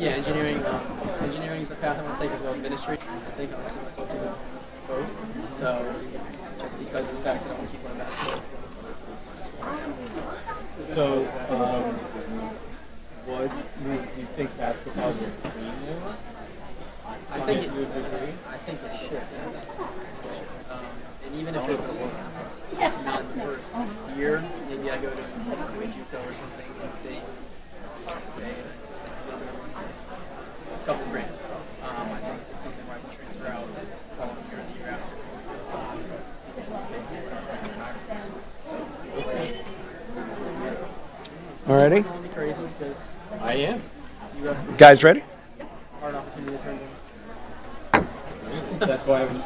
Yeah, engineering. Engineering is the path I want to take as well as ministry. I think I see myself doing both. So, just because of the fact that I want to keep going back to it. So, what you think basketball will be more? I think it should. And even if it's not the first year, maybe I go to JUCO or something in state. Okay, and just a little bit of money, a couple grand. I think it's something where I can transfer out the following year and the year after. Alrighty. Crazy because I am. you have Guys ready? hard opportunity to turn down. That's why I was.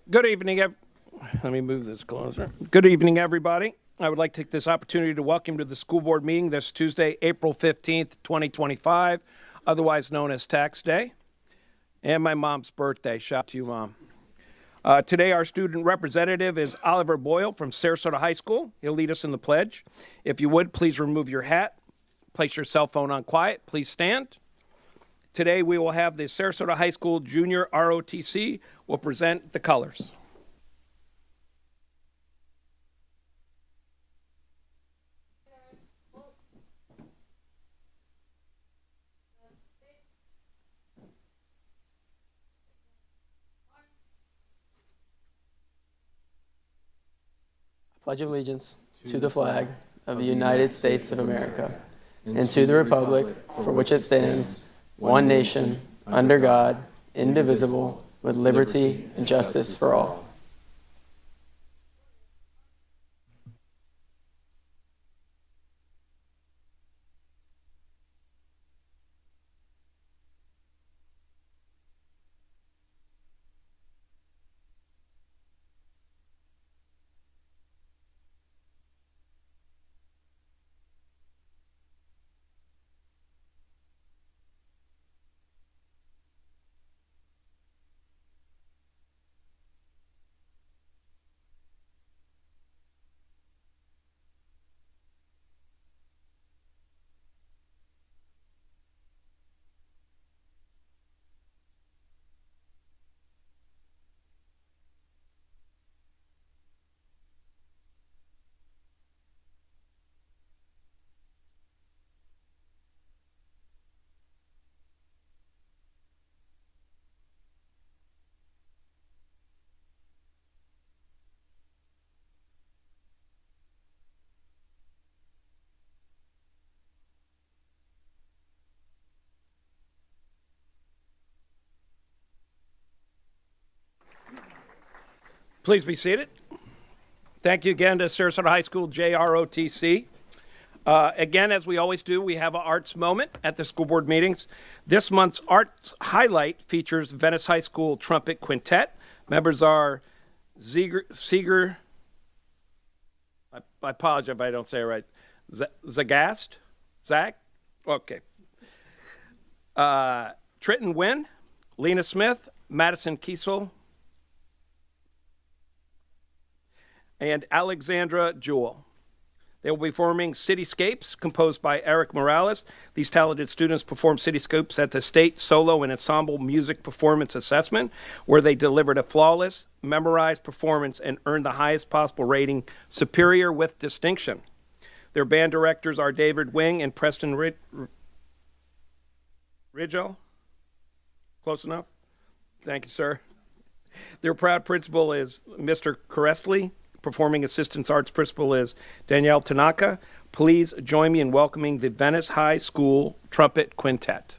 Good evening. Let me move this closer. Good evening, everybody. I would like to take this opportunity to welcome you to the school board meeting this Tuesday, April 15th, 2025, otherwise known as Tax Day, and my mom's birthday. Shout out to you, Mom. Today, our student representative is Oliver Boyle from Sarasota High School. He'll lead us in the pledge. If you would, please remove your hat. Place your cell phone on quiet. Please stand. Today, we will have the Sarasota High School Junior ROTC will present the colors. Pledge of allegiance to the flag of the United States of America and to the republic for which it stands, one nation, under God, indivisible, with liberty and justice for all. Please be seated. Thank you again to Sarasota High School JROTC. Again, as we always do, we have an arts moment at the school board meetings. This month's arts highlight features Venice High School Trumpet Quintet. Members are Seeger, I apologize if I don't say it right, Zagast? Zach? Okay. Triton Wynn, Lena Smith, Madison Kiesel, and Alexandra Jewell. They will be performing Cityscapes, composed by Eric Morales. These talented students perform Cityscapes at the State Solo and Ensemble Music Performance Assessment, where they delivered a flawless, memorized performance and earned the highest possible rating, Superior with Distinction. Their band directors are David Wing and Preston Ridgell. Close enough? Thank you, sir. Their proud principal is Mr. Corestly. Performing assistance arts principal is Danielle Tanaka. Please join me in welcoming the Venice High School Trumpet Quintet.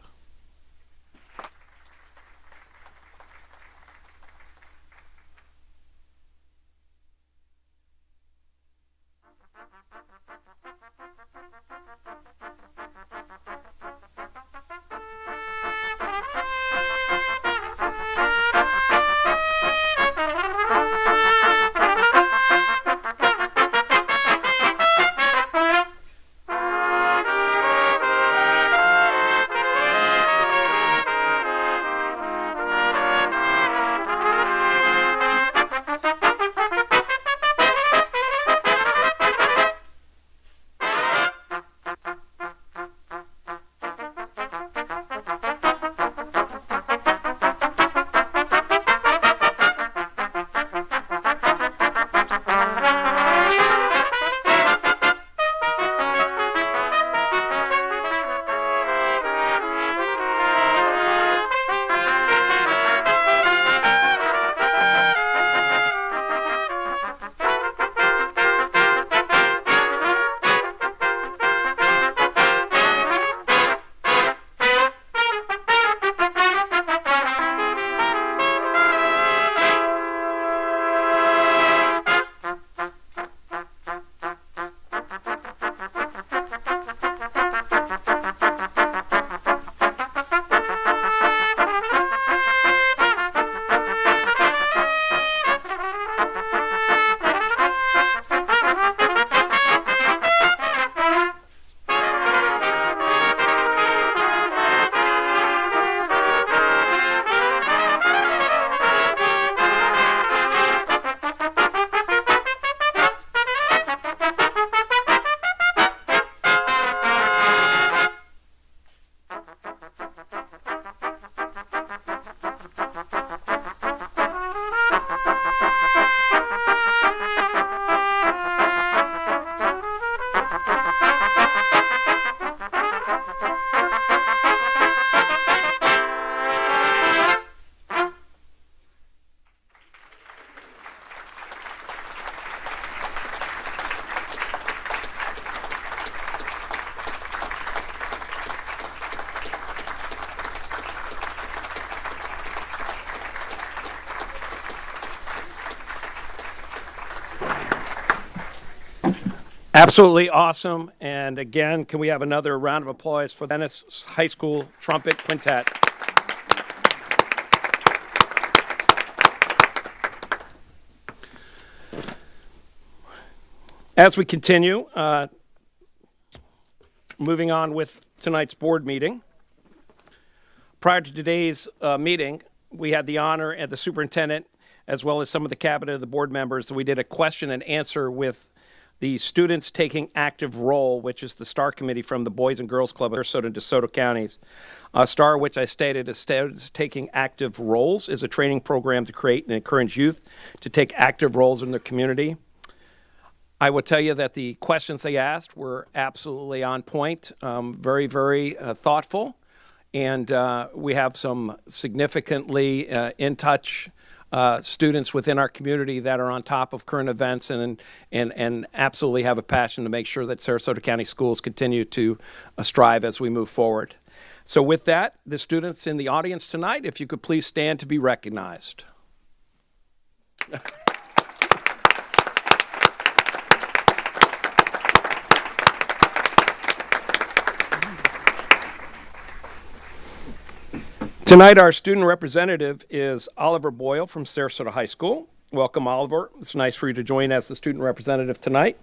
Absolutely awesome. And again, can we have another round of applause for the Venice High School Trumpet Quintet? As we continue, moving on with tonight's board meeting. Prior to today's meeting, we had the honor at the superintendent, as well as some of the cabinet of the board members, that we did a question and answer with the Students Taking Active Role, which is the STAR committee from the Boys and Girls Club of Sarasota and DeSoto counties. STAR, which I stated is Students Taking Active Roles, is a training program to create and encourage youth to take active roles in their community. I will tell you that the questions they asked were absolutely on point, very, very thoughtful, and we have some significantly in touch students within our community that are on top of current events and absolutely have a passion to make sure that Sarasota County schools continue to strive as we move forward. So with that, the students in the audience tonight, if you could please stand to be recognized. Tonight, our student representative is Oliver Boyle from Sarasota High School. Welcome, Oliver. It's nice for you to join as the student representative tonight.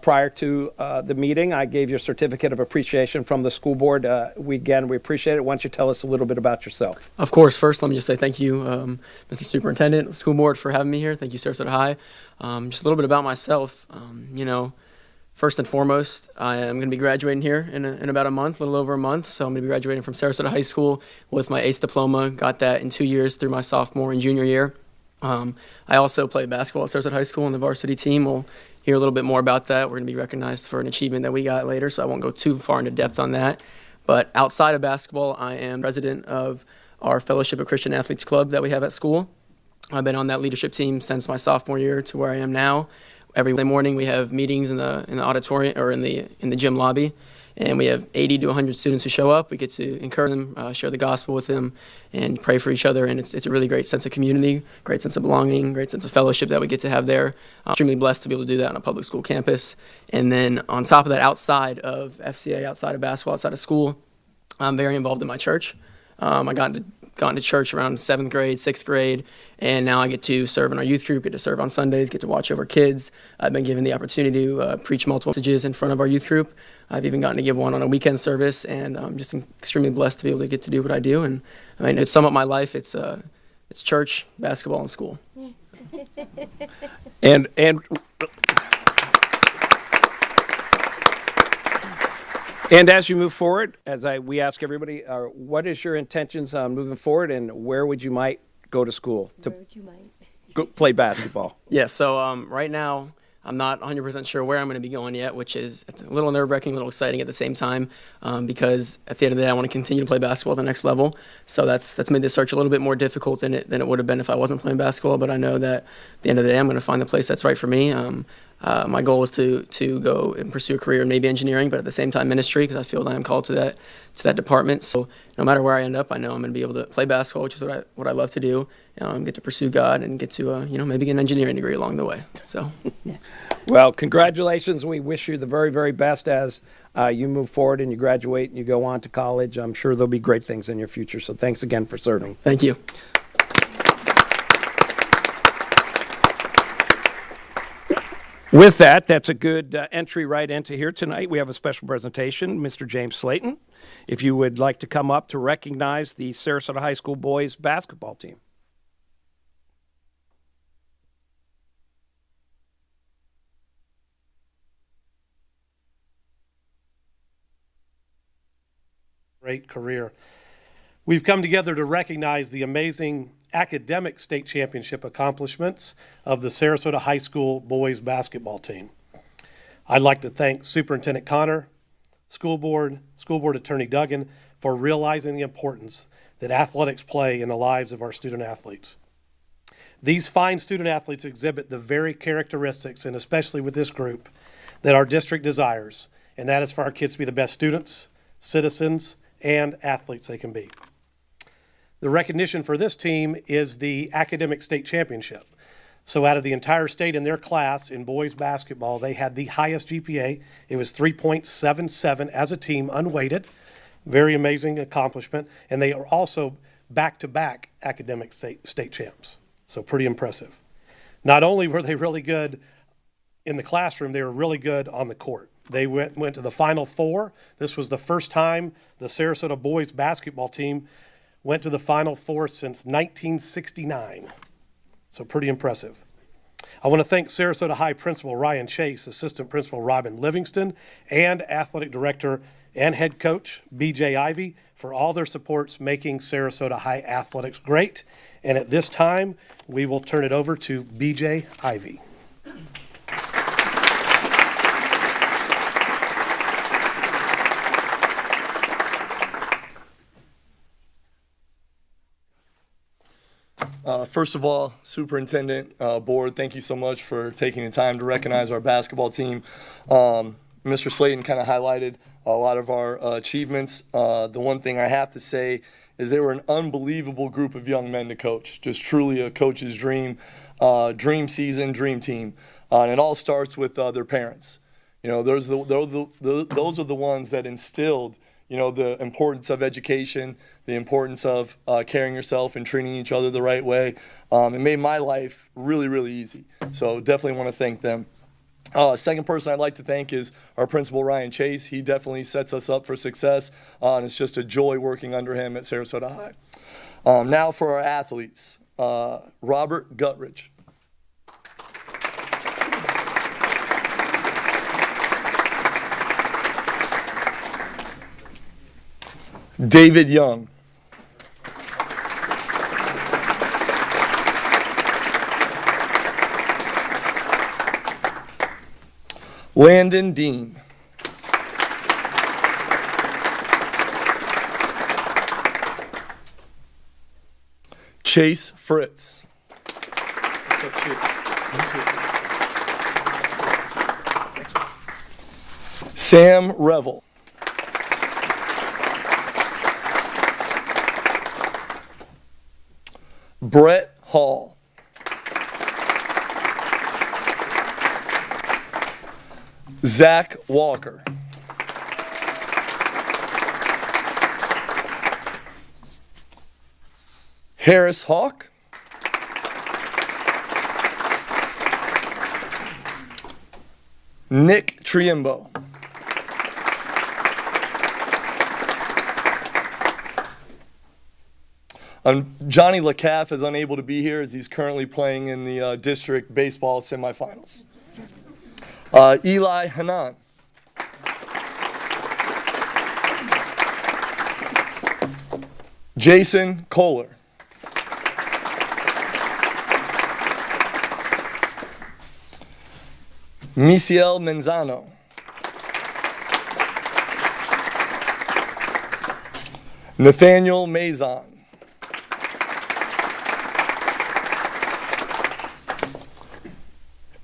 Prior to the meeting, I gave you a certificate of appreciation from the school board. We appreciate it. Why don't you tell us a little bit about yourself? Of course. First, let me just say thank you, Mr. Superintendent, school board, for having me here. Thank you, Sarasota High. Just a little bit about myself. First and foremost, I am going to be graduating here in about a month, a little over a month. So I'm going to be graduating from Sarasota High School with my ACE diploma. Got that in 2 years through my sophomore and junior year. I also play basketball at Sarasota High School on the varsity team. We'll hear a little bit more about that. We're going to be recognized for an achievement that we got later, so I won't go too far into depth on that. But outside of basketball, I am president of our Fellowship of Christian Athletes Club that we have at school. I've been on that leadership team since my sophomore year to where I am now. Every morning we have meetings in the auditorium or in the gym lobby, and we have 80 to 100 students who show up. We get to encourage them, share the gospel with them, and pray for each other. And it's a really great sense of community, great sense of belonging, great sense of fellowship that we get to have there. I'm extremely blessed to be able to do that on a public school campus. And then on top of that, outside of FCA, outside of basketball, outside of school, I'm very involved in my church. I got into church around 7th grade, 6th grade, and now I get to serve in our youth group, get to serve on Sundays, get to watch over kids. I've been given the opportunity to preach multiple messages in front of our youth group. I've even gotten to give one on a weekend service, and I'm just extremely blessed to be able to get to do what I do. And I mean, to sum up my life, it's church, basketball, and school. And as you move forward, we ask everybody, what is your intentions on moving forward, and where would you might go to school to go play basketball? Yeah, so right now I'm not 100% sure where I'm going to be going yet, which is a little nerve-wracking, a little exciting at the same time, because at the end of the day I want to continue to play basketball at the next level. So that's made the search a little bit more difficult than it would have been if I wasn't playing basketball. But I know that at the end of the day I'm going to find the place that's right for me. My goal is to go and pursue a career in maybe engineering, but at the same time ministry, because I feel that I'm called to that department. So no matter where I end up, I know I'm going to be able to play basketball, which is what I love to do. Get to pursue God and get to maybe get an engineering degree along the way. So, Well, congratulations. We wish you the very, very best as you move forward and you graduate and you go on to college. I'm sure there'll be great things in your future. So thanks again for serving. Thank you. With that, that's a good entry right into here tonight. We have a special presentation, Mr. James Slayton. If you would like to come up to recognize the Sarasota High School boys basketball team. Great career. We've come together to recognize the amazing academic state championship accomplishments of the Sarasota High School boys basketball team. I'd like to thank Superintendent Connor, School Board Attorney Duggan for realizing the importance that athletics play in the lives of our student athletes. These fine student athletes exhibit the very characteristics, and especially with this group, that our district desires, and that is for our kids to be the best students, citizens, and athletes they can be. The recognition for this team is the academic state championship. So out of the entire state in their class in boys basketball, they had the highest GPA. It was 3.77 as a team, unweighted. Very amazing accomplishment. And they are also back-to-back academic state champs. So pretty impressive. Not only were they really good in the classroom, they were really good on the court. They went to the Final Four. This was the first time the Sarasota boys basketball team went to the Final Four since 1969. So pretty impressive. I want to thank Sarasota High Principal Ryan Chase, Assistant Principal Robin Livingston, and Athletic Director and Head Coach BJ Ivy for all their supports making Sarasota High athletics great. And at this time, we will turn it over to BJ Ivy. First of all, Superintendent, Board, thank you so much for taking the time to recognize our basketball team. Mr. Slayton kind of highlighted a lot of our achievements. The one thing I have to say is they were an unbelievable group of young men to coach, just truly a coach's dream, dream season, dream team. And it all starts with their parents. You know, those are the ones that instilled, you know, the importance of education, the importance of carrying yourself and treating each other the right way. It made my life really, really easy. So definitely want to thank them. Second person I'd like to thank is our principal, Ryan Chase. He definitely sets us up for success, and it's just a joy working under him at Sarasota High. Now for our athletes, Robert Guttridge. David Young. Landon Dean. Chase Fritz. Sam Revel. Brett Hall. Zach Walker. Harris Hawk. Nick Triembo. Johnny LaCaff is unable to be here as he's currently playing in the district baseball semifinals. Eli Hanan. Jason Kohler. Misiel Menzano. Nathaniel Mazon.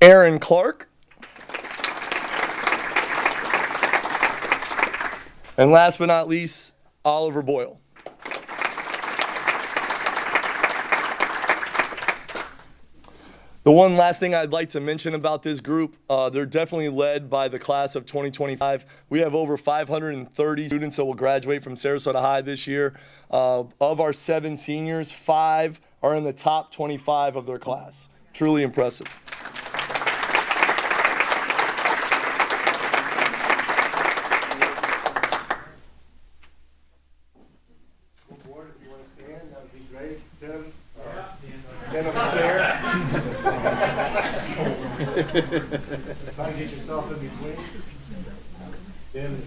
Aaron Clark. And last but not least, Oliver Boyle. The one last thing I'd like to mention about this group, they're definitely led by the class of 2025. We have over 530 students that will graduate from Sarasota High this year. Of our 7 seniors, 5 are in the top 25 of their class. Truly impressive. Try to get yourself in between. Then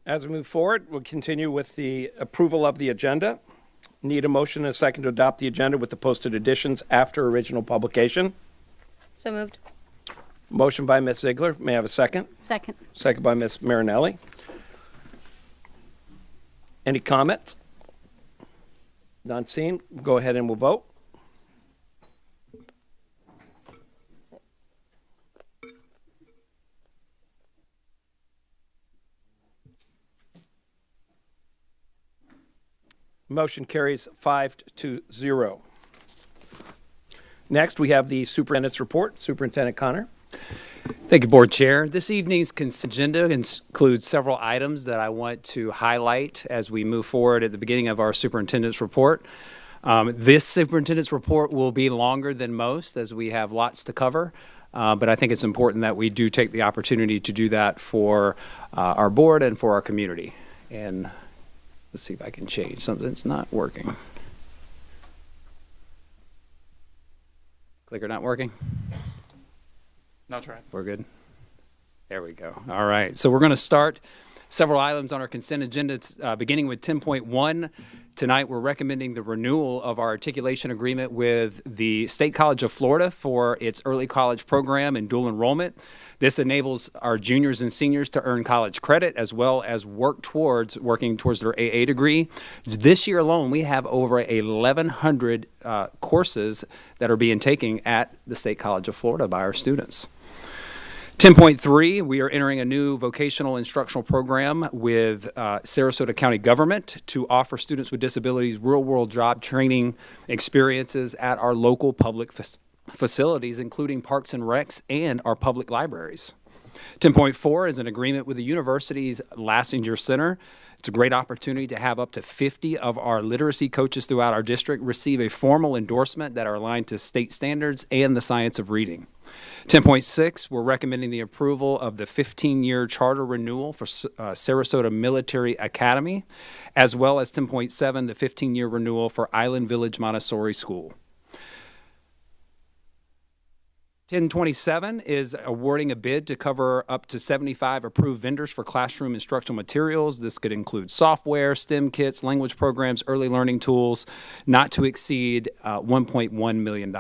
As we move forward, we'll continue with the approval of the agenda. Need a motion and a second to adopt the agenda with the posted additions after original publication. So moved. Motion by Ms. Ziegler. May I have a second? Second. Second by Ms. Marinelli. Any comments? None seen. Go ahead and we'll vote. Motion carries 5-0. Next, we have the superintendent's report. Superintendent Connor. Thank you, Board Chair. This evening's consent agenda includes several items that I want to highlight as we move forward at the beginning of our superintendent's report. This superintendent's report will be longer than most as we have lots to cover, but I think it's important that we do take the opportunity to do that for our board and for our community. And let's see if I can change something that's not working. Clicker not working? Not trying. We're good. There we go. All right. So we're going to start several items on our consent agenda, beginning with 10.1. Tonight, we're recommending the renewal of our articulation agreement with the State College of Florida for its early college program and dual enrollment. This enables our juniors and seniors to earn college credit as well as working towards their AA degree. This year alone, we have over 1,100 courses that are being taken at the State College of Florida by our students. 10.3, we are entering a new vocational instructional program with Sarasota County government to offer students with disabilities real-world job training experiences at our local public facilities, including parks and recs and our public libraries. 10.4 is an agreement with the university's Lassinger Center. It's a great opportunity to have up to 50 of our literacy coaches throughout our district receive a formal endorsement that are aligned to state standards and the science of reading. 10.6, we're recommending the approval of the 15-year charter renewal for Sarasota Military Academy, as well as 10.7, the 15-year renewal for Island Village Montessori School. 1027 is awarding a bid to cover up to 75 approved vendors for classroom instructional materials. This could include software, STEM kits, language programs, early learning tools, not to exceed $1.1 million.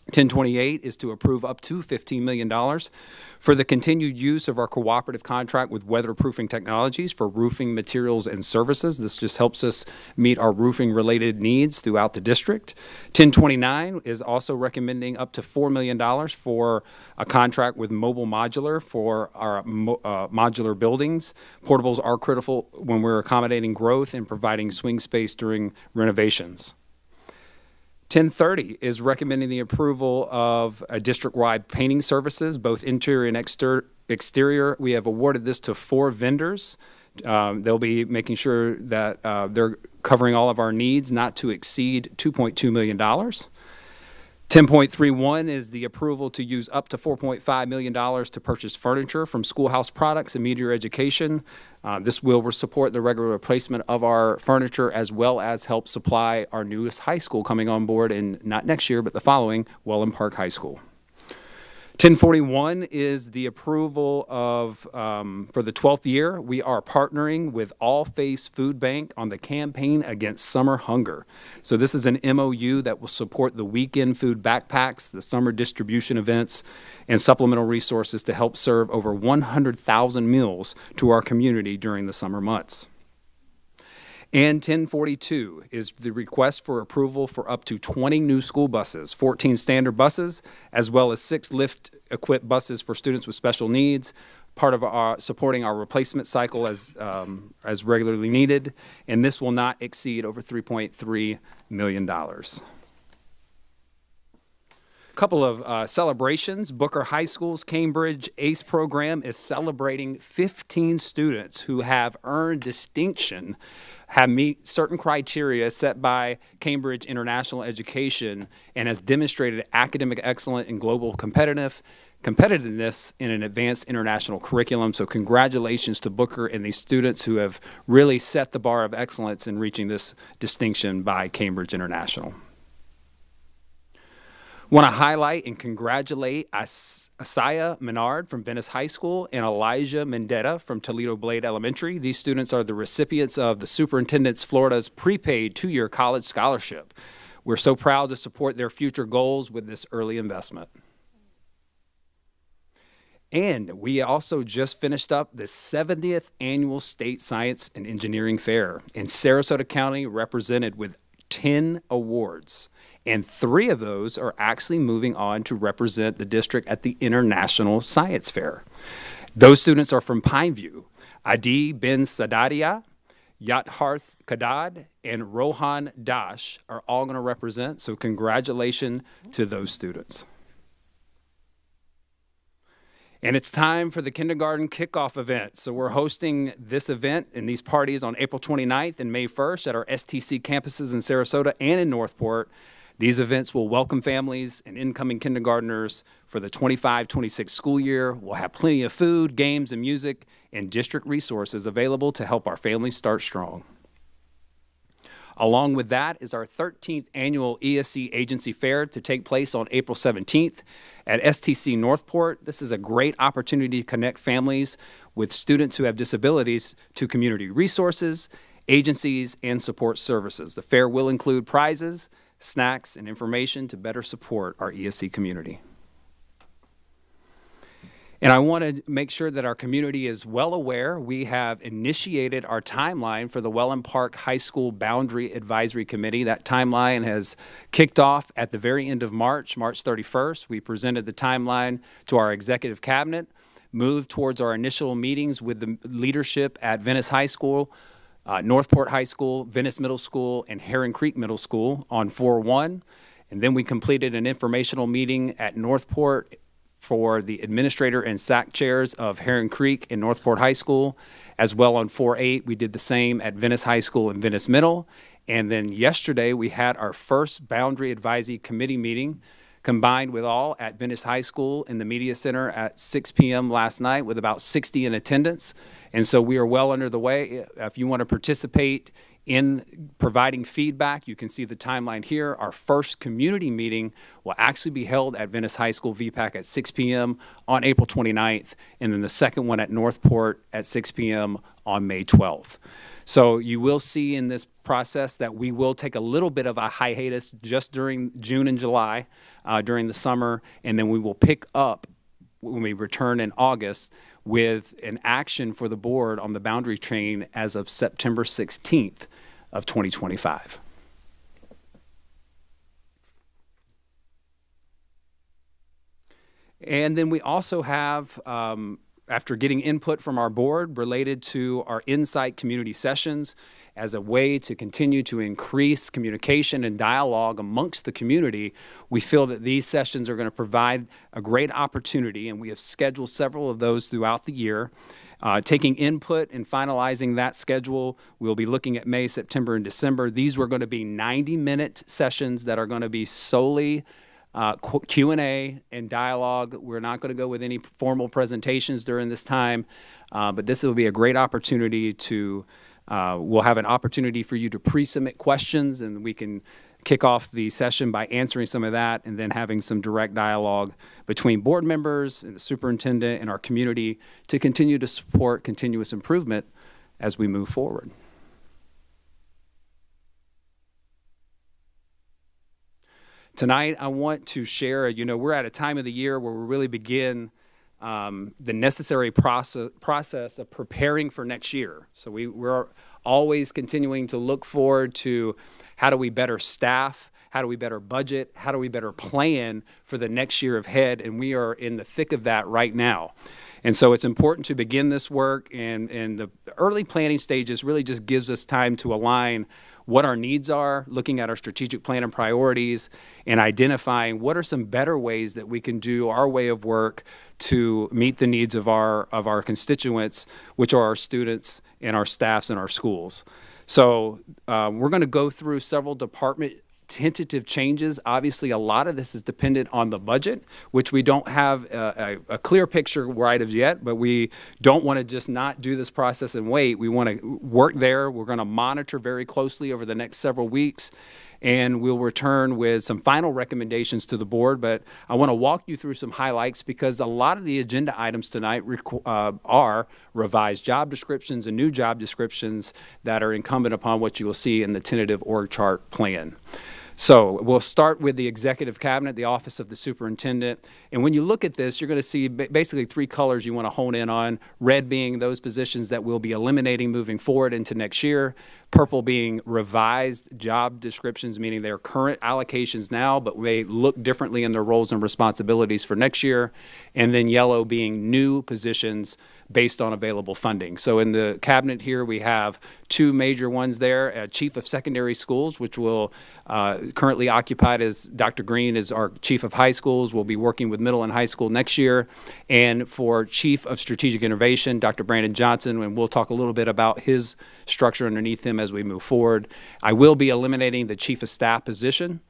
1028 is to approve up to $15 million for the continued use of our cooperative contract with Weatherproofing Technologies for roofing materials and services. This just helps us meet our roofing-related needs throughout the district. 1029 is also recommending up to $4 million for a contract with Mobile Modular for our modular buildings. Portables are critical when we're accommodating growth and providing swing space during renovations. 1030 is recommending the approval of a district-wide painting services, both interior and exterior. We have awarded this to 4 vendors. They'll be making sure that they're covering all of our needs, not to exceed $2.2 million. 10.31 is the approval to use up to $4.5 million to purchase furniture from Schoolhouse Products and Meteor Education. This will support the regular replacement of our furniture as well as help supply our newest high school coming on board in not next year, but the following, Welland Park High School. 1041 is the approval of, for the 12th year, we are partnering with All Face Food Bank on the campaign against summer hunger. So this is an MOU that will support the weekend food backpacks, the summer distribution events, and supplemental resources to help serve over 100,000 meals to our community during the summer months. And 1042 is the request for approval for up to 20 new school buses, 14 standard buses, as well as 6 lift-equipped buses for students with special needs, part of our supporting our replacement cycle as regularly needed, and this will not exceed over $3.3 million. Couple of celebrations. Booker High School's Cambridge ACE program is celebrating 15 students who have earned distinction, have meet certain criteria set by Cambridge International Education, and has demonstrated academic excellence and global competitiveness in an advanced international curriculum. So congratulations to Booker and these students who have really set the bar of excellence in reaching this distinction by Cambridge International. Want to highlight and congratulate Asaya Menard from Venice High School and Elijah Mendetta from Toledo Blade Elementary. These students are the recipients of the Superintendent's Florida's prepaid 2-year college scholarship. We're so proud to support their future goals with this early investment. And we also just finished up the 70th Annual State Science and Engineering Fair, and Sarasota County represented with 10 awards. And 3 of those are actually moving on to represent the district at the International Science Fair. Those students are from Pineview. Adi bin Sadadia, Yatharth Kadad, and Rohan Dash are all going to represent, so congratulations to those students. And it's time for the kindergarten kickoff event. So we're hosting this event and these parties on April 29th and May 1st at our STC campuses in Sarasota and in Northport. These events will welcome families and incoming kindergartners for the 25-26 school year. We'll have plenty of food, games, and music, and district resources available to help our families start strong. Along with that is our 13th annual ESC Agency Fair to take place on April 17th at STC Northport. This is a great opportunity to connect families with students who have disabilities to community resources, agencies, and support services. The fair will include prizes, snacks, and information to better support our ESC community. And I want to make sure that our community is well aware. We have initiated our timeline for the Welland Park High School Boundary Advisory Committee. That timeline has kicked off at the very end of March, March 31st. We presented the timeline to our executive cabinet, moved towards our initial meetings with the leadership at Venice High School, Northport High School, Venice Middle School, and Heron Creek Middle School on 4/1. And then we completed an informational meeting at Northport for the administrator and SAC chairs of Heron Creek and Northport High School. As well on 4/8, we did the same at Venice High School and Venice Middle. And then yesterday, we had our first Boundary Advisory Committee meeting combined with all at Venice High School in the Media Center at 6 p.m. last night with about 60 in attendance. And so we are well under the way. If you want to participate in providing feedback, you can see the timeline here. Our first community meeting will actually be held at Venice High School VPAC at 6 p.m. on April 29th, and then the second one at Northport at 6 p.m. on May 12th. So you will see in this process that we will take a little bit of a hiatus just during June and July during the summer, and then we will pick up when we return in August with an action for the board on the boundary train as of September 16th of 2025. And then we also have, after getting input from our board related to our Insight community sessions as a way to continue to increase communication and dialogue amongst the community, we feel that these sessions are going to provide a great opportunity, and we have scheduled several of those throughout the year. Taking input and finalizing that schedule, we'll be looking at May, September, and December. These were going to be 90-minute sessions that are going to be solely Q&A and dialogue. We're not going to go with any formal presentations during this time, but this will be a great opportunity to, we'll have an opportunity for you to pre-submit questions, and we can kick off the session by answering some of that and then having some direct dialogue between board members and the superintendent and our community to continue to support continuous improvement as we move forward. Tonight, I want to share, we're at a time of the year where we really begin the necessary process of preparing for next year. So we're always continuing to look forward to how do we better staff, how do we better budget, how do we better plan for the next year ahead, and we are in the thick of that right now. And so it's important to begin this work, and the early planning stages really just gives us time to align what our needs are, looking at our strategic plan and priorities, and identifying what are some better ways that we can do our way of work to meet the needs of our constituents, which are our students and our staffs in our schools. So we're going to go through several department tentative changes. Obviously, a lot of this is dependent on the budget, which we don't have a clear picture right of yet, but we don't want to just not do this process and wait. We want to work there. We're going to monitor very closely over the next several weeks and we'll return with some final recommendations to the board. But I want to walk you through some highlights because a lot of the agenda items tonight are revised job descriptions and new job descriptions that are incumbent upon what you will see in the tentative org chart plan. So we'll start with the executive cabinet, the office of the superintendent. And when you look at this, you're going to see basically three colors you want to hone in on. Red being those positions that we'll be eliminating moving forward into next year. Purple being revised job descriptions, meaning they're current allocations now, but may look differently in their roles and responsibilities for next year. And then yellow being new positions based on available funding. So in the cabinet here, we have two major ones there, Chief of Secondary Schools, which will currently occupied as Dr. Green is our Chief of High Schools. We'll be working with middle and high school next year. And for Chief of Strategic Innovation, Dr. Brandon Johnson, and we'll talk a little bit about his structure underneath him as we move forward. I will be eliminating the Chief of Staff position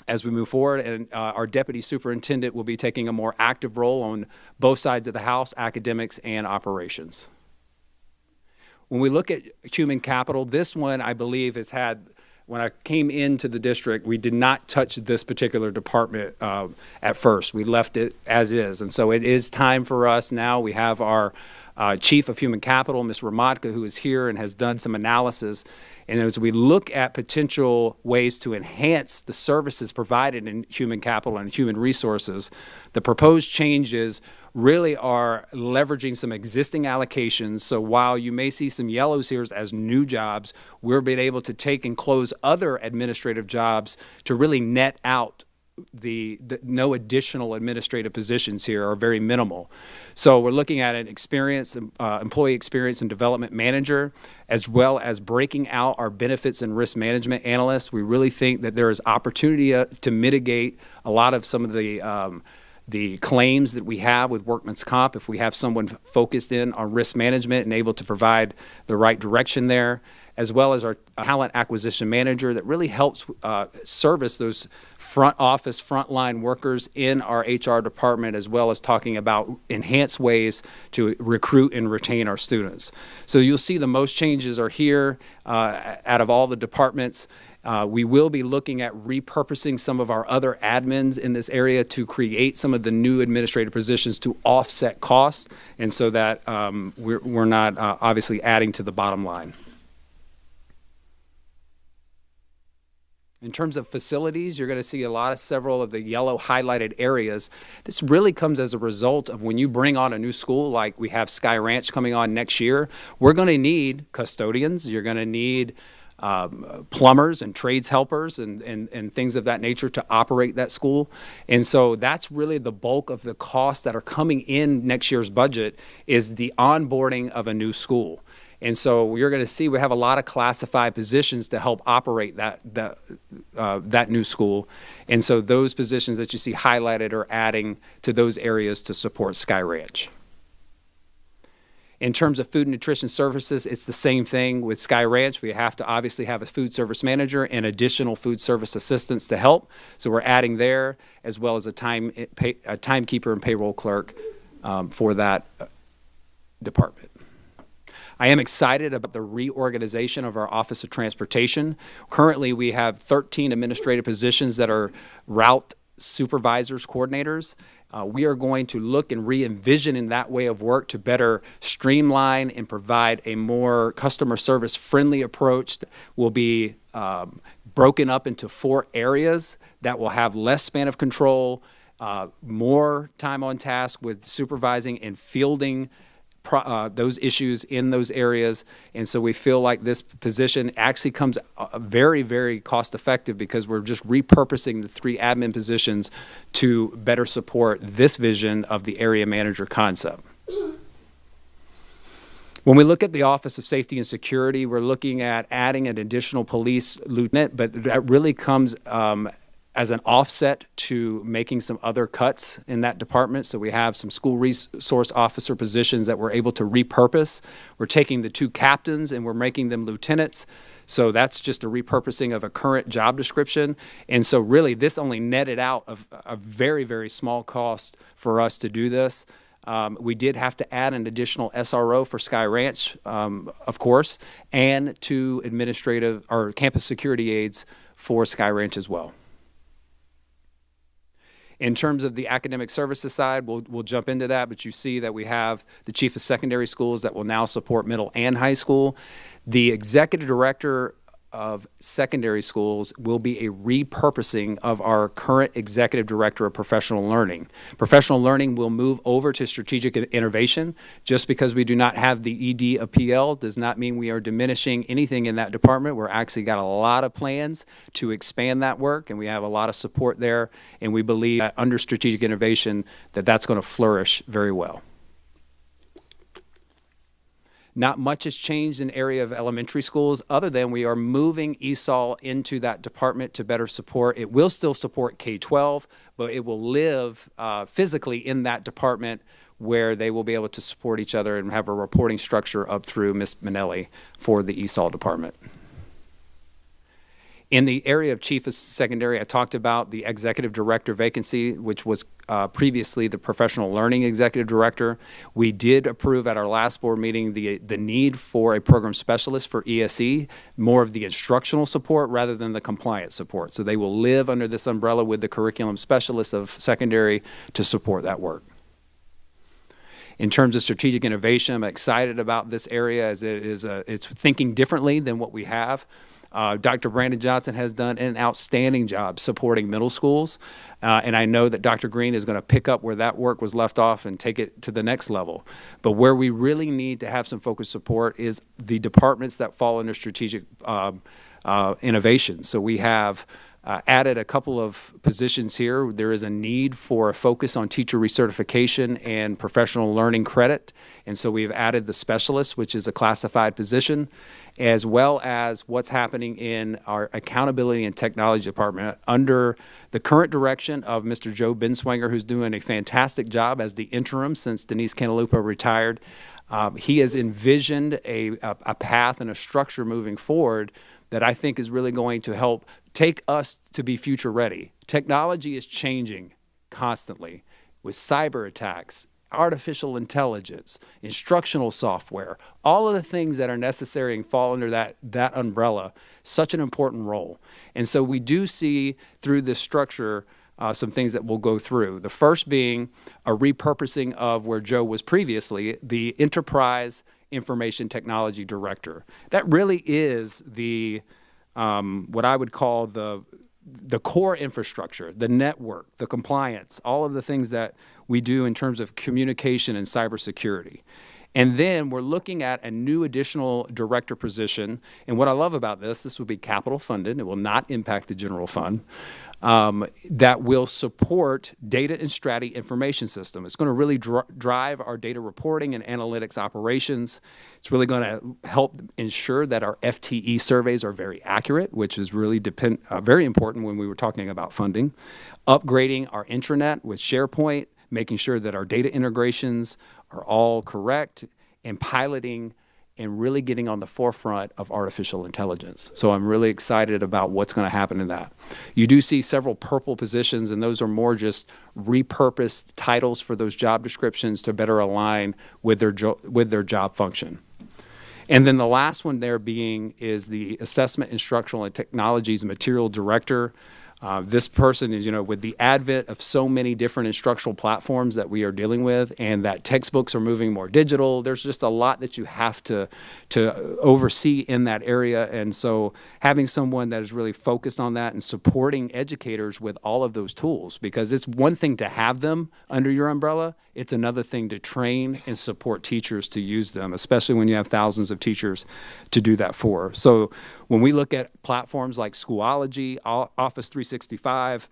as we move forward, and our deputy superintendent will be taking a more active role on both sides of the house, academics and operations. When we look at human capital, this one I believe has had, when I came into the district, we did not touch this particular department at first. We left it as is, and so it is time for us now. We have our Chief of Human Capital, Ms. Ramadka, who is here and has done some analysis. And as we look at potential ways to enhance the services provided in human capital and human resources, the proposed changes really are leveraging some existing allocations. So while you may see some yellows here as new jobs, we're being able to take and close other administrative jobs to really net out the no additional administrative positions here are very minimal. So we're looking at an employee experience and development manager, as well as breaking out our benefits and risk management analysts. We really think that there is opportunity to mitigate a lot of some of the claims that we have with workman's comp if we have someone focused in on risk management and able to provide the right direction there, as well as our talent acquisition manager that really helps service those front office, frontline workers in our HR department, as well as talking about enhanced ways to recruit and retain our students. So you'll see the most changes are here out of all the departments. We will be looking at repurposing some of our other admins in this area to create some of the new administrative positions to offset costs, and so that we're not obviously adding to the bottom line. In terms of facilities, you're going to see several of the yellow highlighted areas. This really comes as a result of when you bring on a new school, like we have Sky Ranch coming on next year, we're going to need custodians, you're going to need plumbers and trades helpers and things of that nature to operate that school. And so that's really the bulk of the costs that are coming in next year's budget is the onboarding of a new school. And so you're going to see we have a lot of classified positions to help operate that new school. And so those positions that you see highlighted are adding to those areas to support Sky Ranch. In terms of food and nutrition services, it's the same thing with Sky Ranch. We have to obviously have a food service manager and additional food service assistants to help. So we're adding there, as well as a timekeeper and payroll clerk for that department. I am excited about the reorganization of our Office of Transportation. Currently, we have 13 administrative positions that are route supervisors, coordinators. We are going to look and re-envision in that way of work to better streamline and provide a more customer service friendly approach. Will be broken up into 4 areas that will have less span of control, more time on task with supervising and fielding those issues in those areas. And so we feel like this position actually comes very, very cost effective because we're just repurposing the 3 admin positions to better support this vision of the area manager concept. When we look at the Office of Safety and Security, we're looking at adding an additional police lieutenant, but that really comes as an offset to making some other cuts in that department. So we have some school resource officer positions that we're able to repurpose. We're taking the 2 captains and we're making them lieutenants. So that's just a repurposing of a current job description. And so really this only netted out of a very, very small cost for us to do this. We did have to add an additional SRO for Sky Ranch, of course, and 2 administrative or campus security aides for Sky Ranch as well. In terms of the academic services side, we'll jump into that, but you see that we have the chief of secondary schools that will now support middle and high school. The executive director of secondary schools will be a repurposing of our current executive director of professional learning. Professional learning will move over to strategic innovation. Just because we do not have the ED of PL does not mean we are diminishing anything in that department. We're actually got a lot of plans to expand that work, and we have a lot of support there, and we believe that under strategic innovation that that's going to flourish very well. Not much has changed in the area of elementary schools other than we are moving ESOL into that department to better support. It will still support K-12, but it will live physically in that department where they will be able to support each other and have a reporting structure up through Ms. Minelli for the ESOL department. In the area of chief of secondary, I talked about the executive director vacancy, which was previously the professional learning executive director. We did approve at our last board meeting the need for a program specialist for ESE, more of the instructional support rather than the compliance support. So they will live under this umbrella with the curriculum specialist of secondary to support that work. In terms of strategic innovation, I'm excited about this area as it's thinking differently than what we have. Dr. Brandon Johnson has done an outstanding job supporting middle schools, and I know that Dr. Green is going to pick up where that work was left off and take it to the next level. But where we really need to have some focused support is the departments that fall under strategic innovation. So we have added a couple of positions here. There is a need for a focus on teacher recertification and professional learning credit. And so we've added the specialist, which is a classified position, as well as what's happening in our accountability and technology department under the current direction of Mr. Joe Binswanger, who's doing a fantastic job as the interim since Denise Cantalupo retired. He has envisioned a path and a structure moving forward that I think is really going to help take us to be future ready. Technology is changing constantly with cyber attacks, artificial intelligence, instructional software, all of the things that are necessary and fall under that umbrella, such an important role. And so we do see through this structure some things that we'll go through. The first being a repurposing of where Joe was previously, the Enterprise Information Technology Director. That really is the what I would call the core infrastructure, the network, the compliance, all of the things that we do in terms of communication and cybersecurity. And then we're looking at a new additional director position. And what I love about this will be capital funded. It will not impact the general fund. That will support data and strategy information system. It's going to really drive our data reporting and analytics operations. It's really going to help ensure that our FTE surveys are very accurate, which is really very important when we were talking about funding. Upgrading our intranet with SharePoint, making sure that our data integrations are all correct, and piloting and really getting on the forefront of artificial intelligence. So I'm really excited about what's going to happen in that. You do see several purple positions, and those are more just repurposed titles for those job descriptions to better align with their job function. And then the last one there is the Assessment, Instructional, and Technologies Material Director. This person is, with the advent of so many different instructional platforms that we are dealing with, and that textbooks are moving more digital, there's just a lot that you have to oversee in that area. And so having someone that is really focused on that and supporting educators with all of those tools, because it's one thing to have them under your umbrella, it's another thing to train and support teachers to use them, especially when you have thousands of teachers to do that for. So when we look at platforms like Schoology, Office 365,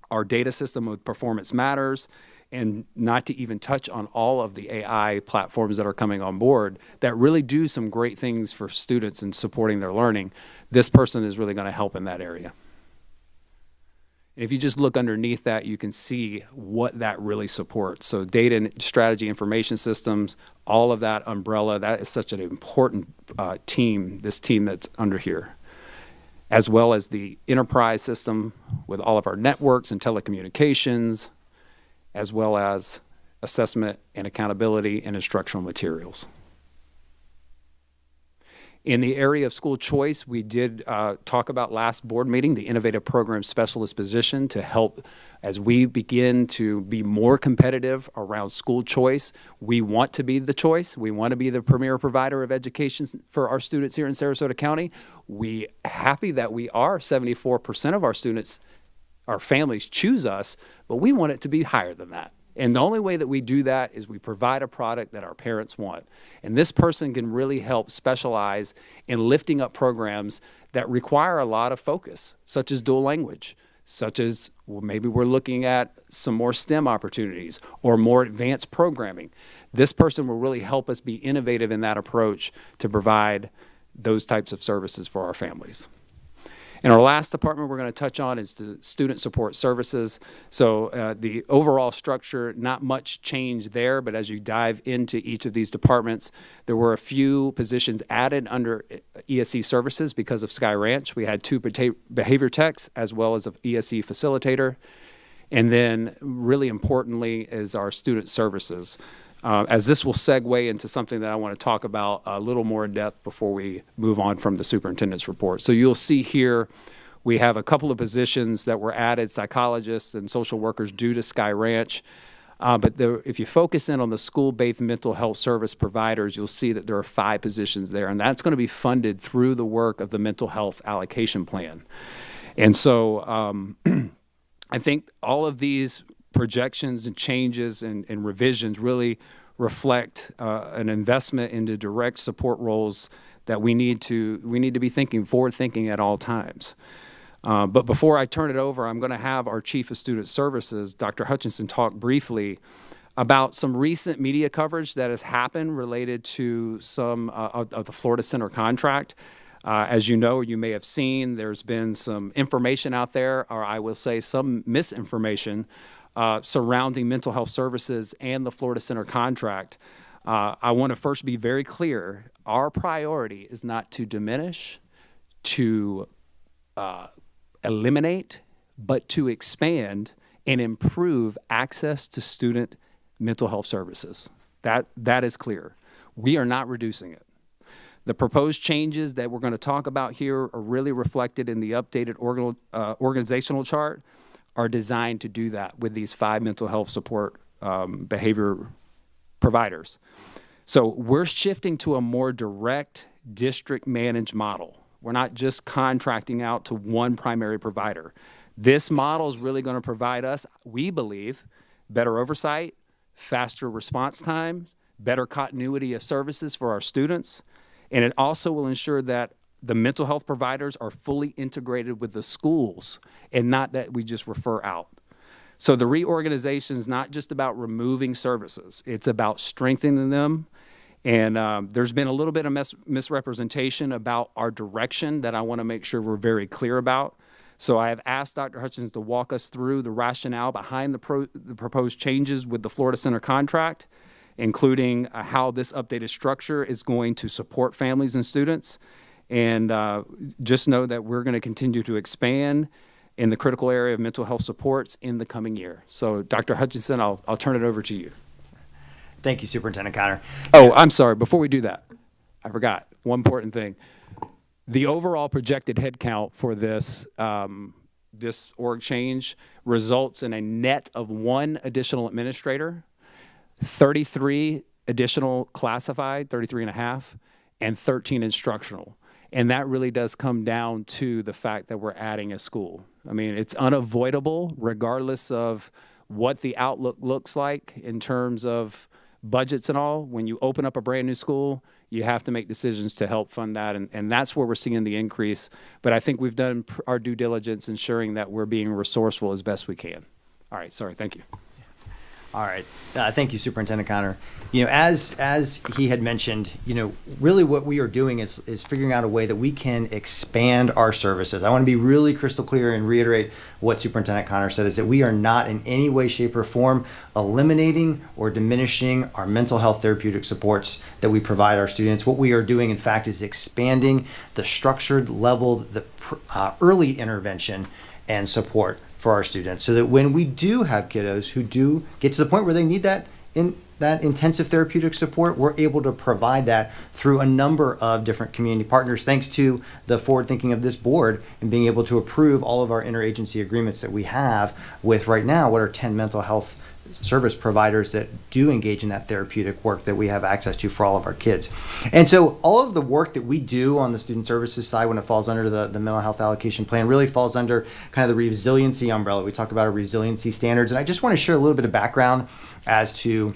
our data system with Performance Matters, and not to even touch on all of the AI platforms that are coming on board that really do some great things for students and supporting their learning, this person is really going to help in that area. If you just look underneath that, you can see what that really supports. So data and strategy information systems, all of that umbrella, that is such an important team, this team that's under here, as well as the enterprise system with all of our networks and telecommunications, as well as assessment and accountability, and instructional materials. In the area of school choice, we did talk about last board meeting, the innovative program specialist position to help as we begin to be more competitive around school choice. We want to be the choice. We want to be the premier provider of education for our students here in Sarasota County. We happy that we are 74% of our students, our families choose us, but we want it to be higher than that. And the only way that we do that is we provide a product that our parents want. And this person can really help specialize in lifting up programs that require a lot of focus, such as dual language, such as maybe we're looking at some more STEM opportunities or more advanced programming. This person will really help us be innovative in that approach to provide those types of services for our families. And our last department we're going to touch on is the student support services. So the overall structure, not much change there, but as you dive into each of these departments, there were a few positions added under ESC services because of Sky Ranch. We had 2 behavior techs as well as an ESC facilitator. And then really importantly is our student services. As this will segue into something that I want to talk about a little more in depth before we move on from the superintendent's report. So you'll see here we have a couple of positions that were added, psychologists and social workers due to Sky Ranch. But if you focus in on the school-based mental health service providers, you'll see that there are 5 positions there, and that's going to be funded through the work of the mental health allocation plan. And so I think all of these projections and changes and revisions really reflect an investment into direct support roles that we need to be forward thinking at all times. But before I turn it over, I'm going to have our Chief of Student Services, Dr. Hutchinson, talk briefly about some recent media coverage that has happened related to some of the Florida Center contract. As you know, you may have seen, there's been some information out there, or I will say some misinformation surrounding mental health services and the Florida Center contract. I want to first be very clear. Our priority is not to diminish, to eliminate, but to expand and improve access to student mental health services. That is clear. We are not reducing it. The proposed changes that we're going to talk about here are really reflected in the updated organizational chart, are designed to do that with these 5 mental health support behavior providers. So we're shifting to a more direct district managed model. We're not just contracting out to one primary provider. This model is really going to provide us, we believe, better oversight, faster response times, better continuity of services for our students, and it also will ensure that the mental health providers are fully integrated with the schools and not that we just refer out. So the reorganization is not just about removing services. It's about strengthening them. And there's been a little bit of misrepresentation about our direction that I want to make sure we're very clear about. So I have asked Dr. Hutchins to walk us through the rationale behind the proposed changes with the Florida Center contract, including how this updated structure is going to support families and students. And just know that we're going to continue to expand in the critical area of mental health supports in the coming year. So Dr. Hutchinson, I'll turn it over to you. Thank you, Superintendent Connor. Oh, I'm sorry. Before we do that, I forgot one important thing. The overall projected headcount for this this org change results in a net of 1 additional administrator, 33 additional classified, 33 and a half, and 13 instructional. And that really does come down to the fact that we're adding a school. I mean, it's unavoidable regardless of what the outlook looks like in terms of budgets and all. When you open up a brand new school, you have to make decisions to help fund that. And that's where we're seeing the increase. But I think we've done our due diligence ensuring that we're being resourceful as best we can. All right, sorry, thank you. All right. Thank you, Superintendent Connor. You know, as he had mentioned, you know, really what we are doing is figuring out a way that we can expand our services. I want to be really crystal clear and reiterate what Superintendent Connor said, is that we are not in any way, shape, or form eliminating or diminishing our mental health therapeutic supports that we provide our students. What we are doing, in fact, is expanding the structured level, the early intervention and support for our students, so that when we do have kiddos who do get to the point where they need that that intensive therapeutic support, we're able to provide that through a number of different community partners, thanks to the forward thinking of this board and being able to approve all of our interagency agreements that we have with right now what are 10 mental health service providers that do engage in that therapeutic work that we have access to for all of our kids. And so all of the work that we do on the student services side when it falls under the mental health allocation plan really falls under kind of the resiliency umbrella. We talk about our resiliency standards, and I just want to share a little bit of background as to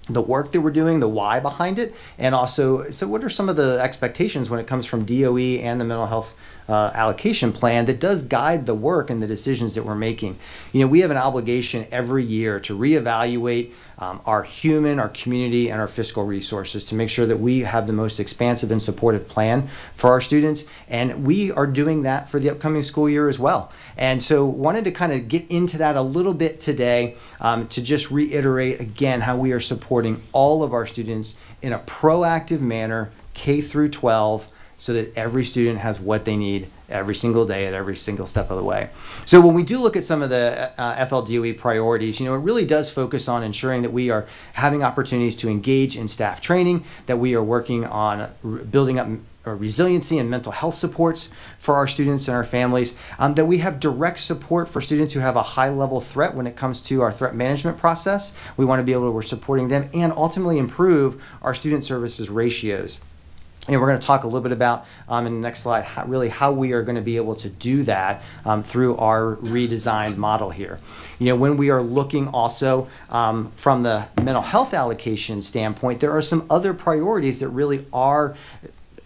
the work that we're doing, the why behind it, and also, so what are some of the expectations when it comes from DOE and the mental health allocation plan that does guide the work and the decisions that we're making. You know, we have an obligation every year to reevaluate our human, our community, and our fiscal resources to make sure that we have the most expansive and supportive plan for our students. And we are doing that for the upcoming school year as well. And so wanted to kind of get into that a little bit today to just reiterate again how we are supporting all of our students in a proactive manner, K through 12, so that every student has what they need every single day at every single step of the way. So when we do look at some of the FLDOE priorities, you know, it really does focus on ensuring that we are having opportunities to engage in staff training, that we are working on building up resiliency and mental health supports for our students and our families, that we have direct support for students who have a high level threat when it comes to our threat management process. We want to be able to, we're supporting them and ultimately improve our student services ratios. And we're going to talk a little bit about, in the next slide, how we are going to be able to do that through our redesigned model here. You know, when we are looking also from the mental health allocation standpoint, there are some other priorities that really are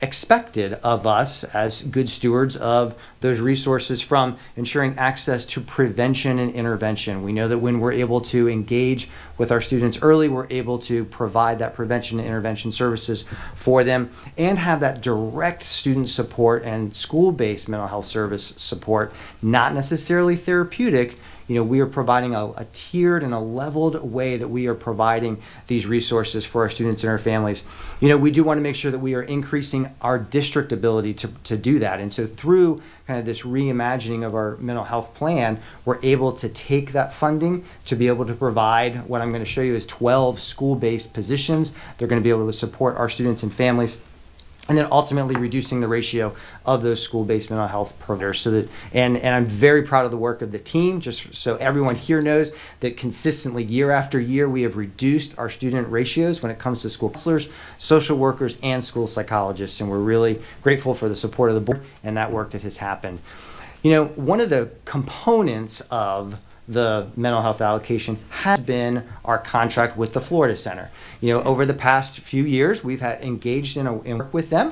expected of us as good stewards of those resources, from ensuring access to prevention and intervention. We know that when we're able to engage with our students early, we're able to provide that prevention and intervention services for them and have that direct student support and school-based mental health service support, not necessarily therapeutic. You know, we are providing a tiered and a leveled way that we are providing these resources for our students and our families. You know, we do want to make sure that we are increasing our district ability to do that. And so through kind of this reimagining of our mental health plan, we're able to take that funding to be able to provide what I'm going to show you is 12 school-based positions. They're going to be able to support our students and families, and then ultimately reducing the ratio of those school-based mental health providers. So that, and I'm very proud of the work of the team, just so everyone here knows that consistently year after year, we have reduced our student ratios when it comes to school counselors, social workers, and school psychologists. And we're really grateful for the support of the board and that work that has happened. You know, one of the components of the mental health allocation has been our contract with the Florida Center. You know, over the past few years, we've engaged in work with them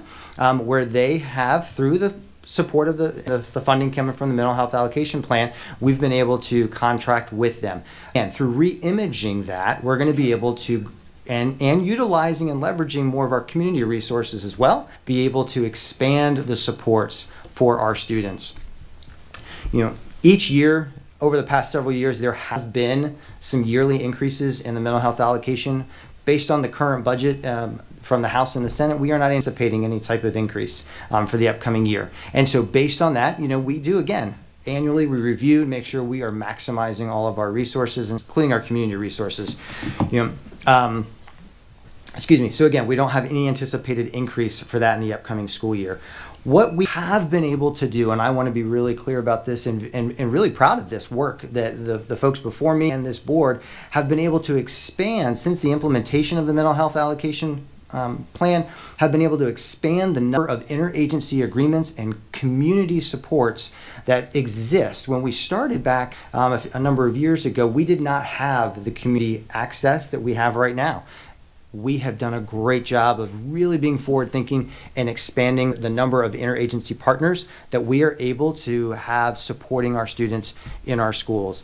where they have, through the support of the funding coming from the mental health allocation plan, we've been able to contract with them. And through re-imaging that, we're going to be able to, and utilizing and leveraging more of our community resources as well, be able to expand the supports for our students. You know, each year, over the past several years, there have been some yearly increases in the mental health allocation. Based on the current budget from the House and the Senate, we are not anticipating any type of increase for the upcoming year. And so based on that, you know, we do, again, annually we review and make sure we are maximizing all of our resources, including our community resources. You know, excuse me. So again, we don't have any anticipated increase for that in the upcoming school year. What we have been able to do, and I want to be really clear about this and really proud of this work that the folks before me and this board have been able to expand since the implementation of the mental health allocation plan, have been able to expand the number of interagency agreements and community supports that exist. When we started back a number of years ago, we did not have the community access that we have right now. We have done a great job of really being forward-thinking and expanding the number of interagency partners that we are able to have supporting our students in our schools.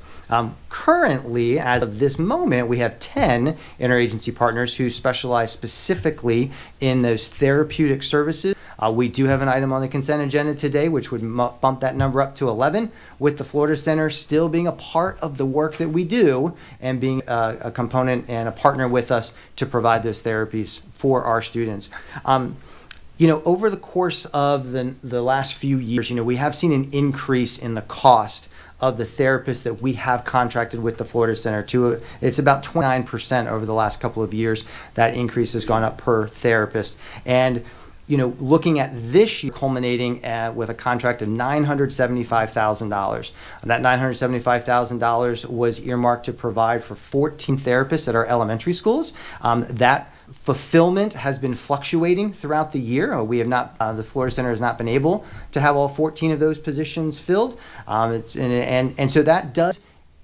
Currently, as of this moment, we have 10 interagency partners who specialize specifically in those therapeutic services. We do have an item on the consent agenda today, which would bump that number up to 11, with the Florida Center still being a part of the work that we do and being a component and a partner with us to provide those therapies for our students. You know, over the course of the last few years, you know, we have seen an increase in the cost of the therapists that we have contracted with the Florida Center to, it's about 29% over the last couple of years. That increase has gone up per therapist. And looking at this year, culminating with a contract of $975,000. That $975,000 was earmarked to provide for 14 therapists at our elementary schools. That fulfillment has been fluctuating throughout the year. We have not, the Florida Center has not been able to have all 14 of those positions filled. And so that does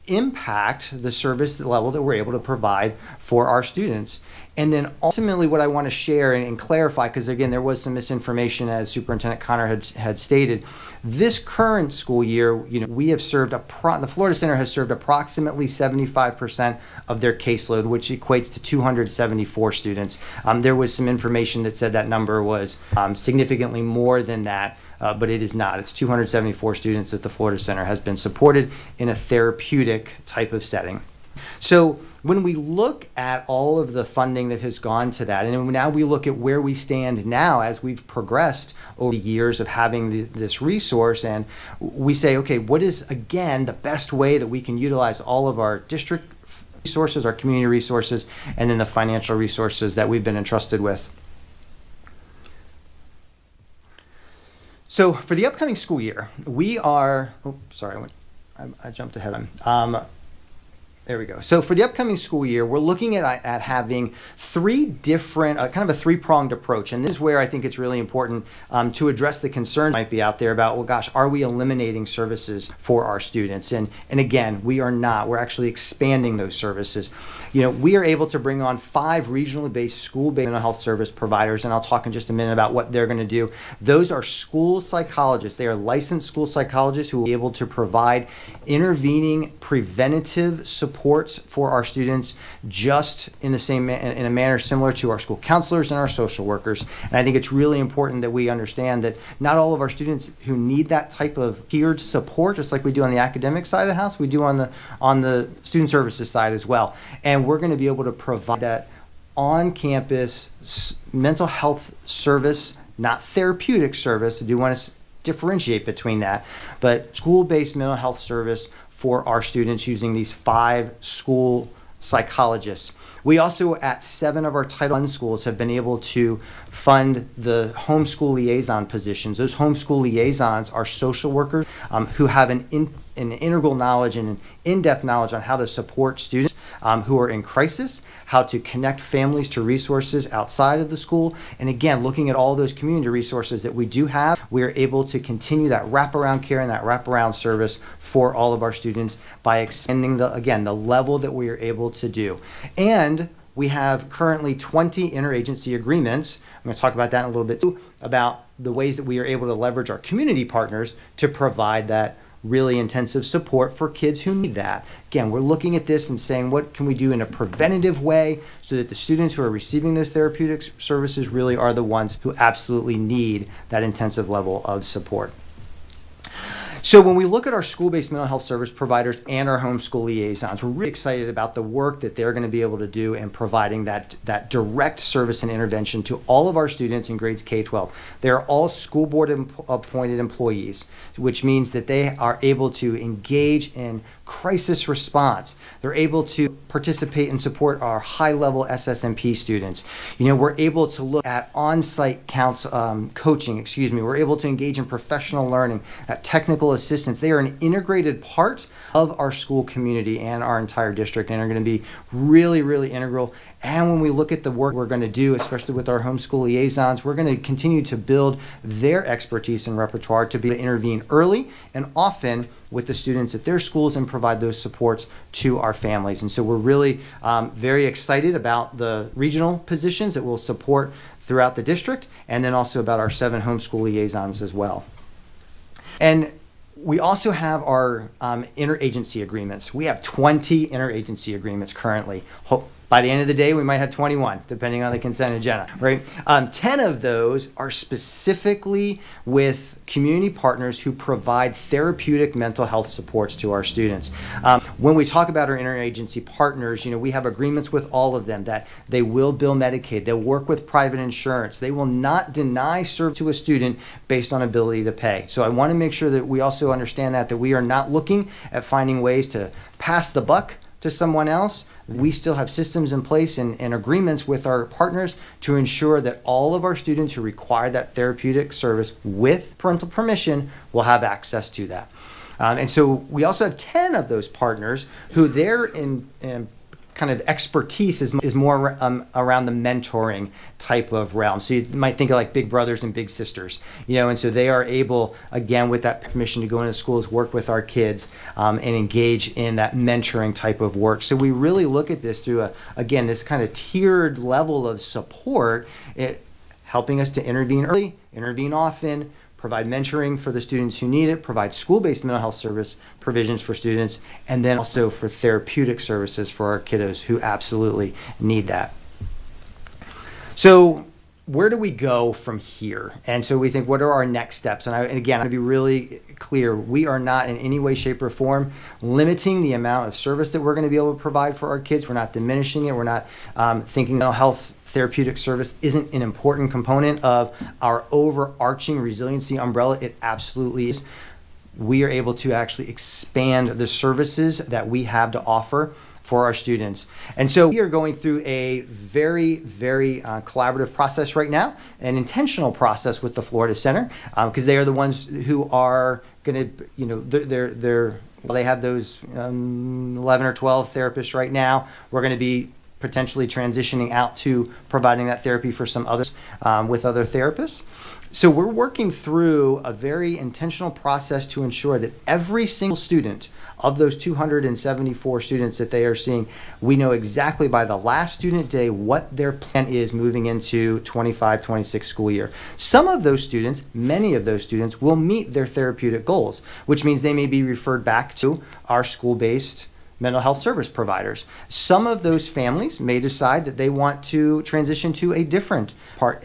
impact the service level that we're able to provide for our students. And then ultimately what I want to share and clarify, because again, there was some misinformation as Superintendent Connor had stated, this current school year, we have served, the Florida Center has served approximately 75% of their caseload, which equates to 274 students. There was some information that said that number was significantly more than that. But it is not. It's 274 students that the Florida Center has been supported in a therapeutic type of setting. So when we look at all of the funding that has gone to that, and now we look at where we stand now as we've progressed over the years of having this resource, and we say, okay, what is, again, the best way that we can utilize all of our district resources, our community resources, and then the financial resources that we've been entrusted with. So for the upcoming school year, we are, I jumped ahead. There we go. So for the upcoming school year, we're looking at having three different, kind of a three-pronged approach. And this is where I think it's really important to address the concerns that might be out there about, well, gosh, are we eliminating services for our students? And again, we are not. We're actually expanding those services. We are able to bring on 5 regionally based school-based mental health service providers, and I'll talk in just a minute about what they're going to do. Those are school psychologists. They are licensed school psychologists who will be able to provide intervening preventative supports for our students, just in a manner similar to our school counselors and our social workers. And I think it's really important that we understand that not all of our students who need that type of tiered support, just like we do on the academic side of the house, we do on the student services side as well. And we're going to be able to provide that on-campus mental health service, not therapeutic service. I do want to differentiate between that, but school-based mental health service for our students using these 5 school psychologists. We also, at 7 of our Title I schools, have been able to fund the homeschool liaison positions. Those homeschool liaisons are social workers who have an integral knowledge and an in-depth knowledge on how to support students who are in crisis, how to connect families to resources outside of the school. And again, looking at all those community resources that we do have, we are able to continue that wraparound care and that wraparound service for all of our students by extending the level that we are able to do. And we have currently 20 interagency agreements. I'm going to talk about that in a little bit too, about the ways that we are able to leverage our community partners to provide that really intensive support for kids who need that. Again, we're looking at this and saying, what can we do in a preventative way so that the students who are receiving those therapeutic services really are the ones who absolutely need that intensive level of support. So when we look at our school-based mental health service providers and our homeschool liaisons, we're really excited about the work that they're going to be able to do in providing that direct service and intervention to all of our students in grades K-12. They are all school board appointed employees, which means that they are able to engage in crisis response. They're able to participate and support our high-level SSMP students. We're able to look at on-site coaching. We're able to engage in professional learning, at technical assistance. They are an integrated part of our school community and our entire district, and are going to be really, really integral. And when we look at the work we're going to do, especially with our homeschool liaisons, we're going to continue to build their expertise and repertoire to be able to intervene early and often with the students at their schools and provide those supports to our families. And so we're really very excited about the regional positions that we'll support throughout the district, and then also about our 7 homeschool liaisons as well. And we also have our interagency agreements. We have 20 interagency agreements currently. By the end of the day, we might have 21, depending on the consent agenda, right? 10 of those are specifically with community partners who provide therapeutic mental health supports to our students. When we talk about our interagency partners, we have agreements with all of them that they will bill Medicaid, they'll work with private insurance, they will not deny service to a student based on ability to pay. So I want to make sure that we also understand that we are not looking at finding ways to pass the buck to someone else. We still have systems in place and agreements with our partners to ensure that all of our students who require that therapeutic service with parental permission will have access to that. And so we also have 10 of those partners who their kind of expertise is more around the mentoring type of realm. So you might think of like big brothers and big sisters, and so they are able, again, with that permission to go into schools, work with our kids, and engage in that mentoring type of work. So we really look at this through again, this kind of tiered level of support, helping us to intervene early, intervene often, provide mentoring for the students who need it, provide school-based mental health service provisions for students, and then also for therapeutic services for our kiddos who absolutely need that. So where do we go from here? And so we think, what are our next steps? And again, I'm going to be really clear. We are not in any way, shape, or form limiting the amount of service that we're going to be able to provide for our kids. We're not diminishing it. We're not thinking mental health therapeutic service isn't an important component of our overarching resiliency umbrella. It absolutely is. We are able to actually expand the services that we have to offer for our students. And so we are going through a very, very collaborative process right now, an intentional process with the Florida Center, because they are the ones who are going to, they have those 11 or 12 therapists right now. We're going to be potentially transitioning out to providing that therapy for some others with other therapists. So we're working through a very intentional process to ensure that every single student of those 274 students that they are seeing, we know exactly by the last student day what their plan is moving into 25-26 school year. Some of those students, many of those students, will meet their therapeutic goals, which means they may be referred back to our school-based mental health service providers. Some of those families may decide that they want to transition to a different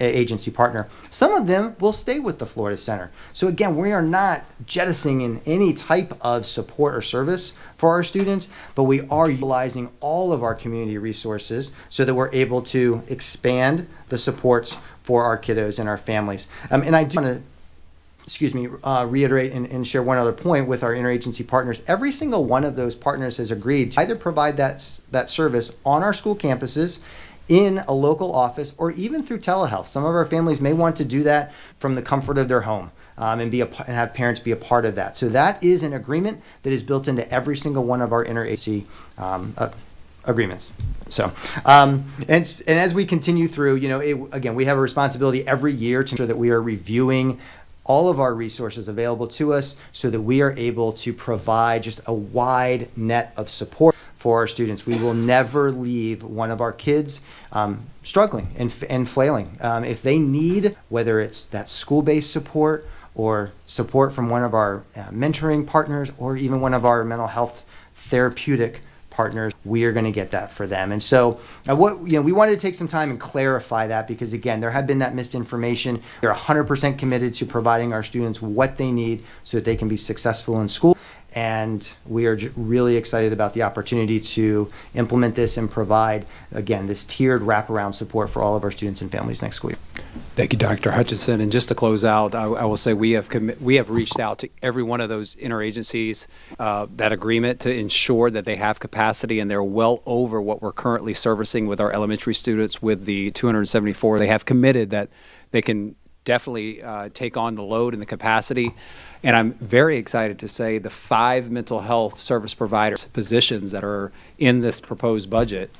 agency partner. Some of them will stay with the Florida Center. So again, we are not jettisoning any type of support or service for our students, but we are utilizing all of our community resources so that we're able to expand the supports for our kiddos and our families. And I do want to reiterate and share one other point with our interagency partners. Every single one of those partners has agreed to either provide that service on our school campuses, in a local office, or even through telehealth. Some of our families may want to do that from the comfort of their home and have parents be a part of that. So that is an agreement that is built into every single one of our interagency agreements. So, and as we continue through, again, we have a responsibility every year to ensure that we are reviewing all of our resources available to us so that we are able to provide just a wide net of support for our students. We will never leave one of our kids struggling and flailing. If they need, whether it's that school-based support or support from one of our mentoring partners or even one of our mental health therapeutic partners, we are going to get that for them. And so we wanted to take some time and clarify that because, again, there had been that misinformation. We're 100% committed to providing our students what they need so that they can be successful in school. And we are really excited about the opportunity to implement this and provide, again, this tiered wraparound support for all of our students and families next school year. Thank you, Dr. Hutchinson. And just to close out, I will say we have reached out to every one of those interagencies, that agreement to ensure that they have capacity, and they're well over what we're currently servicing with our elementary students with the 274. They have committed that they can definitely take on the load and the capacity. And I'm very excited to say the 5 mental health service providers positions that are in this proposed budget,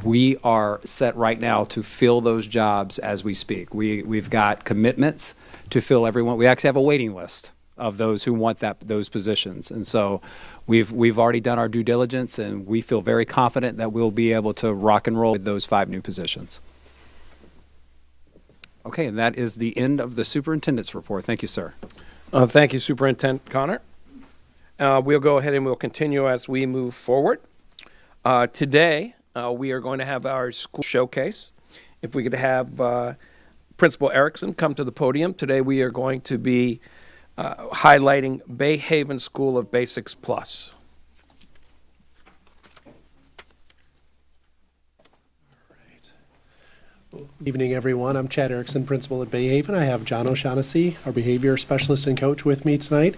we are set right now to fill those jobs as we speak. We've got commitments to fill everyone. We actually have a waiting list of those who want those positions. And so we've already done our due diligence, and we feel very confident that we'll be able to rock and roll with those 5 new positions. Okay, and that is the end of the superintendent's report. Thank you, sir. Thank you, Superintendent Connor. We'll go ahead and we'll continue as we move forward. Today, we are going to have our school showcase. If we could have Principal Erickson come to the podium. Today we are going to be highlighting Bay Haven School of Basics Plus. Evening, everyone. I'm Chad Erickson, principal at Bay Haven. I have John O'Shaughnessy, our behavior specialist and coach, with me tonight.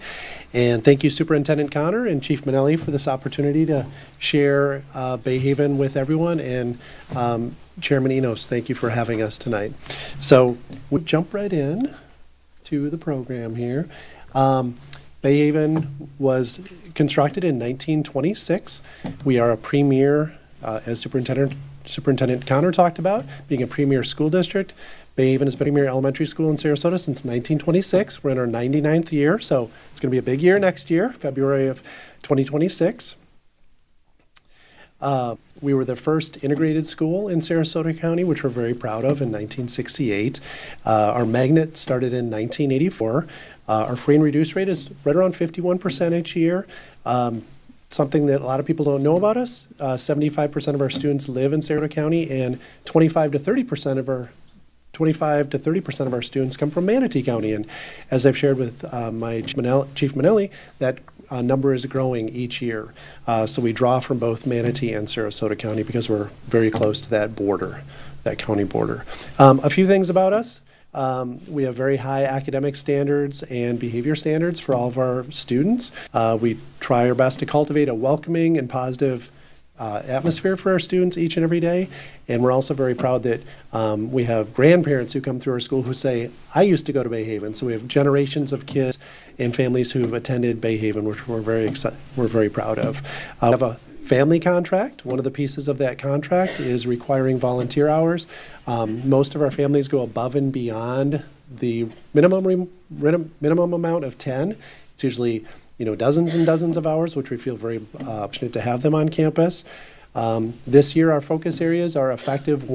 And thank you, Superintendent Connor and Chief Manelli, for this opportunity to share Bay Haven with everyone. And Chairman Enos, thank you for having us tonight. So we'll jump right in to the program here. Bay Haven was constructed in 1926. We are a premier, as Superintendent Connor talked about, being a premier school district. Bay Haven has been a premier elementary school in Sarasota since 1926. We're in our 99th year, so it's going to be a big year next year, February of 2026. We were the first integrated school in Sarasota County, which we're very proud of, in 1968. Our magnet started in 1984. Our free and reduced rate is right around 51% each year. Something that a lot of people don't know about us, 75% of our students live in Sarasota County, and 25 to 30% of our students come from Manatee County. And as I've shared with my Chief Manelli, that number is growing each year. So we draw from both Manatee and Sarasota County because we're very close to that border, that county border. A few things about us. We have very high academic standards and behavior standards for all of our students. We try our best to cultivate a welcoming and positive atmosphere for our students each and every day. And we're also very proud that we have grandparents who come through our school who say, I used to go to Bay Haven. So we have generations of kids and families who've attended Bay Haven, which we're very proud of. We have a family contract. One of the pieces of that contract is requiring volunteer hours. Most of our families go above and beyond the minimum amount of 10. It's usually dozens and dozens of hours, which we feel very fortunate to have them on campus. This year, our focus areas are effective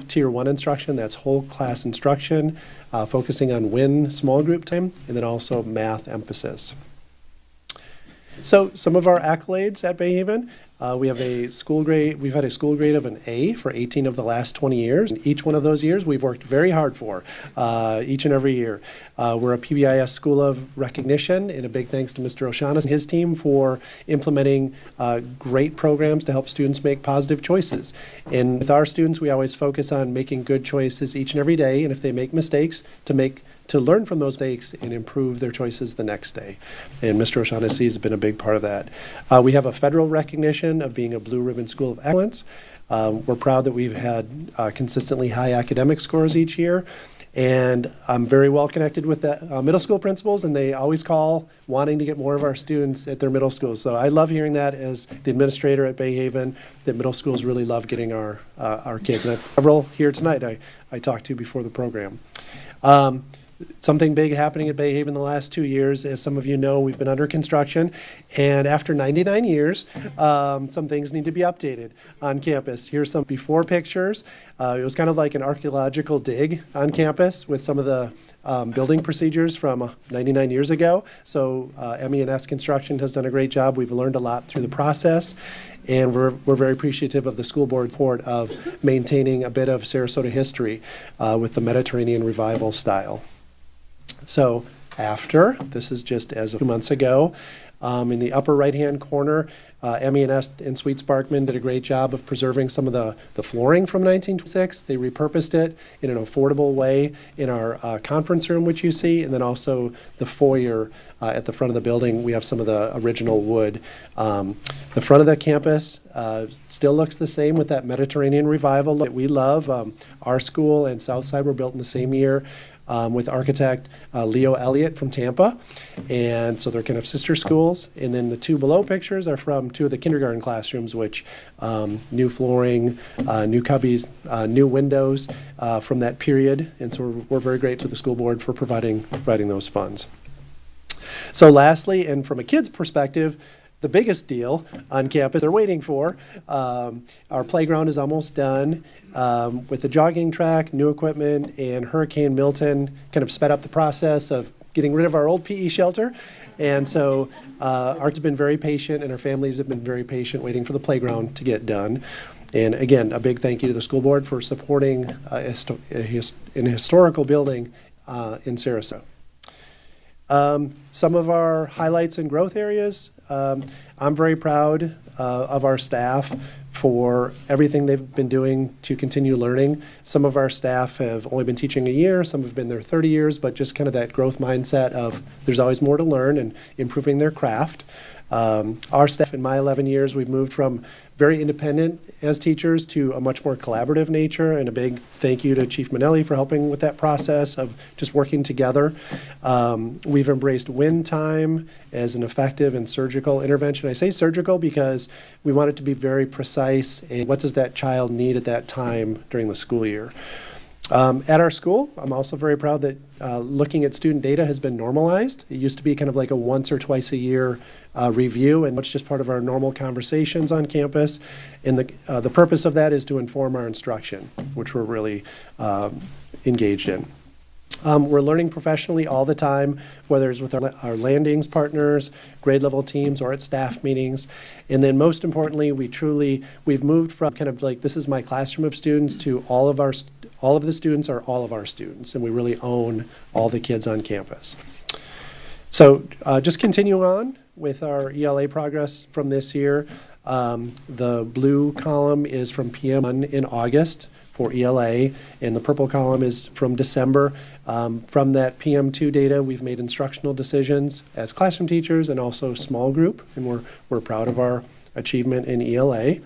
Tier 1 instruction. That's whole class instruction, focusing on WIN small group time, and then also math emphasis. So some of our accolades at Bay Haven, we've had a school grade of an A for 18 of the last 20 years. And each one of those years we've worked very hard for, each and every year. We're a PBIS School of Recognition, and a big thanks to Mr. O'Shaughnessy and his team for implementing great programs to help students make positive choices. And with our students, we always focus on making good choices each and every day, and if they make mistakes, to learn from those mistakes and improve their choices the next day. And Mr. O'Shaughnessy has been a big part of that. We have a federal recognition of being a Blue Ribbon School of Excellence. We're proud that we've had consistently high academic scores each year. And I'm very well connected with the middle school principals, and they always call wanting to get more of our students at their middle schools. So I love hearing that as the administrator at Bay Haven, that middle schools really love getting our kids. And I have several here tonight I talked to before the program. Something big happening at Bay Haven the last 2 years. As some of you know, we've been under construction, and after 99 years, some things need to be updated on campus. Here's some before pictures. It was kind of like an archaeological dig on campus with some of the building procedures from 99 years ago. So MES Construction has done a great job. We've learned a lot through the process. And we're very appreciative of the school board's support of maintaining a bit of Sarasota history with the Mediterranean revival style. So this is just as of 2 months ago, in the upper right-hand corner, MES and Sweet Sparkman did a great job of preserving some of the flooring from 1926. They repurposed it in an affordable way in our conference room, which you see, and then also the foyer at the front of the building. We have some of the original wood. The front of the campus still looks the same with that Mediterranean revival that we love. Our school and Southside were built in the same year. With architect Leo Elliott from Tampa. And so they're kind of sister schools. And then the two below pictures are from two of the kindergarten classrooms, which new flooring, new cubbies, new windows from that period. And so we're very grateful to the school board for providing those funds. So lastly, and from a kid's perspective, the biggest deal on campus they're waiting for. Our playground is almost done with the jogging track, new equipment, and Hurricane Milton kind of sped up the process of getting rid of our old PE shelter. And so Art's been very patient, and our families have been very patient, waiting for the playground to get done. And again, a big thank you to the school board for supporting an historical building in Sarasota. Some of our highlights and growth areas. I'm very proud of our staff for everything they've been doing to continue learning. Some of our staff have only been teaching a year, some have been there 30 years, but just kind of that growth mindset of there's always more to learn and improving their craft. Our staff, in my 11 years, we've moved from very independent as teachers to a much more collaborative nature, and a big thank you to Chief Manelli for helping with that process of just working together. We've embraced win time as an effective and surgical intervention. I say surgical because we want it to be very precise, and what does that child need at that time during the school year. At our school, I'm also very proud that looking at student data has been normalized. It used to be kind of like a once or twice a year review, and it's just part of our normal conversations on campus. And the purpose of that is to inform our instruction, which we're really engaged in. We're learning professionally all the time, whether it's with our landings partners, grade level teams, or at staff meetings. And then most importantly, we've moved from kind of like, this is my classroom of students, to all of the students are all of our students, and we really own all the kids on campus. So just continue on with our ELA progress from this year. The blue column is from PM1 in August for ELA, and the purple column is from December. From that PM2 data, we've made instructional decisions as classroom teachers and also small group, and we're proud of our achievement in ELA.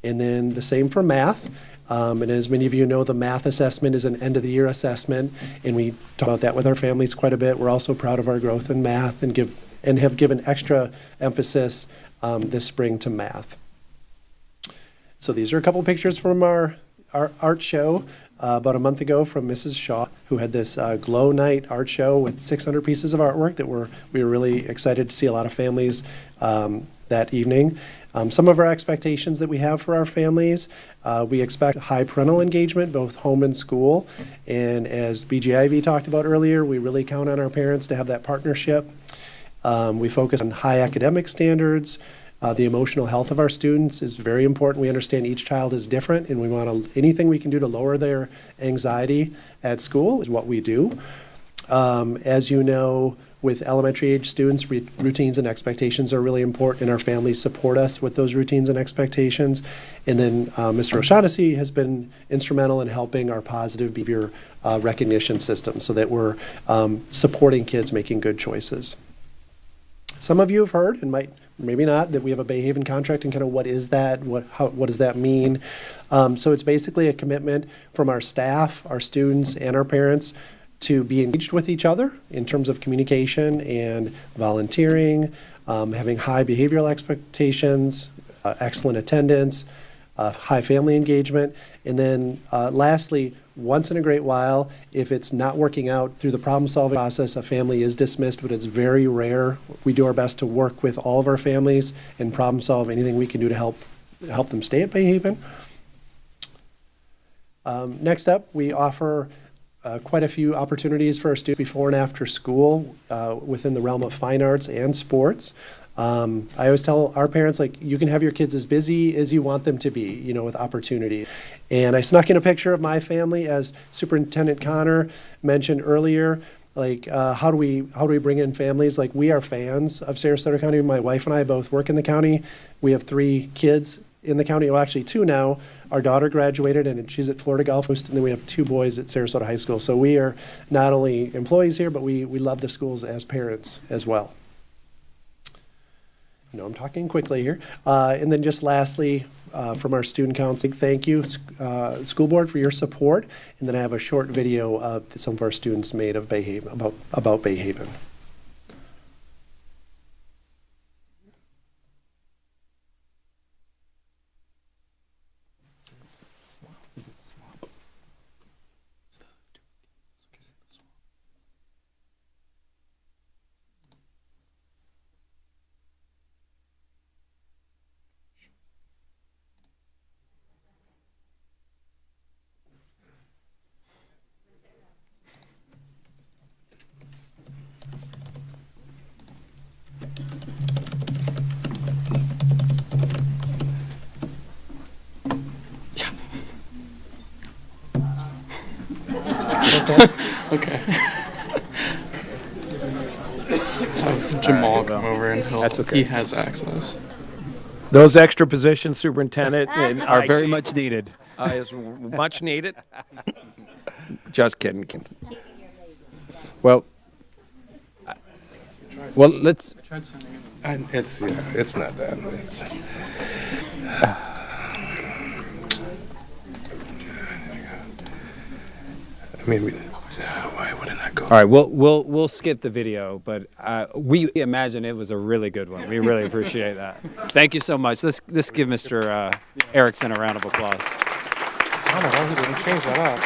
And then the same for math. And as many of you know, the math assessment is an end-of-the-year assessment, and we talk about that with our families quite a bit. We're also proud of our growth in math and have given extra emphasis this spring to math. So these are a couple pictures from our art show about a month ago from Mrs. Shaw, who had this glow night art show with 600 pieces of artwork that we were really excited to see a lot of families that evening. Some of our expectations that we have for our families, we expect high parental engagement, both home and school. And as BGIV talked about earlier, we really count on our parents to have that partnership. We focus on high academic standards. The emotional health of our students is very important. We understand each child is different, and we want anything we can do to lower their anxiety at school is what we do. As you know, with elementary age students, routines and expectations are really important, and our families support us with those routines and expectations. And then Mr. O'Shaughnessy has been instrumental in helping our positive behavior recognition system so that we're supporting kids making good choices. Some of you have heard, and maybe not, that we have a Bay Haven contract, and kind of what is that? What does that mean? So it's basically a commitment from our staff, our students, and our parents to be engaged with each other in terms of communication and volunteering, having high behavioral expectations, excellent attendance, high family engagement, and then lastly, once in a great while, if it's not working out through the problem-solving process, a family is dismissed, but it's very rare. We do our best to work with all of our families and problem-solve anything we can do to help them stay at Bay Haven. Next up, we offer quite a few opportunities for our students before and after school within the realm of fine arts and sports. I always tell our parents, like, you can have your kids as busy as you want them to be, with opportunity. And I snuck in a picture of my family, as Superintendent Connor mentioned earlier. Like, how do we bring in families? Like, we are fans of Sarasota County. My wife and I both work in the county. We have 3 kids in the county. Well, actually 2 now. Our daughter graduated, and she's at Florida Gulf Coast, and then we have 2 boys at Sarasota High School. So we are not only employees here, but we love the schools as parents as well. I know I'm talking quickly here. And then just lastly, from our student council, thank you, school board, for your support. And then I have a short video that some of our students made of Bay Haven, about Bay Haven. Okay. Have Jamal come over and That's okay. he has access. Those extra positions, Superintendent, and Are very IT, much needed. is much needed. Just kidding. Well, let's. It's not bad. Why wouldn't I go? All right, we'll skip the video, but we imagine it was a really good one. We really appreciate that. Thank you so much. Let's give Mr. Erickson a round of applause. I don't know, he didn't change that up.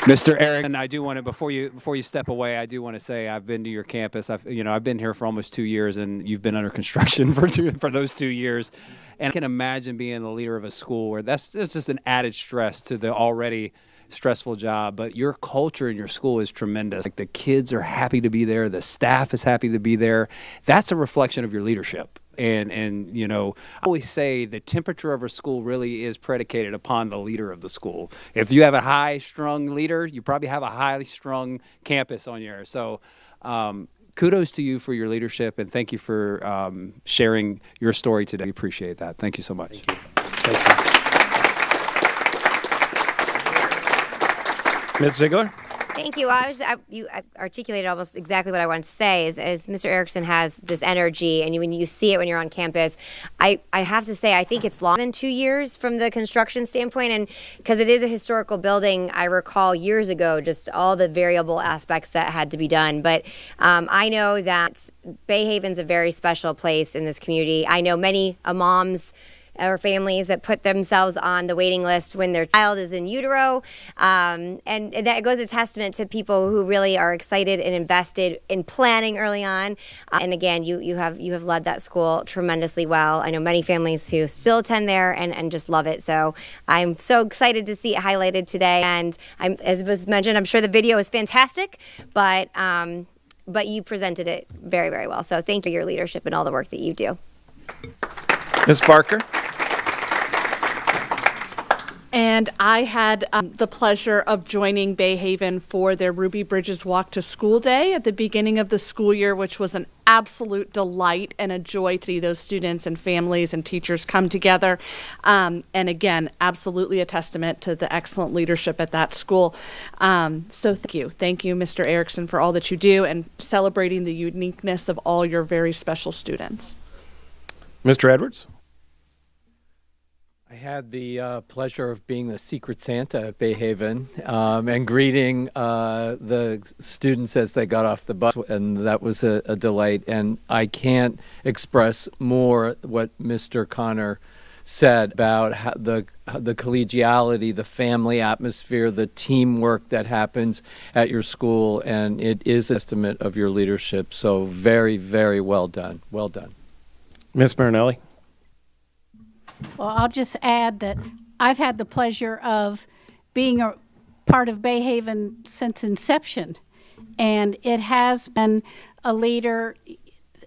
Mr. Erickson, I do want to before you step away, I do want to say I've been to your campus. I've been here for almost 2 years, and you've been under construction for those 2 years. And I can imagine being the leader of a school where that's just an added stress to the already stressful job, but your culture in your school is tremendous. Like, the kids are happy to be there, the staff is happy to be there. That's a reflection of your leadership. And I always say the temperature of a school really is predicated upon the leader of the school. If you have a high-strung leader, you probably have a highly-strung campus on yours. So kudos to you for your leadership, and thank you for sharing your story today. We appreciate that. Thank you so much. Thank you. Ms. Ziegler? Thank you. You articulated almost exactly what I wanted to say. Is Mr. Erickson has this energy, and when you see it when you're on campus, I have to say I think it's longer than 2 years from the construction standpoint, and because it is a historical building, I recall years ago just all the variable aspects that had to be done. But I know that Bayhaven's a very special place in this community. I know many moms or families that put themselves on the waiting list when their child is in utero. And that goes a testament to people who really are excited and invested in planning early on. And again, you have led that school tremendously well. I know many families who still attend there and just love it. So I'm so excited to see it highlighted today. And as was mentioned, I'm sure the video is fantastic, but you presented it very, very well. So thank you for your leadership and all the work that you do. Ms. Barker? And I had the pleasure of joining Bayhaven for their Ruby Bridges Walk to School Day at the beginning of the school year, which was an absolute delight and a joy to see those students and families and teachers come together. And again, absolutely a testament to the excellent leadership at that school. So thank you. Thank you, Mr. Erickson, for all that you do and celebrating the uniqueness of all your very special students. Mr. Edwards? I had the pleasure of being the Secret Santa at Bayhaven and greeting the students as they got off the bus, and that was a delight. And I can't express more what Mr. Connor said about how the collegiality, the family atmosphere, the teamwork that happens at your school, and it is an estimate of your leadership. So very, very well done. Well done. Ms. Marinelli? Well, I'll just add that I've had the pleasure of being a part of Bayhaven since inception, and it has been a leader.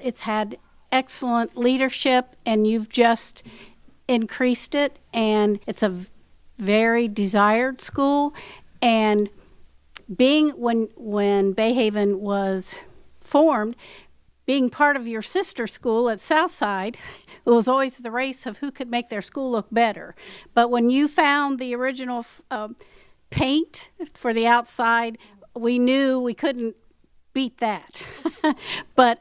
It's had excellent leadership, and you've just increased it, and it's a very desired school. And being when Bayhaven was formed, being part of your sister school at Southside, it was always the race of who could make their school look better. But when you found the original paint for the outside, we knew we couldn't beat that. But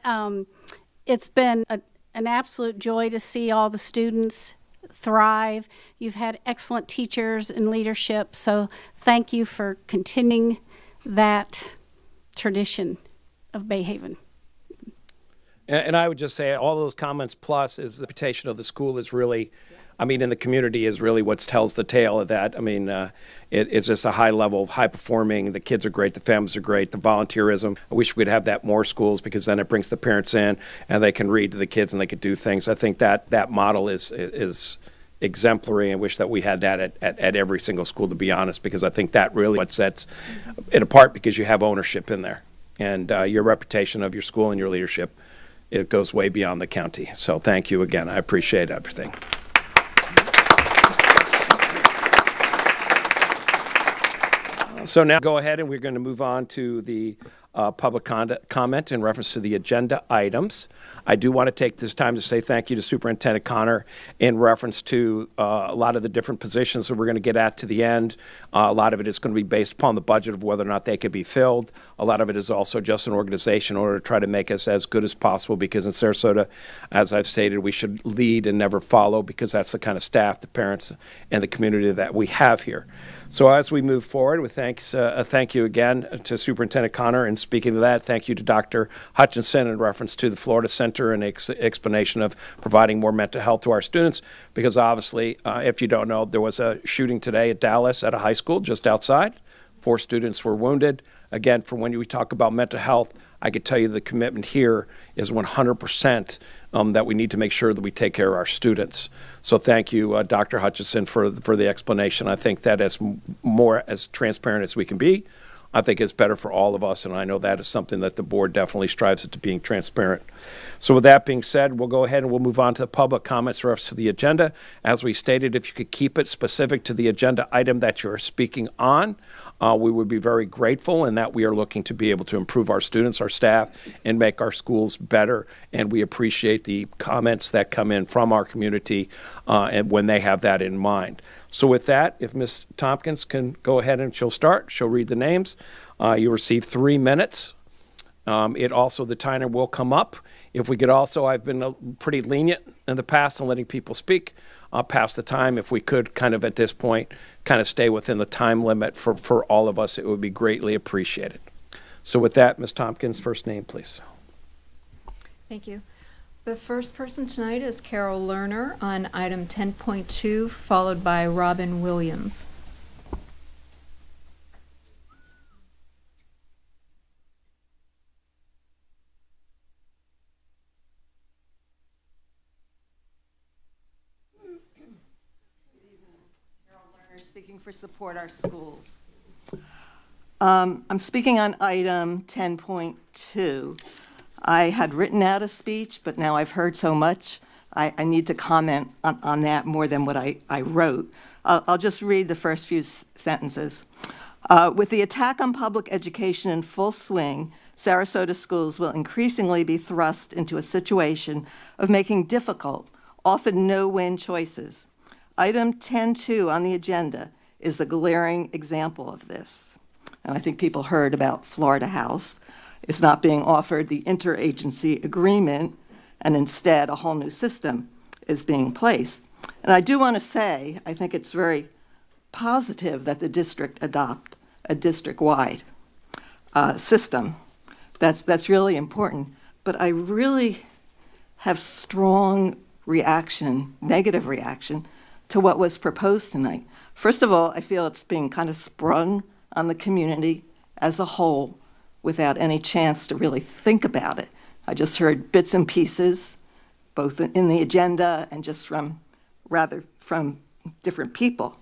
it's been an absolute joy to see all the students thrive. You've had excellent teachers and leadership, so thank you for continuing that tradition of Bayhaven. And I would just say all those comments plus is the reputation of the school is really, I mean, in the community is really what tells the tale of that. I mean, it's just a high level, high performing. The kids are great. The families are great. The volunteerism. I wish we'd have that more schools because then it brings the parents in and they can read to the kids and they could do things. I think that model is exemplary. I wish that we had that at every single school, to be honest, because I think that really what sets it apart because you have ownership in there. And your reputation of your school and your leadership, it goes way beyond the county. So thank you again. I appreciate everything. So now go ahead and we're going to move on to the public comment in reference to the agenda items. I do want to take this time to say thank you to Superintendent Connor in reference to a lot of the different positions that we're going to get at to the end. A lot of it is going to be based upon the budget of whether or not they could be filled. A lot of it is also just an organization in order to try to make us as good as possible, because in Sarasota, as I've stated, we should lead and never follow, because that's the kind of staff, the parents, and the community that we have here. So as we move forward, with thanks, thank you again to Superintendent Connor. And speaking of that, thank you to Dr. Hutchinson in reference to the Florida Center and explanation of providing more mental health to our students. Because obviously, if you don't know, there was a shooting today at Dallas at a high school just outside. 4 students were wounded. Again, from when we talk about mental health, I could tell you the commitment here is 100% that we need to make sure that we take care of our students. So thank you, Dr. Hutchinson, for the explanation. I think that is more as transparent as we can be. I think it's better for all of us, and I know that is something that the board definitely strives to being transparent. So with that being said, we'll go ahead and we'll move on to public comments for us to the agenda. As we stated, if you could keep it specific to the agenda item that you're speaking on, we would be very grateful, in that we are looking to be able to improve our students, our staff, and make our schools better. And we appreciate the comments that come in from our community and when they have that in mind. So with that, if Ms. Tompkins can go ahead and she'll start, she'll read the names. You receive 3 minutes. The timer will come up. If we could also, I've been pretty lenient in the past on letting people speak past the time. If we could kind of at this point kind of stay within the time limit for all of us, it would be greatly appreciated. So with that, Ms. Tompkins, first name, please. Thank you. The first person tonight is Carol Lerner on item 10.2, followed by Robin Williams. Speaking for Support Our Schools. I'm speaking on item 10.2. I had written out a speech, but now I've heard so much, I need to comment on that more than what I wrote. I'll just read the first few sentences. With the attack on public education in full swing, Sarasota schools will increasingly be thrust into a situation of making difficult, often no-win choices. Item 10.2 on the agenda is a glaring example of this. And I think people heard about Florida House. It's not being offered the interagency agreement, and instead a whole new system is being placed. And I do want to say, I think it's very positive that the district adopt a district-wide system. That's really important. But I really have strong reaction, negative reaction, to what was proposed tonight. First of all, I feel it's being kind of sprung on the community as a whole without any chance to really think about it. I just heard bits and pieces, both in the agenda and just from different people.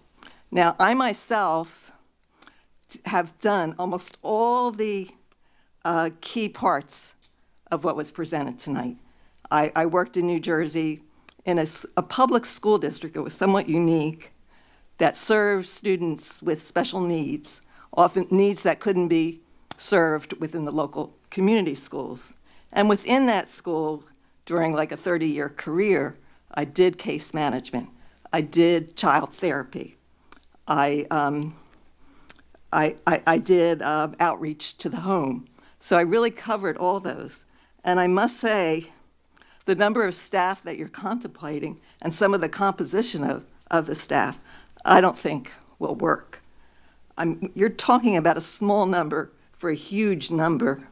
Now, I myself have done almost all the key parts of what was presented tonight. I worked in New Jersey in a public school district that was somewhat unique, that served students with special needs, often needs that couldn't be served within the local community schools. And within that school, during like a 30-year career, I did case management. I did child therapy. I did outreach to the home. So I really covered all those. And I must say, the number of staff that you're contemplating and some of the composition of the staff, I don't think will work. You're talking about a small number for a huge number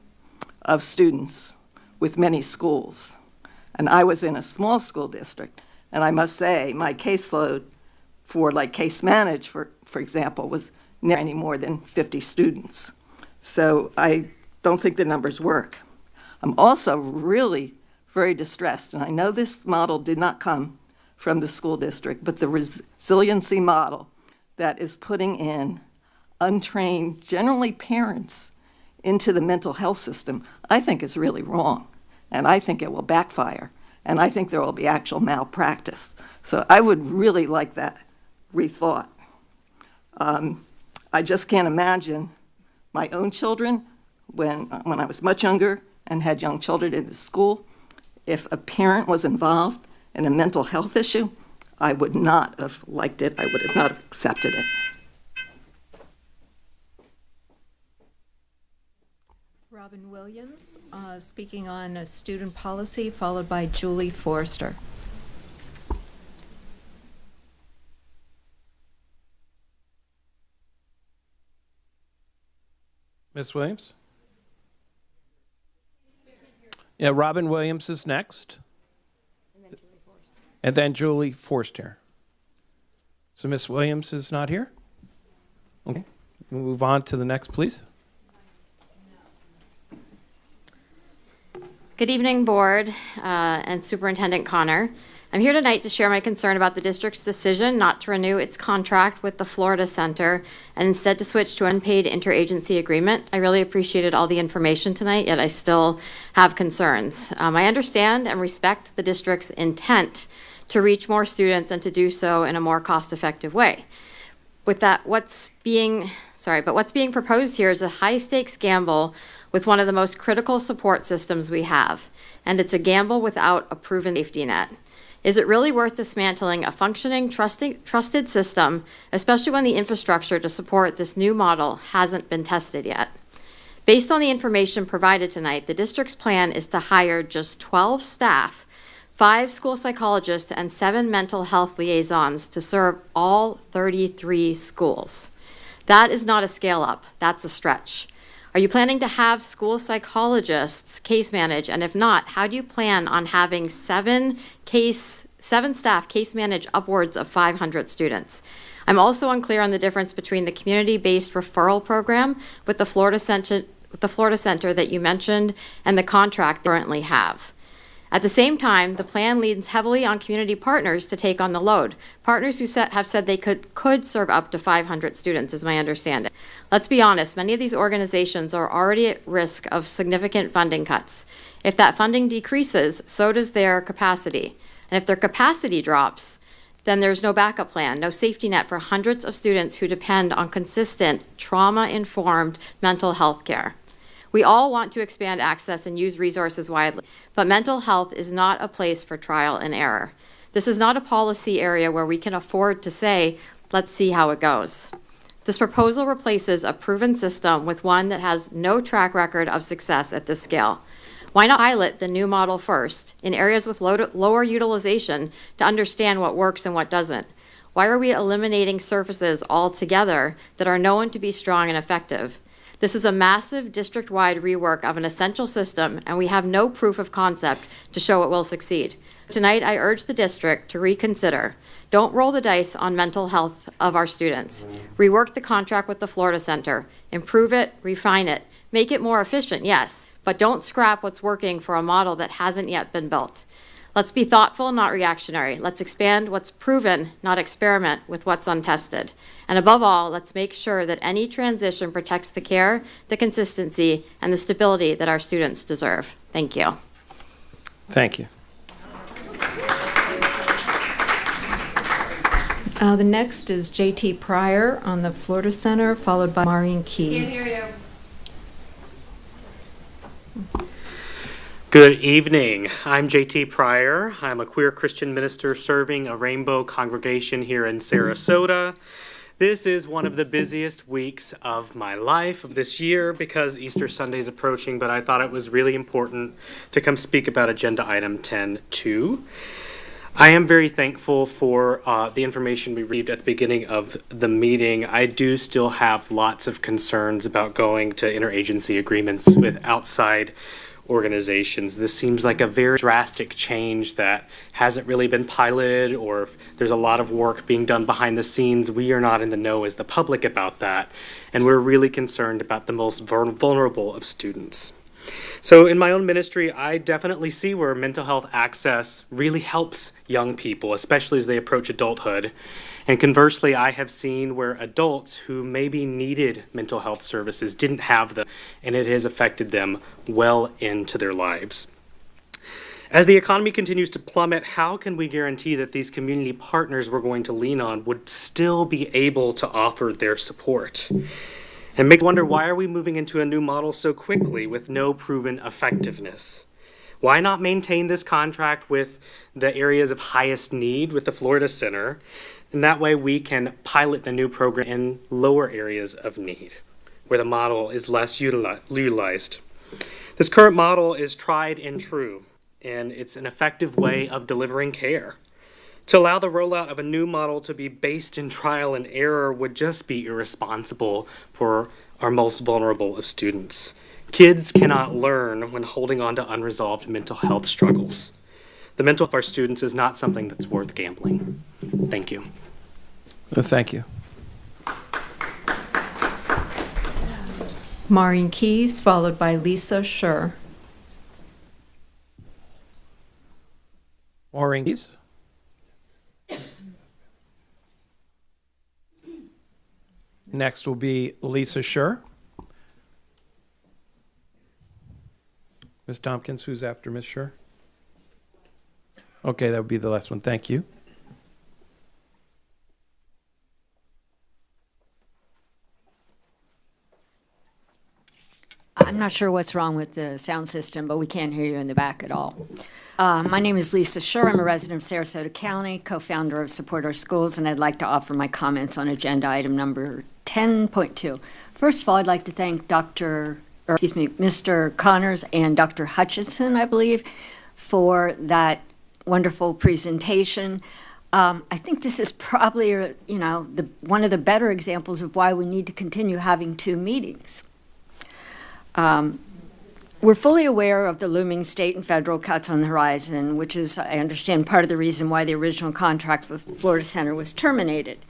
of students with many schools. And I was in a small school district, and I must say my caseload for like case manage, for example, was never any more than 50 students. So I don't think the numbers work. I'm also really very distressed, and I know this model did not come from the school district, but the resiliency model that is putting in untrained, generally parents, into the mental health system, I think is really wrong, and I think it will backfire, and I think there will be actual malpractice. So I would really like that rethought. I just can't imagine my own children when I was much younger and had young children in the school. If a parent was involved in a mental health issue, I would not have liked it. I would have not accepted it. Robin Williams, speaking on student policy, followed by Julie Forrester. Ms. Williams? Yeah, Robin Williams is next. And then Julie Forster. So Ms. Williams is not here? Okay. We'll move on to the next, please. Good evening, Board and Superintendent Connor. I'm here tonight to share my concern about the district's decision not to renew its contract with the Florida Center and instead to switch to an unpaid interagency agreement. I really appreciated all the information tonight, yet I still have concerns. I understand and respect the district's intent to reach more students and to do so in a more cost-effective way. With that, what's being proposed here is a high-stakes gamble with one of the most critical support systems we have, and it's a gamble without a proven safety net. Is it really worth dismantling a functioning, trusted system, especially when the infrastructure to support this new model hasn't been tested yet? Based on the information provided tonight, the district's plan is to hire just 12 staff, 5 school psychologists, and 7 mental health liaisons to serve all 33 schools. That is not a scale up, that's a stretch. Are you planning to have school psychologists case manage? And if not, how do you plan on having 7 staff case manage upwards of 500 students? I'm also unclear on the difference between the community-based referral program with the Florida Center that you mentioned and the contract they currently have. At the same time, the plan leans heavily on community partners to take on the load. Partners who have said they could serve up to 500 students, is my understanding. Let's be honest, many of these organizations are already at risk of significant funding cuts. If that funding decreases, so does their capacity. And if their capacity drops, then there's no backup plan, no safety net for hundreds of students who depend on consistent, trauma-informed mental health care. We all want to expand access and use resources widely, but mental health is not a place for trial and error. This is not a policy area where we can afford to say, let's see how it goes. This proposal replaces a proven system with one that has no track record of success at this scale. Why not pilot the new model first in areas with lower utilization to understand what works and what doesn't? Why are we eliminating services altogether that are known to be strong and effective? This is a massive district-wide rework of an essential system, and we have no proof of concept to show it will succeed. Tonight, I urge the district to reconsider. Don't roll the dice on mental health of our students. Rework the contract with the Florida Center. Improve it, refine it. Make it more efficient, yes, but don't scrap what's working for a model that hasn't yet been built. Let's be thoughtful, not reactionary. Let's expand what's proven, not experiment with what's untested. And above all, let's make sure that any transition protects the care, the consistency, and the stability that our students deserve. Thank you. Thank you. The next is J.T. Pryor on the Florida Center, followed by Maureen Keys. Good evening. I'm J.T. Pryor. I'm a queer Christian minister serving a rainbow congregation here in Sarasota. This is one of the busiest weeks of my life of this year because Easter Sunday is approaching, but I thought it was really important to come speak about agenda item 10.2. I am very thankful for the information we received at the beginning of the meeting. I do still have lots of concerns about going to interagency agreements with outside organizations. This seems like a very drastic change that hasn't really been piloted, or if there's a lot of work being done behind the scenes, we are not in the know as the public about that, and we're really concerned about the most vulnerable of students. So in my own ministry, I definitely see where mental health access really helps young people, especially as they approach adulthood. And conversely, I have seen where adults who maybe needed mental health services didn't have them, and it has affected them well into their lives. As the economy continues to plummet, how can we guarantee that these community partners we're going to lean on would still be able to offer their support? And make wonder, why are we moving into a new model so quickly with no proven effectiveness? Why not maintain this contract with the areas of highest need with the Florida Center? And that way we can pilot the new program in lower areas of need, where the model is less utilized. This current model is tried and true, and it's an effective way of delivering care. To allow the rollout of a new model to be based in trial and error would just be irresponsible for our most vulnerable of students. Kids cannot learn when holding on to unresolved mental health struggles. The mental health of our students is not something that's worth gambling. Thank you. Thank you. Maureen Keyes, followed by Lisa Schur. Maureen Keyes. Next will be Lisa Schur. Ms. Tompkins, who's after Ms. Schur? Okay, that would be the last one. Thank you. I'm not sure what's wrong with the sound system, but we can't hear you in the back at all. My name is Lisa Schur. I'm a resident of Sarasota County, co-founder of Support Our Schools, and I'd like to offer my comments on agenda item number 10.2. First of all, I'd like to thank Mr. Connors and Dr. Hutchinson, I believe, for that wonderful presentation. I think this is probably, one of the better examples of why we need to continue having two meetings. We're fully aware of the looming state and federal cuts on the horizon, which is, I understand, part of the reason why the original contract with Florida Center was terminated.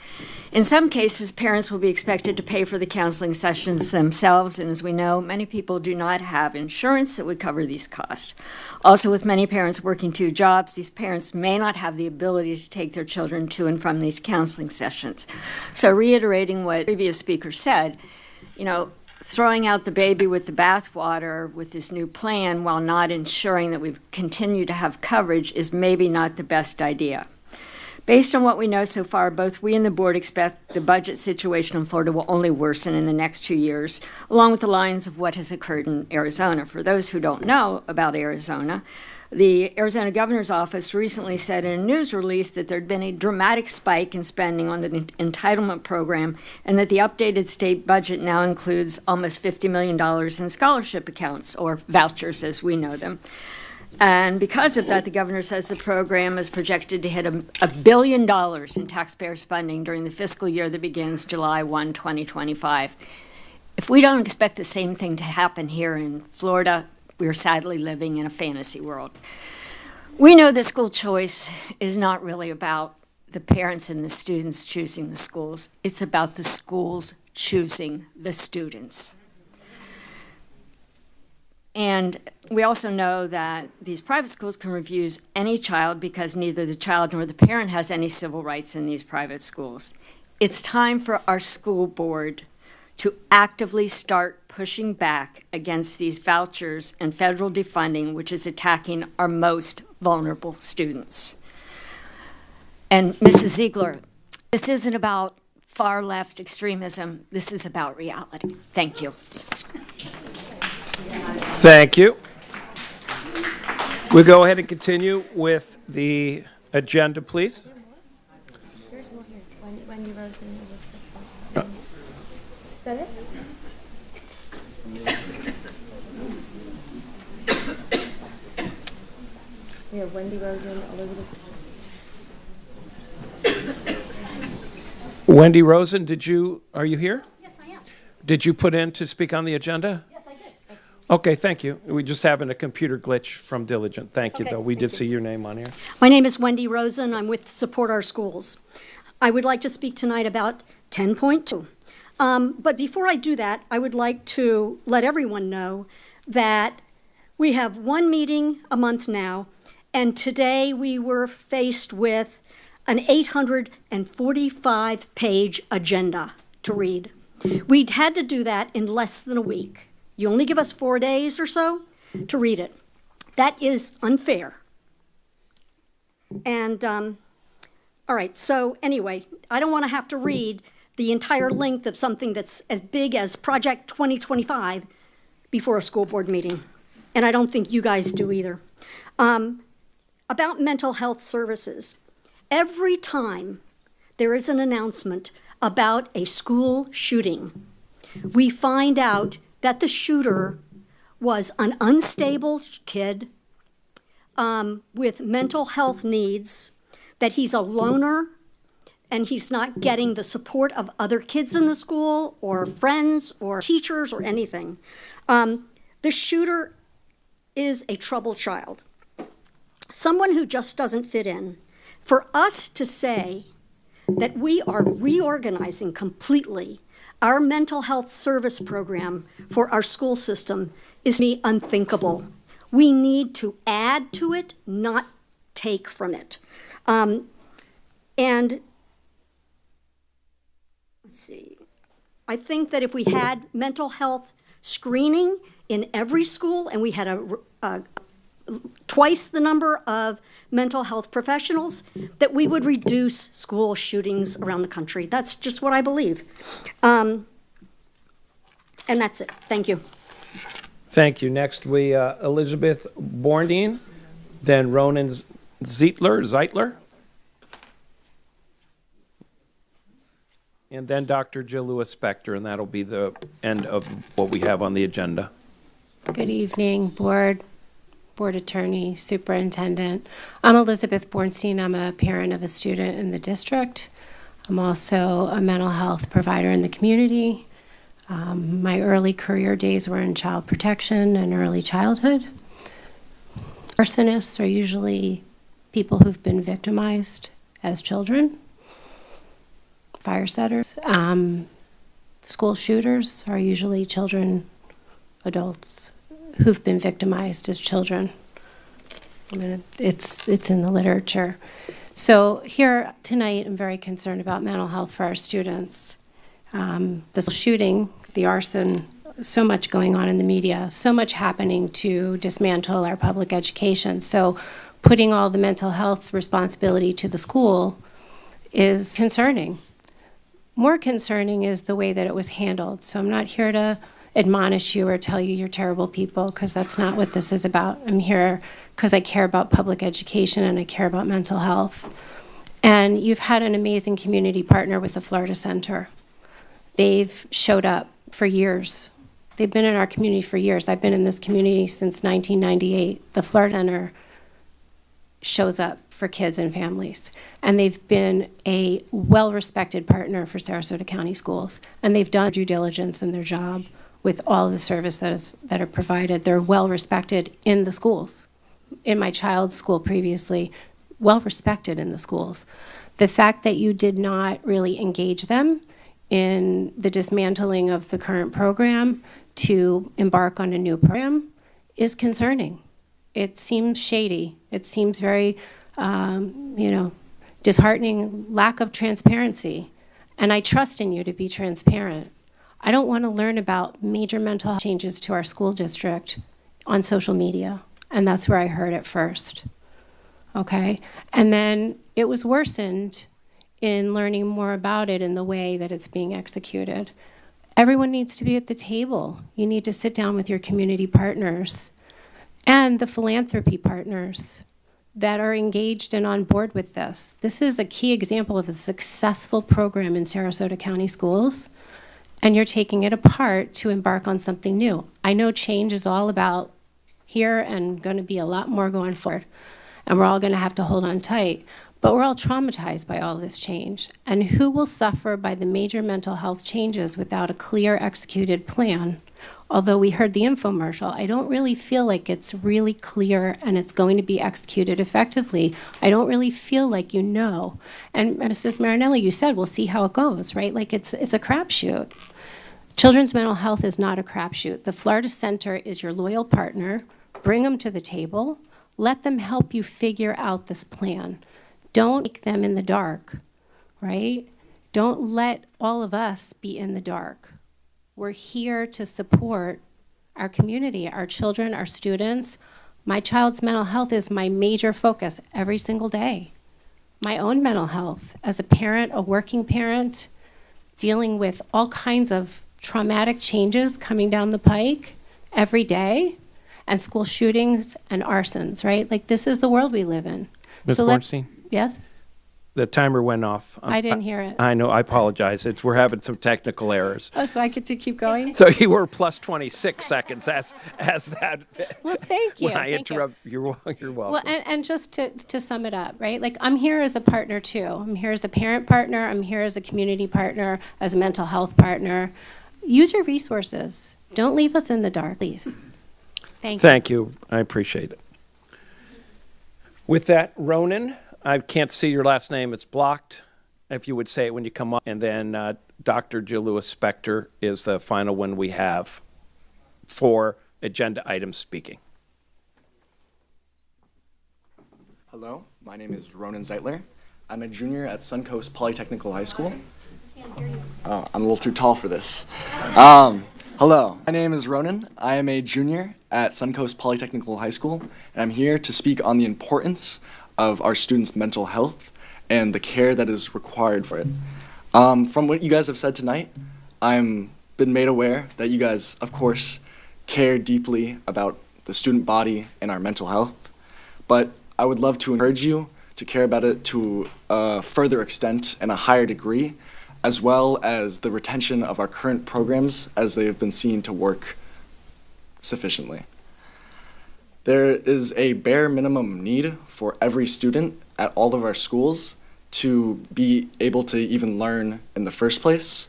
In some cases, parents will be expected to pay for the counseling sessions themselves, and as we know, many people do not have insurance that would cover these costs. Also, with many parents working two jobs, these parents may not have the ability to take their children to and from these counseling sessions. So reiterating what the previous speaker said, throwing out the baby with the bathwater with this new plan while not ensuring that we continue to have coverage is maybe not the best idea. Based on what we know so far, both we and the board expect the budget situation in Florida will only worsen in the next 2 years, along with the lines of what has occurred in Arizona. For those who don't know about Arizona, the Arizona Governor's Office recently said in a news release that there had been a dramatic spike in spending on the entitlement program and that the updated state budget now includes almost $50 million in scholarship accounts, or vouchers as we know them. And because of that, the governor says the program is projected to hit $1 billion in taxpayers' funding during the fiscal year that begins July 1, 2025. If we don't expect the same thing to happen here in Florida, we are sadly living in a fantasy world. We know that school choice is not really about the parents and the students choosing the schools. It's about the schools choosing the students. And we also know that these private schools can refuse any child because neither the child nor the parent has any civil rights in these private schools. It's time for our school board to actively start pushing back against these vouchers and federal defunding, which is attacking our most vulnerable students. And Mrs. Ziegler, this isn't about far left extremism. This is about reality. Thank you. Thank you. We'll go ahead and continue with the agenda, please. There's more here. Wendy Rosen. Is that it? We have Wendy Rosen, Elizabeth. Wendy Rosen, are you here? Yes, I am. Did you put in to speak on the agenda? Yes, I did. Okay, thank you. We're just having a computer glitch from Diligent. Thank you, Okay, though. We thank did you. see your name on here. My name is Wendy Rosen. I'm with Support Our Schools. I would like to speak tonight about 10.2. But before I do that, I would like to let everyone know that we have one meeting a month now, and today we were faced with an 845-page agenda to read. We'd had to do that in less than a week. You only give us 4 days or so to read it. That is unfair And, all right, so anyway, I don't want to have to read the entire length of something that's as big as Project 2025 before a school board meeting. And I don't think you guys do either. About mental health services, every time there is an announcement about a school shooting, we find out that the shooter was an unstable kid with mental health needs, that he's a loner, and he's not getting the support of other kids in the school or friends or teachers or anything. The shooter is a troubled child, someone who just doesn't fit in. For us to say that we are reorganizing completely our mental health service program for our school system is to me unthinkable. We need to add to it, not take from it. And let's see, I think that if we had mental health screening in every school and we had twice the number of mental health professionals, that we would reduce school shootings around the country. That's just what I believe. And that's it. Thank you. Thank you. Next, Elizabeth Borndine, then Ronan Zeitler, and then Dr. Jill Lewis-Spector, and that'll be the end of what we have on the agenda. Good evening, board attorney, superintendent. I'm Elizabeth Bornstein. I'm a parent of a student in the district. I'm also a mental health provider in the community. My early career days were in child protection and early childhood. Arsonists are usually people who've been victimized as children. Fire setters. School shooters are usually children, adults who've been victimized as children. I mean, it's in the literature. So here tonight, I'm very concerned about mental health for our students. The shooting, the arson, so much going on in the media, so much happening to dismantle our public education. So putting all the mental health responsibility to the school is concerning. More concerning is the way that it was handled. So I'm not here to admonish you or tell you you're terrible people, because that's not what this is about. I'm here because I care about public education and I care about mental health. And you've had an amazing community partner with the Florida Center. They've showed up for years. They've been in our community for years. I've been in this community since 1998. The Florida Center shows up for kids and families. And they've been a well-respected partner for Sarasota County Schools. And they've done due diligence in their job with all the service that are provided. They're well-respected in the schools. In my child's school previously, well-respected in the schools. The fact that you did not really engage them in the dismantling of the current program to embark on a new program is concerning. It seems shady. It seems very, disheartening, lack of transparency. And I trust in you to be transparent. I don't want to learn about major mental health changes to our school district on social media. And that's where I heard it first. Okay? And then it was worsened in learning more about it in the way that it's being executed. Everyone needs to be at the table. You need to sit down with your community partners and the philanthropy partners that are engaged and on board with this. This is a key example of a successful program in Sarasota County Schools, and you're taking it apart to embark on something new. I know change is all about here and going to be a lot more going forward, and we're all going to have to hold on tight. But we're all traumatized by all this change. And who will suffer by the major mental health changes without a clear executed plan? Although we heard the infomercial, I don't really feel like it's really clear and it's going to be executed effectively. I don't really feel like you know. And Mrs. Marinelli, you said, we'll see how it goes, right? Like it's a crapshoot. Children's mental health is not a crapshoot. The Florida Center is your loyal partner. Bring them to the table. Let them help you figure out this plan. Don't make them in the dark, right? Don't let all of us be in the dark. We're here to support our community, our children, our students, My child's mental health is my major focus every single day. My own mental health as a parent, a working parent, dealing with all kinds of traumatic changes coming down the pike every day, and school shootings and arsons, right? Like, this is the world we live in. Ms. let's- Bornstein? Yes? The timer went off. I didn't hear it. I know, I apologize. We're having some technical errors. Oh, so I get to keep going? So you were plus 26 seconds as that. Well, thank you. When I Thank you. interrupt, you're welcome. Well, and just to sum it up, right? Like, I'm here as a partner too. I'm here as a parent partner. I'm here as a community partner, as a mental health partner. Use your resources. Don't leave us in the dark, please. Thank you. Thank you. I appreciate it. With that, Ronan, I can't see your last name. It's blocked. If you would say it when you come up. And then Dr. Jill Lewis-Spector is the final one we have for agenda items speaking. Hello, my name is Ronan Zeitler. I'm a junior at Suncoast Polytechnical High School. Oh, I'm a little too tall for this. Hello, my name is Ronan. I am a junior at Suncoast Polytechnical High School, and I'm here to speak on the importance of our students' mental health and the care that is required for it. From what you guys have said tonight, I'm been made aware that you guys, of course, care deeply about the student body and our mental health, but I would love to encourage you to care about it to a further extent and a higher degree, as well as the retention of our current programs as they have been seen to work sufficiently. There is a bare minimum need for every student at all of our schools to be able to even learn in the first place,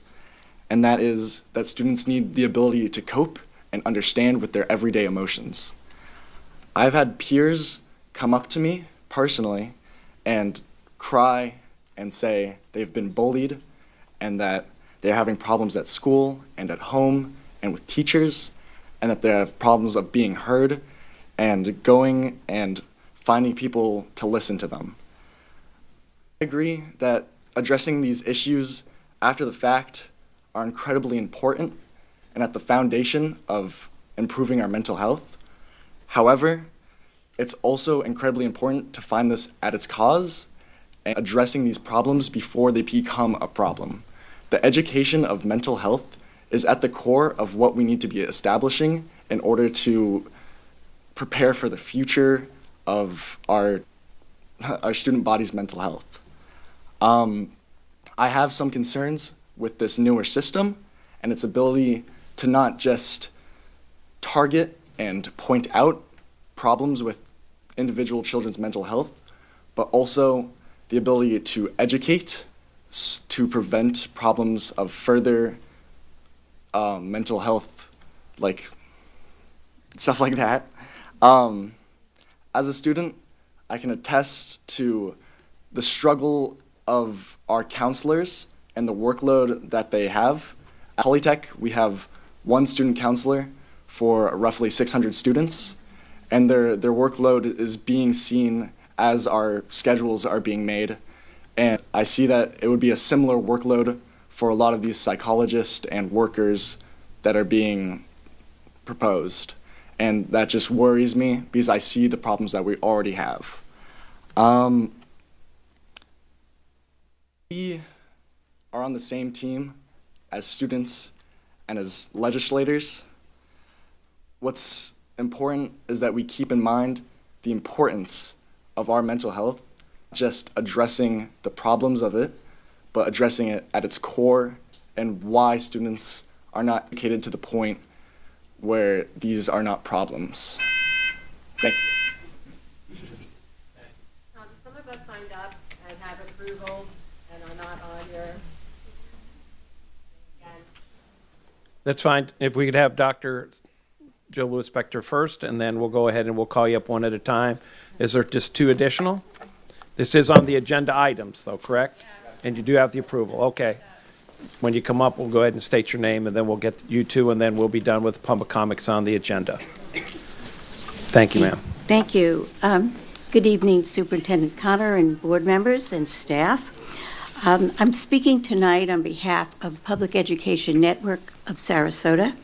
and that is that students need the ability to cope and understand with their everyday emotions. I've had peers come up to me personally and cry and say they've been bullied and that they're having problems at school and at home and with teachers, and that they have problems of being heard and going and finding people to listen to them. I agree that addressing these issues after the fact are incredibly important and at the foundation of improving our mental health. However, it's also incredibly important to find this at its cause and addressing these problems before they become a problem. The education of mental health is at the core of what we need to be establishing in order to prepare for the future of our student body's mental health. I have some concerns with this newer system and its ability to not just target and point out problems with individual children's mental health, but also the ability to educate to prevent problems of further mental health, like stuff like that. As a student, I can attest to the struggle of our counselors and the workload that they have. At Polytech, we have one student counselor for roughly 600 students, and their workload is being seen as our schedules are being made. And I see that it would be a similar workload for a lot of these psychologists and workers that are being proposed. And that just worries me because I see the problems that we already have. We are on the same team as students and as legislators. What's important is that we keep in mind the importance of our mental health, just addressing the problems of it, but addressing it at its core and why students are not educated to the point where these are not problems. Thank you. Some of us signed up and have approval and are not on your. That's fine. If we could have Dr. Jill Lewis-Spector first, and then we'll go ahead and we'll call you up one at a time. Is there just two additional? This is on the agenda items, though, correct? And you do have the approval. Okay. When you come up, we'll go ahead and state your name, and then we'll get you two, and then we'll be done with public comics on the agenda. Thank you, ma'am. Thank you. Good evening, Superintendent Connor and board members and staff. I'm speaking tonight on behalf of Public Education Network of Sarasota.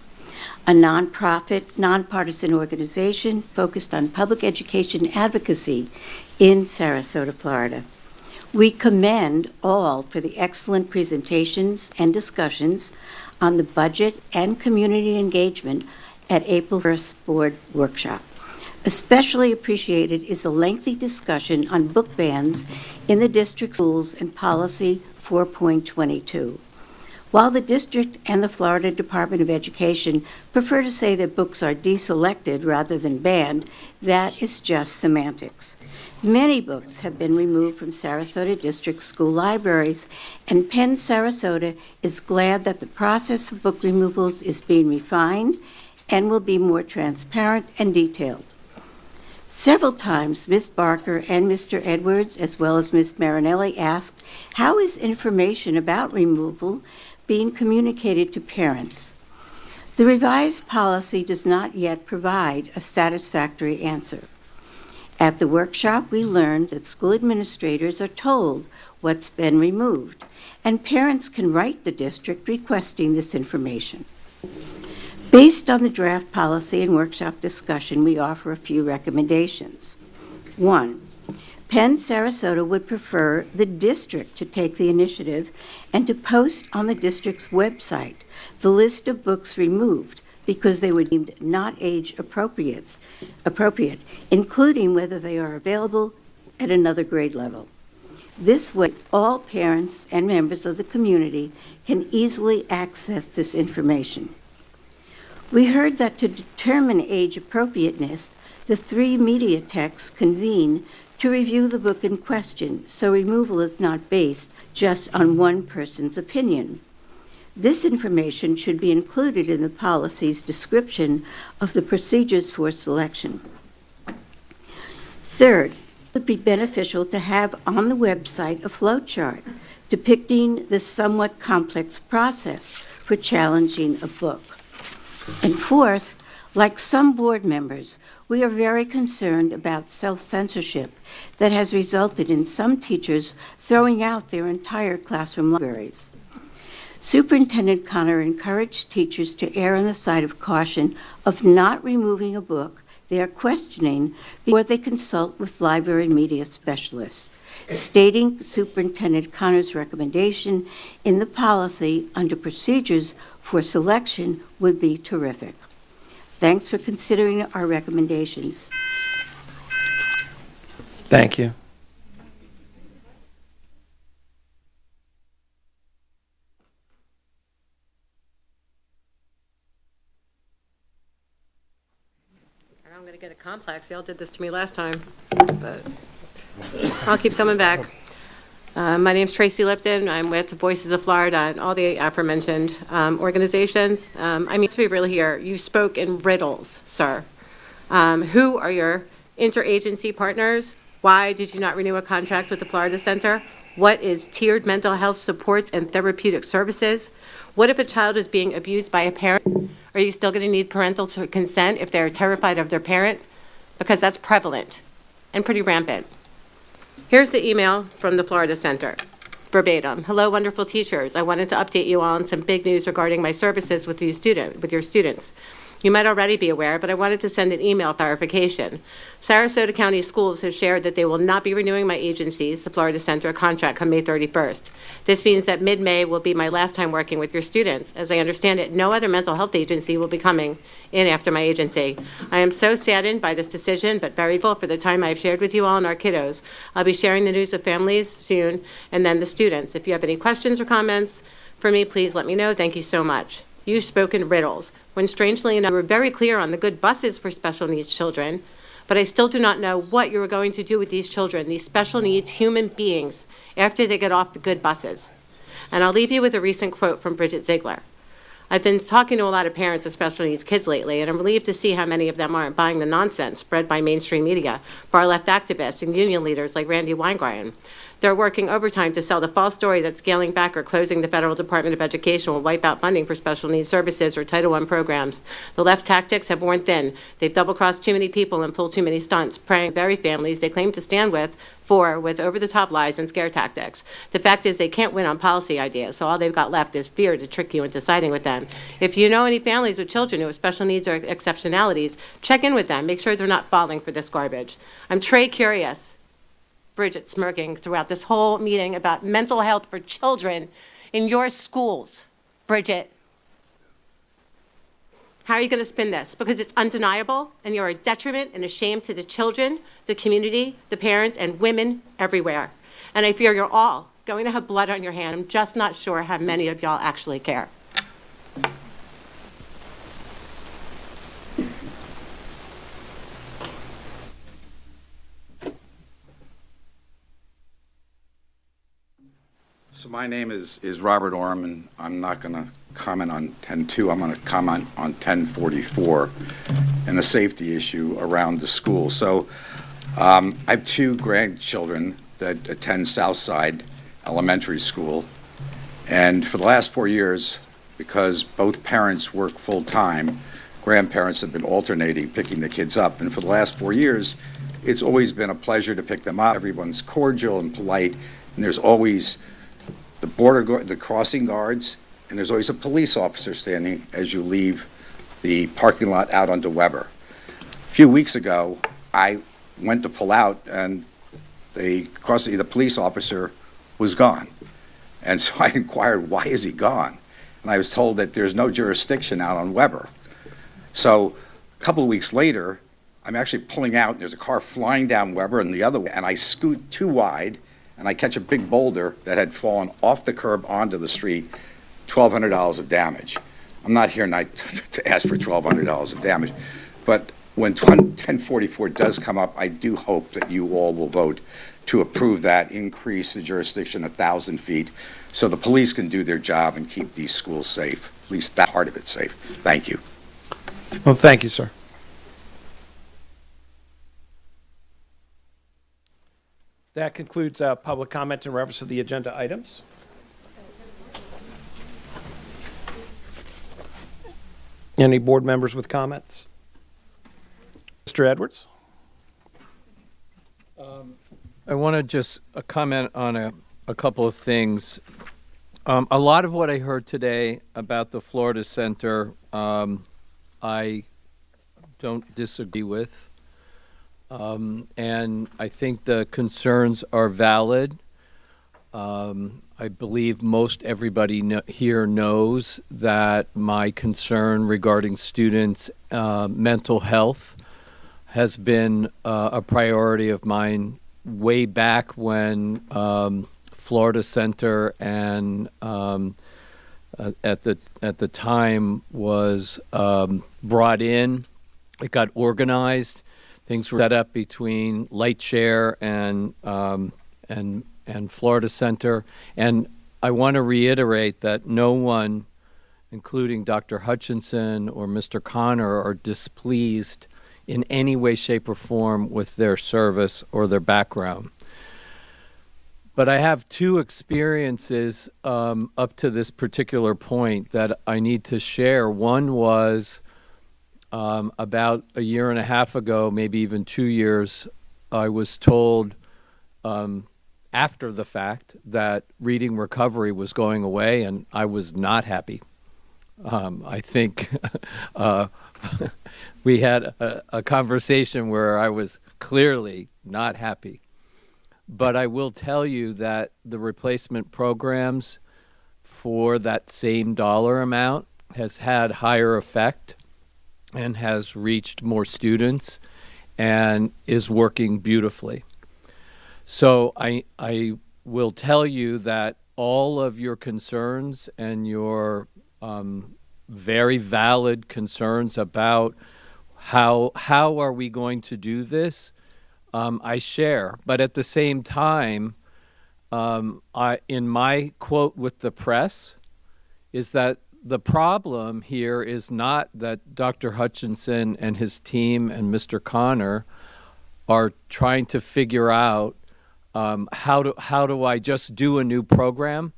a nonprofit, nonpartisan organization focused on public education advocacy in Sarasota, Florida. We commend all for the excellent presentations and discussions on the budget and community engagement at April 1st board workshop. Especially appreciated is the lengthy discussion on book bans in the district schools and policy 4.22. While the district and the Florida Department of Education prefer to say that books are deselected rather than banned, that is just semantics. Many books have been removed from Sarasota District school libraries, and Penn Sarasota is glad that the process for book removals is being refined and will be more transparent and detailed. Several times, Ms. Barker and Mr. Edwards, as well as Ms. Marinelli, asked, how is information about removal being communicated to parents? The revised policy does not yet provide a satisfactory answer. At the workshop, we learned that school administrators are told what's been removed, and parents can write the district requesting this information. Based on the draft policy and workshop discussion, we offer a few recommendations. 1. Penn Sarasota would prefer the district to take the initiative and to post on the district's website the list of books removed because they were deemed not age appropriate, including whether they are available at another grade level. This way, all parents and members of the community can easily access this information. We heard that to determine age appropriateness, the 3 media techs convene to review the book in question, so removal is not based just on one person's opinion. This information should be included in the policy's description of the procedures for selection. Third, it would be beneficial to have on the website a flowchart depicting the somewhat complex process for challenging a book. And fourth, like some board members, we are very concerned about self-censorship that has resulted in some teachers throwing out their entire classroom libraries. Superintendent Connor encouraged teachers to err on the side of caution of not removing a book they are questioning before they consult with library media specialists, stating Superintendent Connor's recommendation in the policy under procedures for selection would be terrific. Thanks for considering our recommendations. Thank you. I'm going to get a complex. Y'all did this to me last time, but I'll keep coming back. My name's Tracy Lipton. I'm with Voices of Florida and all the aforementioned organizations. I mean, to be real here, you spoke in riddles, sir. Who are your interagency partners? Why did you not renew a contract with the Florida Center? What is tiered mental health supports and therapeutic services? What if a child is being abused by a parent? Are you still going to need parental consent if they're terrified of their parent? Because that's prevalent and pretty rampant. Here's the email from the Florida Center, verbatim. Hello, wonderful teachers. I wanted to update you all on some big news regarding my services with your students. You might already be aware, but I wanted to send an email clarification. Sarasota County Schools has shared that they will not be renewing my agency's, the Florida Center, contract come May 31st. This means that mid-May will be my last time working with your students. As I understand it, no other mental health agency will be coming in after my agency. I am so saddened by this decision, but very grateful for the time I've shared with you all and our kiddos. I'll be sharing the news with families soon, and then the students. If you have any questions or comments for me, please let me know. Thank you so much. You've spoken riddles, when strangely enough, you were very clear on the good buses for special needs children, but I still do not know what you are going to do with these children, these special needs human beings, after they get off the good buses. And I'll leave you with a recent quote from Bridget Ziegler. I've been talking to a lot of parents of special needs kids lately, and I'm relieved to see how many of them aren't buying the nonsense spread by mainstream media, far-left activists, and union leaders like Randy Weingarten. They're working overtime to sell the false story that scaling back or closing the Federal Department of Education will wipe out funding for special needs services or Title I programs. The left tactics have worn thin. They've double-crossed too many people and pulled too many stunts, preying very families they claim to stand with over-the-top lies and scare tactics. The fact is they can't win on policy ideas, so all they've got left is fear to trick you into siding with them. If you know any families with children who have special needs or exceptionalities, check in with them. Make sure they're not falling for this garbage. I'm Trey curious. Bridget smirking throughout this whole meeting about mental health for children in your schools. Bridget, how are you going to spin this? Because it's undeniable, and you're a detriment and a shame to the children, the community, the parents, and women everywhere. And I fear you're all going to have blood on your hand. I'm just not sure how many of y'all actually care. So my name is Robert Orm, and I'm not going to comment on 10.2. I'm going to comment on 10.44 and the safety issue around the school. So I have two grandchildren that attend Southside Elementary School, and for the last 4 years, because both parents work full-time, grandparents have been alternating picking the kids up, and for the last 4 years, it's always been a pleasure to pick them up. Everyone's cordial and polite, and there's always the crossing guards, and there's always a police officer standing as you leave the parking lot out onto Weber. A few weeks ago, I went to pull out, and the police officer was gone. And so I inquired, why is he gone? And I was told that there's no jurisdiction out on Weber. So a couple of weeks later, I'm actually pulling out, and there's a car flying down Weber and the other way, and I scoot too wide, and I catch a big boulder that had fallen off the curb onto the street, $1,200 of damage. I'm not here tonight to ask for $1,200 of damage, but when 1044 does come up, I do hope that you all will vote to approve that, increase the jurisdiction 1,000 feet, so the police can do their job and keep these schools safe, at least that part of it safe. Thank you. Well, thank you, sir. That concludes public comment in reference to the agenda items. Any board members with comments? Mr. Edwards? I want to just comment on a couple of things. A lot of what I heard today about the Florida Center, I don't disagree with. And I think the concerns are valid. I believe most everybody here knows that my concern regarding students' mental health has been a priority of mine way back when Florida Center and at the time was brought in. It got organized. Things were set up between Lightshare and Florida Center. And I want to reiterate that no one, including Dr. Hutchinson or Mr. Connor, are displeased in any way, shape, or form with their service or their background. But I have two experiences up to this particular point that I need to share. One was about a year and a half ago, maybe even 2 years, I was told after the fact that reading recovery was going away, and I was not happy. I think we had a conversation where I was clearly not happy. But I will tell you that the replacement programs for that same dollar amount has had higher effect and has reached more students and is working beautifully. So I will tell you that all of your concerns and your very valid concerns about how are we going to do this, I share. But at the same time, in my quote with the press, is that the problem here is not that Dr. Hutchinson and his team and Mr. Connor are trying to figure out how do I just do a new program?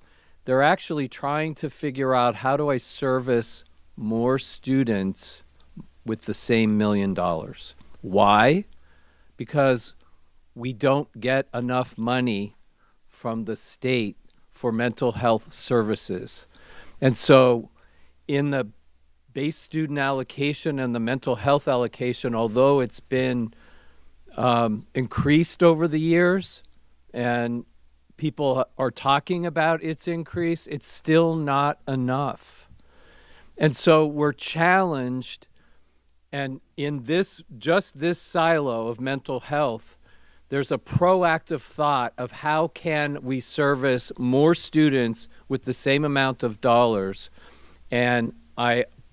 They're actually trying to figure out how do I service more students with the same $1 million. Why? Because we don't get enough money from the state for mental health services. And so in the base student allocation and the mental health allocation, although it's been increased over the years and people are talking about its increase, it's still not enough. And so we're challenged, and in this silo of mental health, there's a proactive thought of how can we service more students with the same amount of dollars. And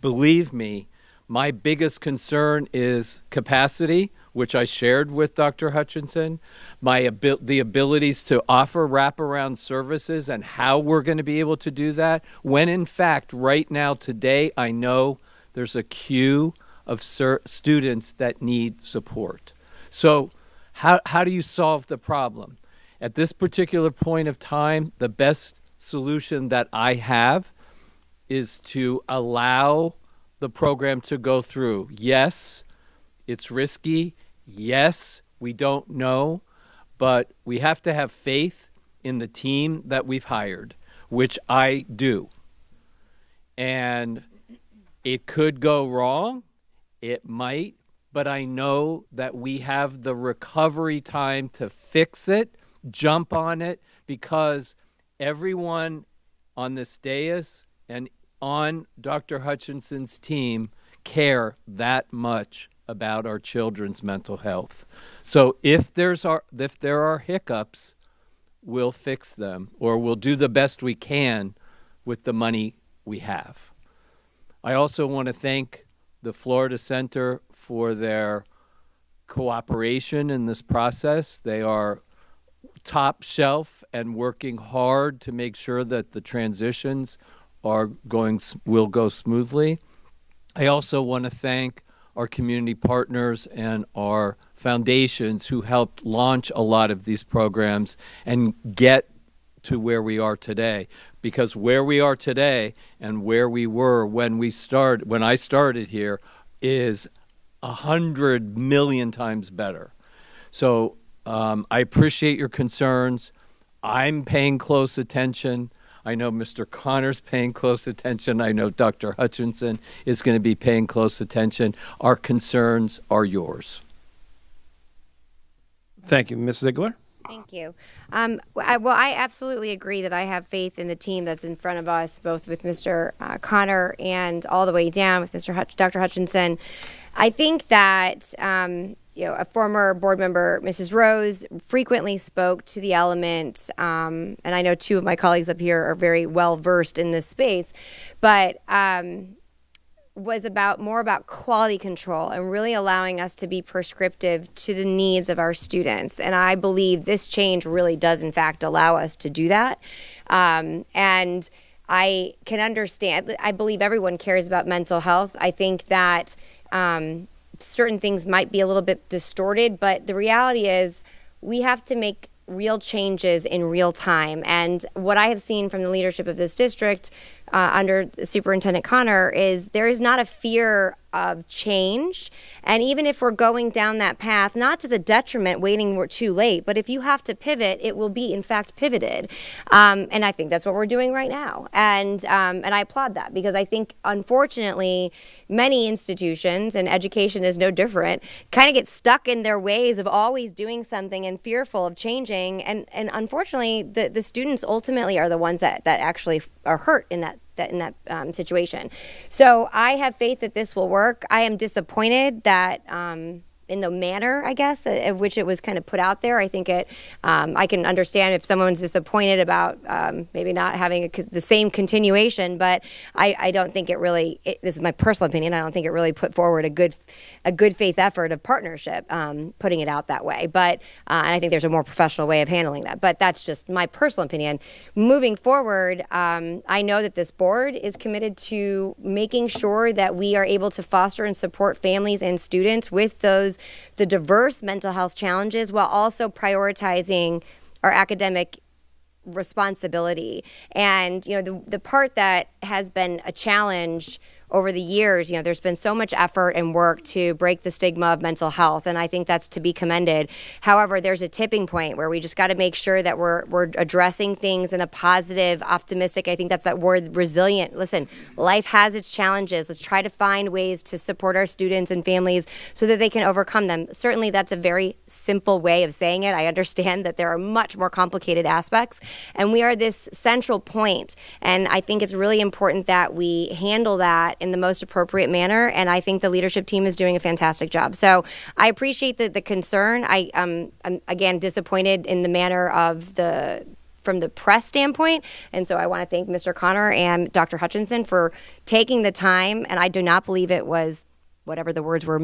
believe me, my biggest concern is capacity, which I shared with Dr. Hutchinson, the abilities to offer wraparound services and how we're going to be able to do that, when in fact, right now, today, I know there's a queue of students that need support. So how do you solve the problem? At this particular point of time, the best solution that I have is to allow the program to go through. Yes, it's risky. Yes, we don't know, but we have to have faith in the team that we've hired, which I do. And it could go wrong. It might, but I know that we have the recovery time to fix it, jump on it, because everyone on this dais and on Dr. Hutchinson's team care that much about our children's mental health. So if there are hiccups, we'll fix them, or we'll do the best we can with the money we have. I also want to thank the Florida Center for their cooperation in this process. They are top shelf and working hard to make sure that the transitions will go smoothly. I also want to thank our community partners and our foundations who helped launch a lot of these programs and get to where we are today. Because where we are today and where we were when I started here is 100 million times better. So I appreciate your concerns. I'm paying close attention. I know Mr. Connor's paying close attention. I know Dr. Hutchinson is going to be paying close attention. Our concerns are yours. Thank you. Ms. Ziegler? Thank you. I absolutely agree that I have faith in the team that's in front of us, both with Mr. Connor and all the way down with Dr. Hutchinson. I think that a former board member, Mrs. Rose, frequently spoke to the element, and I know two of my colleagues up here are very well versed in this space, but was more about quality control and really allowing us to be prescriptive to the needs of our students. And I believe this change really does, in fact, allow us to do that. And I can understand, I believe everyone cares about mental health. I think that certain things might be a little bit distorted, but the reality is we have to make real changes in real time. And what I have seen from the leadership of this district under Superintendent Connor is there is not a fear of change. And even if we're going down that path, not to the detriment, waiting we're too late, but if you have to pivot, it will be in fact pivoted. And I think that's what we're doing right now. And I applaud that, because I think unfortunately many institutions, and education is no different, kind of get stuck in their ways of always doing something and fearful of changing. And unfortunately the students ultimately are the ones that actually are hurt in that situation. So I have faith that this will work. I am disappointed that in the manner, I guess, of which it was kind of put out there. I think I can understand if someone's disappointed about maybe not having the same continuation, but I don't think this is my personal opinion, I don't think it really put forward a good faith effort of partnership, putting it out that way. But and I think there's a more professional way of handling that. But that's just my personal opinion. Moving forward, I know that this board is committed to making sure that we are able to foster and support families and students with the diverse mental health challenges, while also prioritizing academic responsibility. And, the part that has been a challenge over the years, there's been so much effort and work to break the stigma of mental health, and I think that's to be commended. However, there's a tipping point where we just got to make sure that we're addressing things in a positive, optimistic, I think that's that word, resilient. Listen, life has its challenges. Let's try to find ways to support our students and families so that they can overcome them. Certainly, that's a very simple way of saying it. I understand that there are much more complicated aspects, and we are this central point, and I think it's really important that we handle that in the most appropriate manner, and I think the leadership team is doing a fantastic job. So I appreciate the concern. I'm again disappointed in the manner of from the press standpoint, and so I want to thank Mr. Connor and Dr. Hutchinson for taking the time, and I do not believe it was whatever the words were,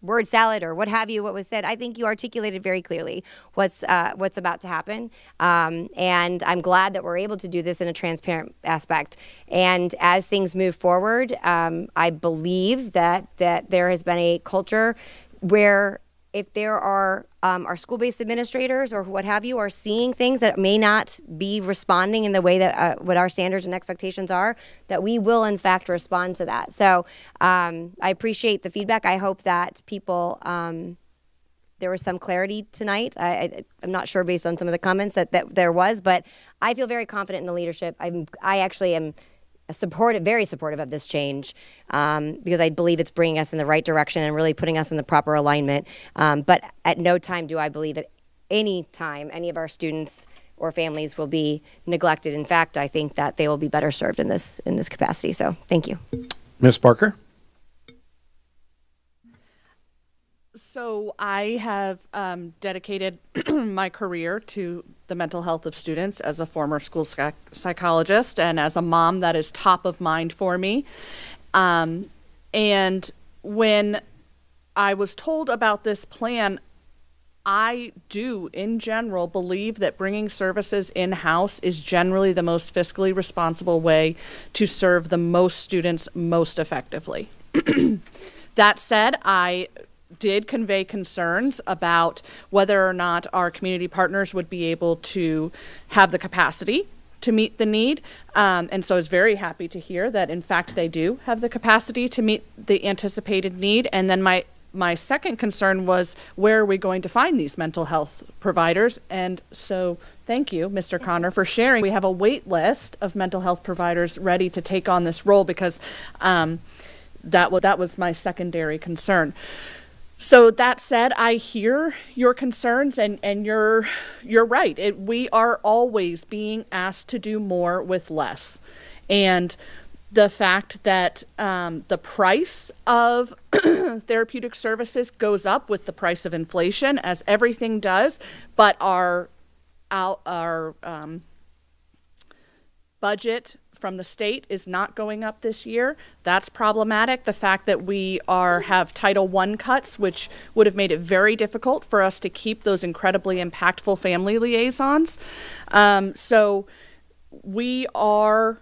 word salad or what have you, what was said. I think you articulated very clearly what's about to happen. And I'm glad that we're able to do this in a transparent aspect. And as things move forward, I believe that there has been a culture where if there are our school-based administrators or what have you are seeing things that may not be responding in the way that what our standards and expectations are, that we will in fact respond to that. So I appreciate the feedback. I hope that people, there was some clarity tonight. I'm not sure based on some of the comments that there was, but I feel very confident in the leadership. I actually am very supportive of this change because I believe it's bringing us in the right direction and really putting us in the proper alignment. But at no time do I believe at any time any of our students or families will be neglected. In fact, I think that they will be better served in this capacity. So thank you. Ms. Parker? So I have dedicated my career to the mental health of students as a former school psychologist and as a mom. That is top of mind for me. And when I was told about this plan, I do, in general, believe that bringing services in-house is generally the most fiscally responsible way to serve the most students most effectively. That said, I did convey concerns about whether or not our community partners would be able to have the capacity to meet the need. And so I was very happy to hear that, in fact, they do have the capacity to meet the anticipated need. And then my second concern was, where are we going to find these mental health providers? And so thank you, Mr. Connor, for sharing. We have a wait list of mental health providers ready to take on this role because that was my secondary concern. So that said, I hear your concerns, and you're right. We are always being asked to do more with less. And the fact that the price of therapeutic services goes up with the price of inflation, as everything does, but our budget from the state is not going up this year. That's problematic. The fact that we have Title I cuts, which would have made it very difficult for us to keep those incredibly impactful family liaisons. So the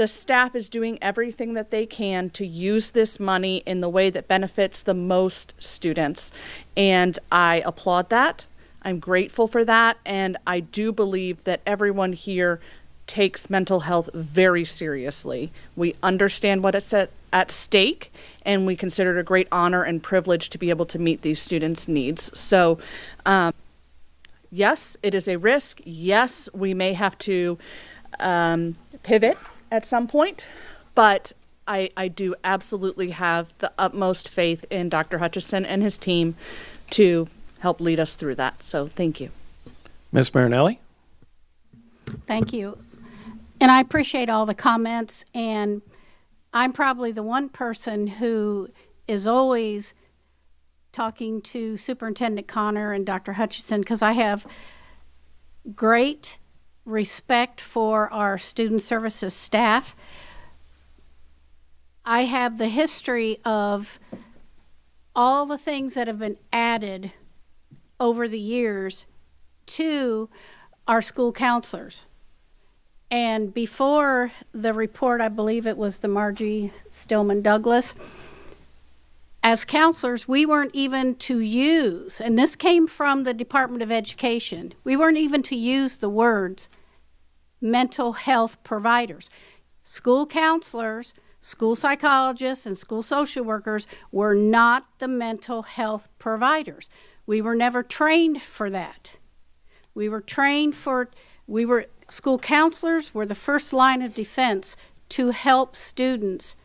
staff is doing everything that they can to use this money in the way that benefits the most students. And I applaud that. I'm grateful for that. And I do believe that everyone here takes mental health very seriously. We understand what it's at stake, and we consider it a great honor and privilege to be able to meet these students' needs. So, yes, it is a risk. Yes, we may have to pivot at some point, but I do absolutely have the utmost faith in Dr. Hutchison and his team to help lead us through that. So thank you. Ms. Marinelli? Thank you. And I appreciate all the comments, and I'm probably the one person who is always talking to Superintendent Connor and Dr. Hutchison because I have great respect for our student services staff. I have the history of all the things that have been added over the years to our school counselors. And before the report, I believe it was the Margie Stillman Douglas, as counselors, we weren't even to use, and this came from the Department of Education, we weren't even to use the words mental health providers. School counselors, school psychologists, and school social workers were not the mental health providers. We were never trained for that. School counselors were the first line of defense to help students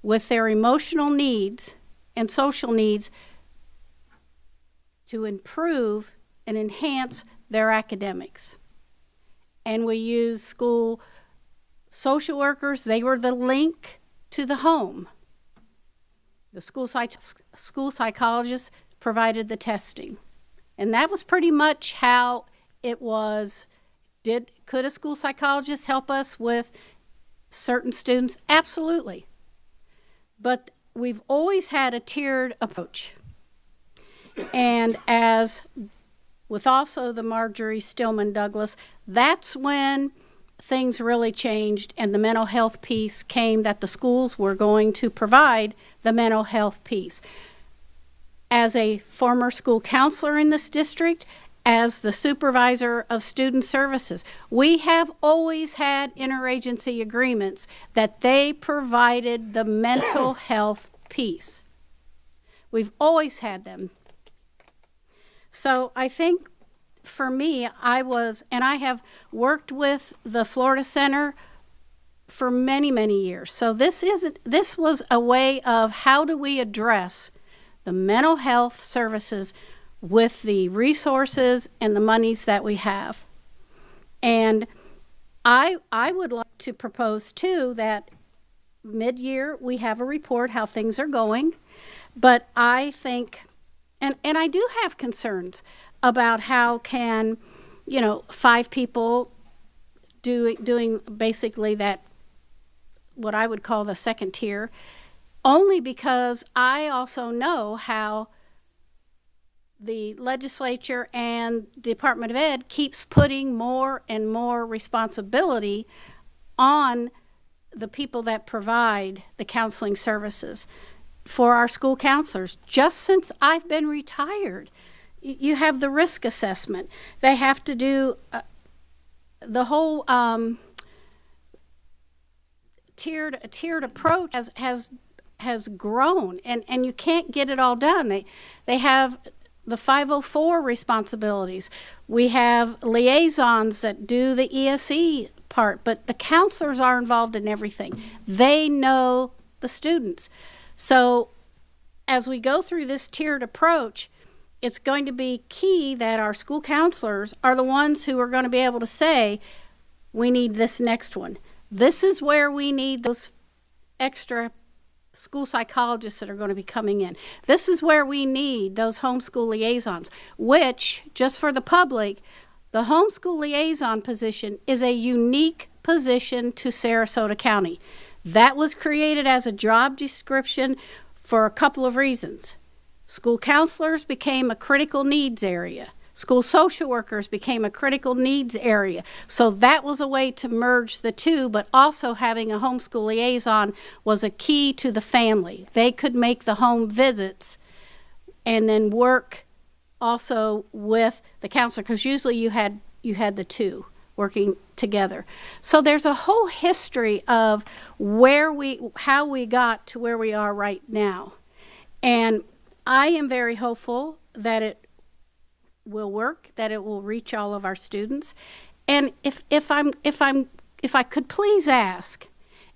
with their emotional needs and social needs to improve and enhance their academics. And we use school social workers. They were the link to the home. The school psychologists provided the testing. And that was pretty much how it was. Could a school psychologist help us with certain students? Absolutely. But we've always had a tiered approach. And as with also the Marjorie Stillman Douglas, that's when things really changed and the mental health piece came, that the schools were going to provide the mental health piece. As a former school counselor in this district, as the supervisor of student services, we have always had interagency agreements that they provided the mental health piece. We've always had them. So I think for me, I have worked with the Florida Center for many, many years. So this was a way of how do we address the mental health services with the resources and the monies that we have. And I would like to propose too that mid-year we have a report how things are going. But I think, and I do have concerns about how can, 5 people doing basically that, what I would call the second tier, only because I also know how the legislature and Department of Ed keeps putting more and more responsibility on the people that provide the counseling services for our school counselors. Just since I've been retired, you have the risk assessment. They have to do the whole tiered approach has grown, and you can't get it all done. They have the 504 responsibilities. We have liaisons that do the ESE part, but the counselors are involved in everything. They know the students. So as we go through this tiered approach, it's going to be key that our school counselors are the ones who are going to be able to say, we need this next one. This is where we need those extra school psychologists that are going to be coming in. This is where we need those homeschool liaisons, which, just for the public, the homeschool liaison position is a unique position to Sarasota County. That was created as a job description for a couple of reasons. School counselors became a critical needs area. School social workers became a critical needs area. So that was a way to merge the two, but also having a homeschool liaison was a key to the family. They could make the home visits and then work also with the counselor, because usually you had the two working together. So there's a whole history of how we got to where we are right now. And I am very hopeful that it will work, that it will reach all of our students. And if I could please ask,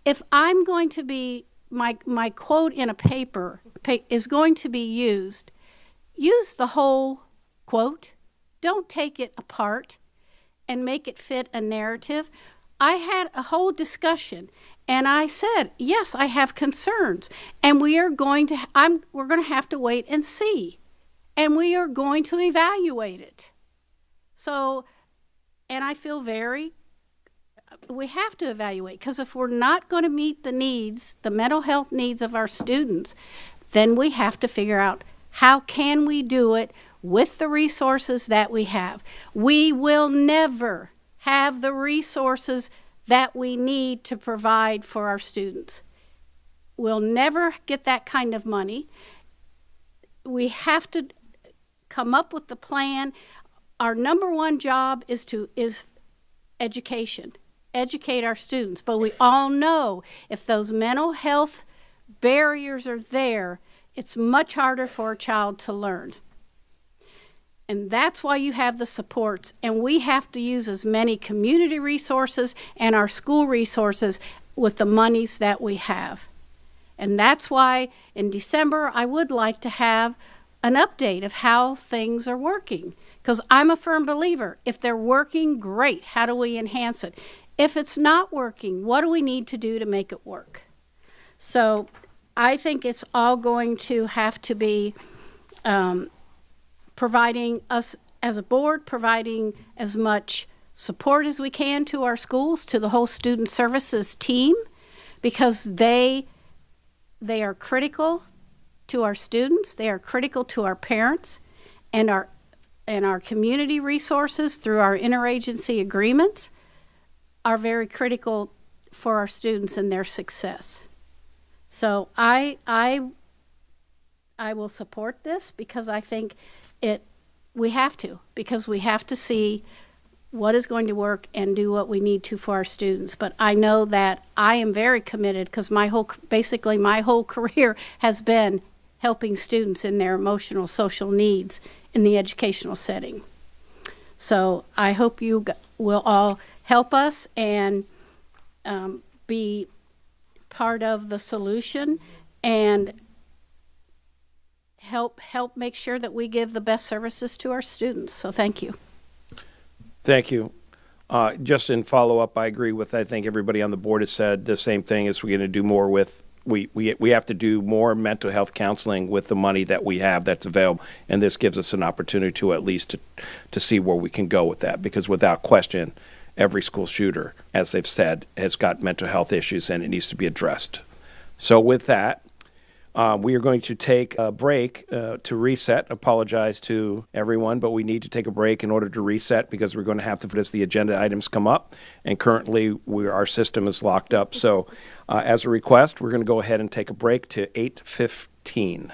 if I'm going to be, my quote in a paper is going to be used, use the whole quote. Don't take it apart and make it fit a narrative. I had a whole discussion and I said, yes, I have concerns, and we're going to have to wait and see. And we are going to evaluate it. So, and I feel we have to evaluate, because if we're not going to meet the needs, the mental health needs of our students, then we have to figure out how can we do it with the resources that we have. We will never have the resources that we need to provide for our students. We'll never get that kind of money. we have to come up with the plan. Our number one job is education. Educate our students. But we all know if those mental health barriers are there, it's much harder for a child to learn. And that's why you have the supports. And we have to use as many community resources and our school resources with the monies that we have. And that's why in December, I would like to have an update of how things are working. Because I'm a firm believer, if they're working, great. How do we enhance it? If it's not working, what do we need to do to make it work? So I think it's all going to have to be providing us as a board, providing as much support as we can to our schools, to the whole student services team, because they are critical to our students, they are critical to our parents, and our community resources through our interagency agreements are very critical for our students and their success. So I will support this because I think we have to, because we have to see what is going to work and do what we need to for our students. But I know that I am very committed because basically my whole career has been helping students in their emotional, social needs in the educational setting. So I hope you will all help us and be part of the solution and help make sure that we give the best services to our students. So thank you. Thank you. Just in follow-up, I agree with, I think everybody on the board has said the same thing, is we're going to do more with, we have to do more mental health counseling with the money that we have that's available, and this gives us an opportunity to at least to see where we can go with that, because without question, every school shooter, as they've said, has got mental health issues and it needs to be addressed. So with that, we are going to take a break to reset. Apologize to everyone, but we need to take a break in order to reset because we're going to have to, as the agenda items come up, and currently our system is locked up. So as a request, we're going to go ahead and take a break to 8:15.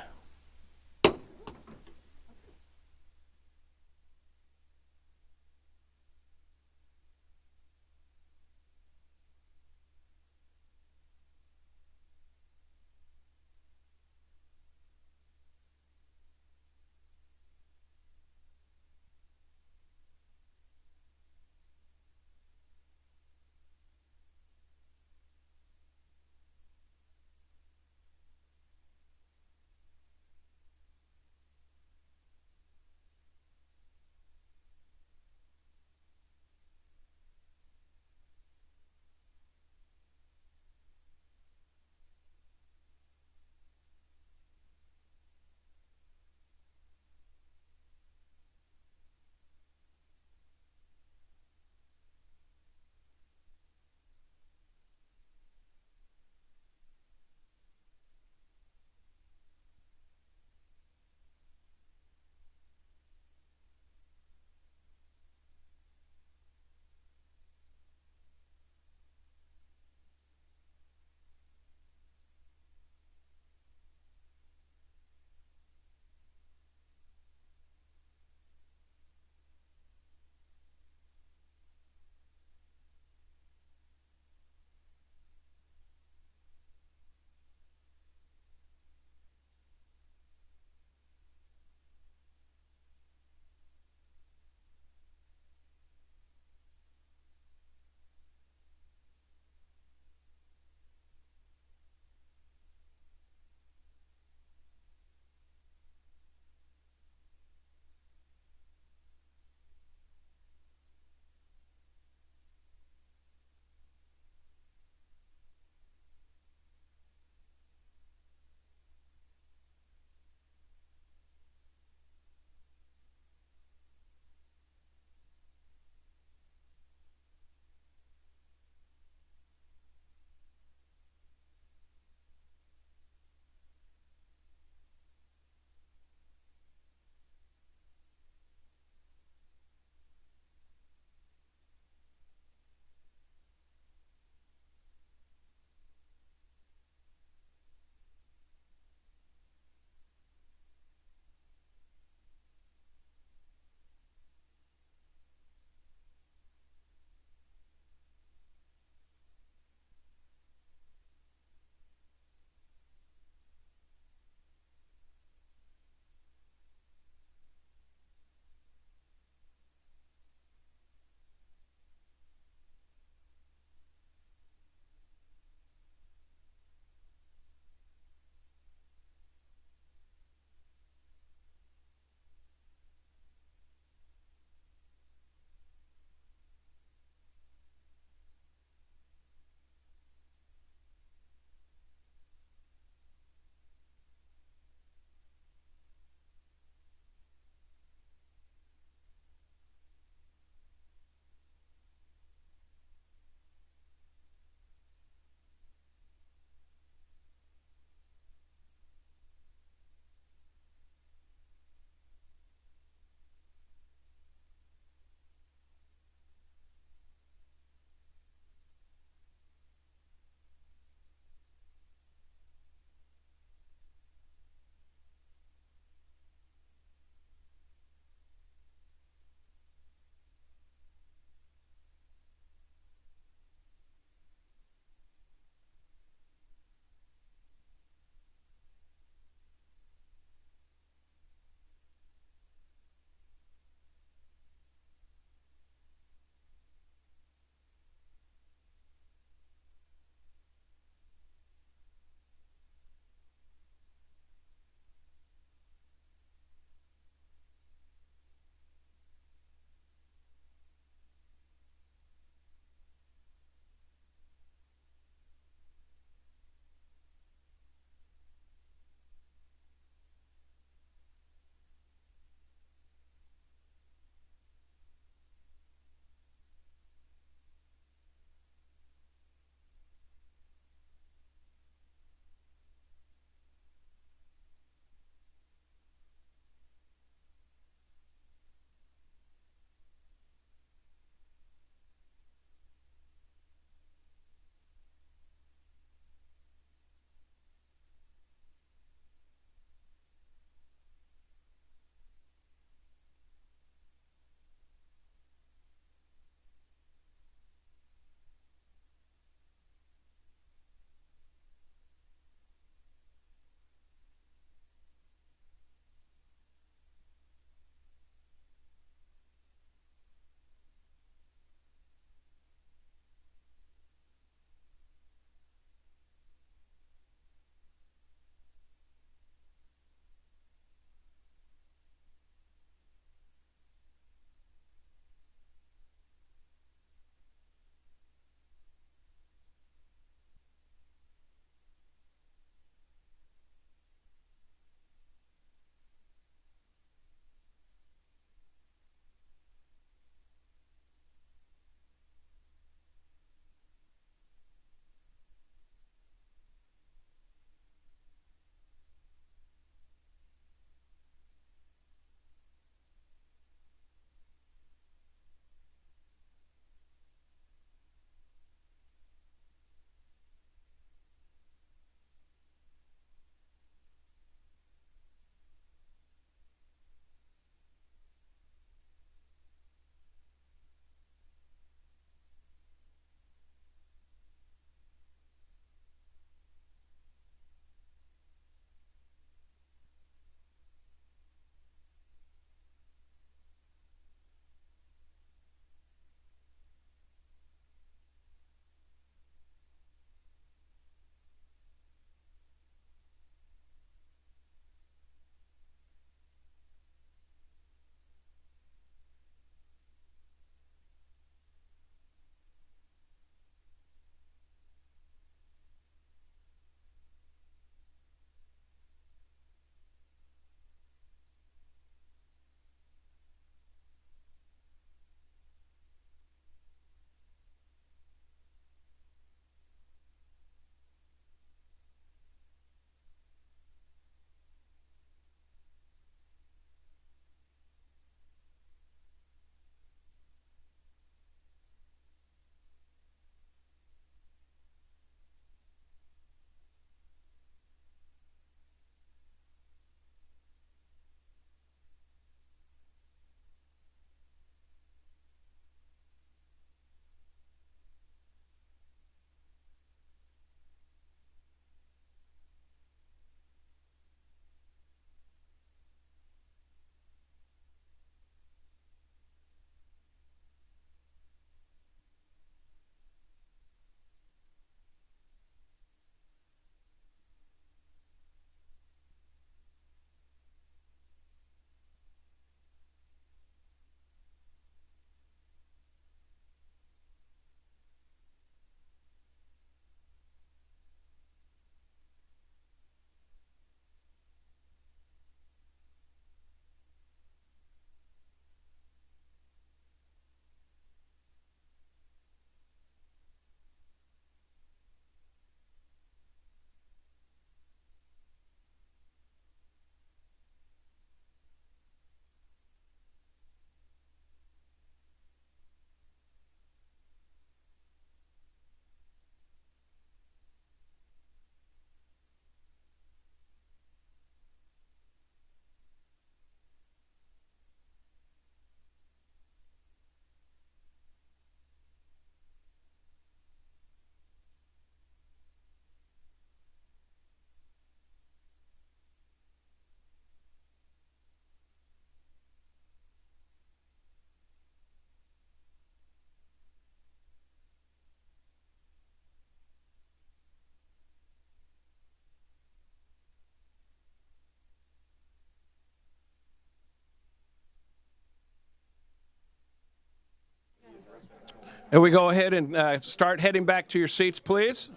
And we go ahead and start heading back to your seats, please.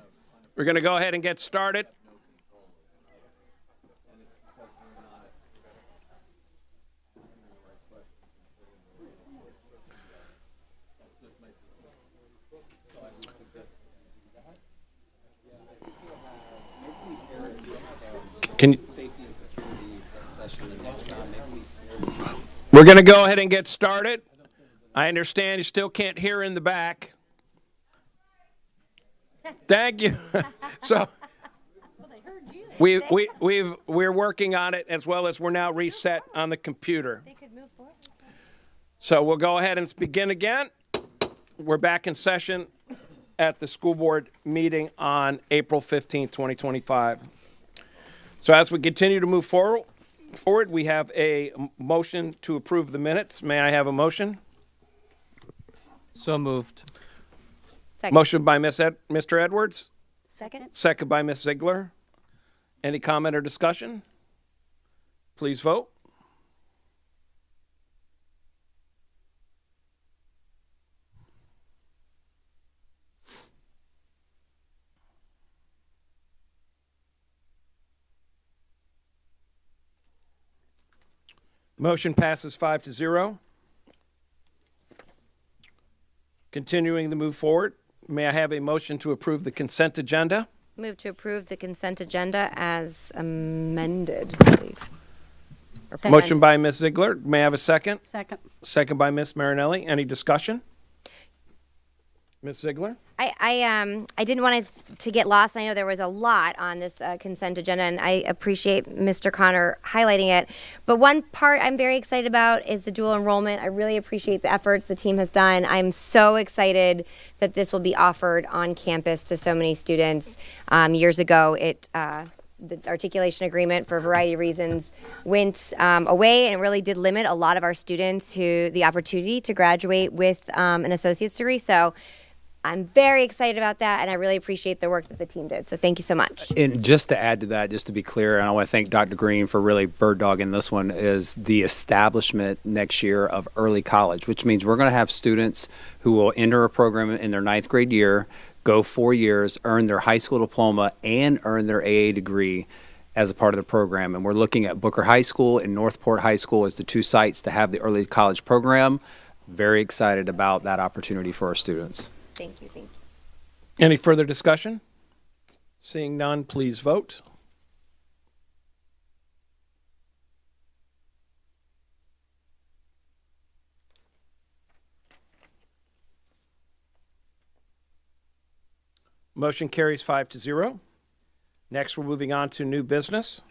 We're going to go ahead and get started. We're going to go ahead and get started. I understand you still can't hear in the back. Thank you. So we're working on it, as well as we're now reset on the computer. So we'll go ahead and begin again. We're back in session at the school board meeting on April 15th, 2025. So as we continue to move forward, we have a motion to approve the minutes. May I have a motion? So moved. Second. Motion by Mr. Edwards. Second. Second by Ms. Ziegler. Any comment or discussion? Please vote. Motion passes 5-0. Continuing to move forward, may I have a motion to approve the consent agenda? Move to approve the consent agenda as amended, I believe. Or Motion by Ms. Ziegler. May I have a second? Second. Second by Ms. Marinelli. Any discussion? Ms. Ziegler? I didn't want it to get lost. I know there was a lot on this consent agenda, and I appreciate Mr. Connor highlighting it. But one part I'm very excited about is the dual enrollment. I really appreciate the efforts the team has done. I'm so excited that this will be offered on campus to so many students. Years ago, the articulation agreement, for a variety of reasons, went away, and it really did limit a lot of our students to the opportunity to graduate with an associate's degree. So I'm very excited about that, and I really appreciate the work that the team did. So thank you so much. And just to add to that, just to be clear, and I want to thank Dr. Green for really bird dogging this one, is the establishment next year of early college, which means we're going to have students who will enter a program in their 9th grade year, go 4 years, earn their high school diploma, and earn their AA degree as a part of the program. And we're looking at Booker High School and Northport High School as the two sites to have the early college program. Very excited about that opportunity for our students. Thank you. Any further discussion? Seeing none, please vote. Motion carries 5-0. Next, we're moving on to new business.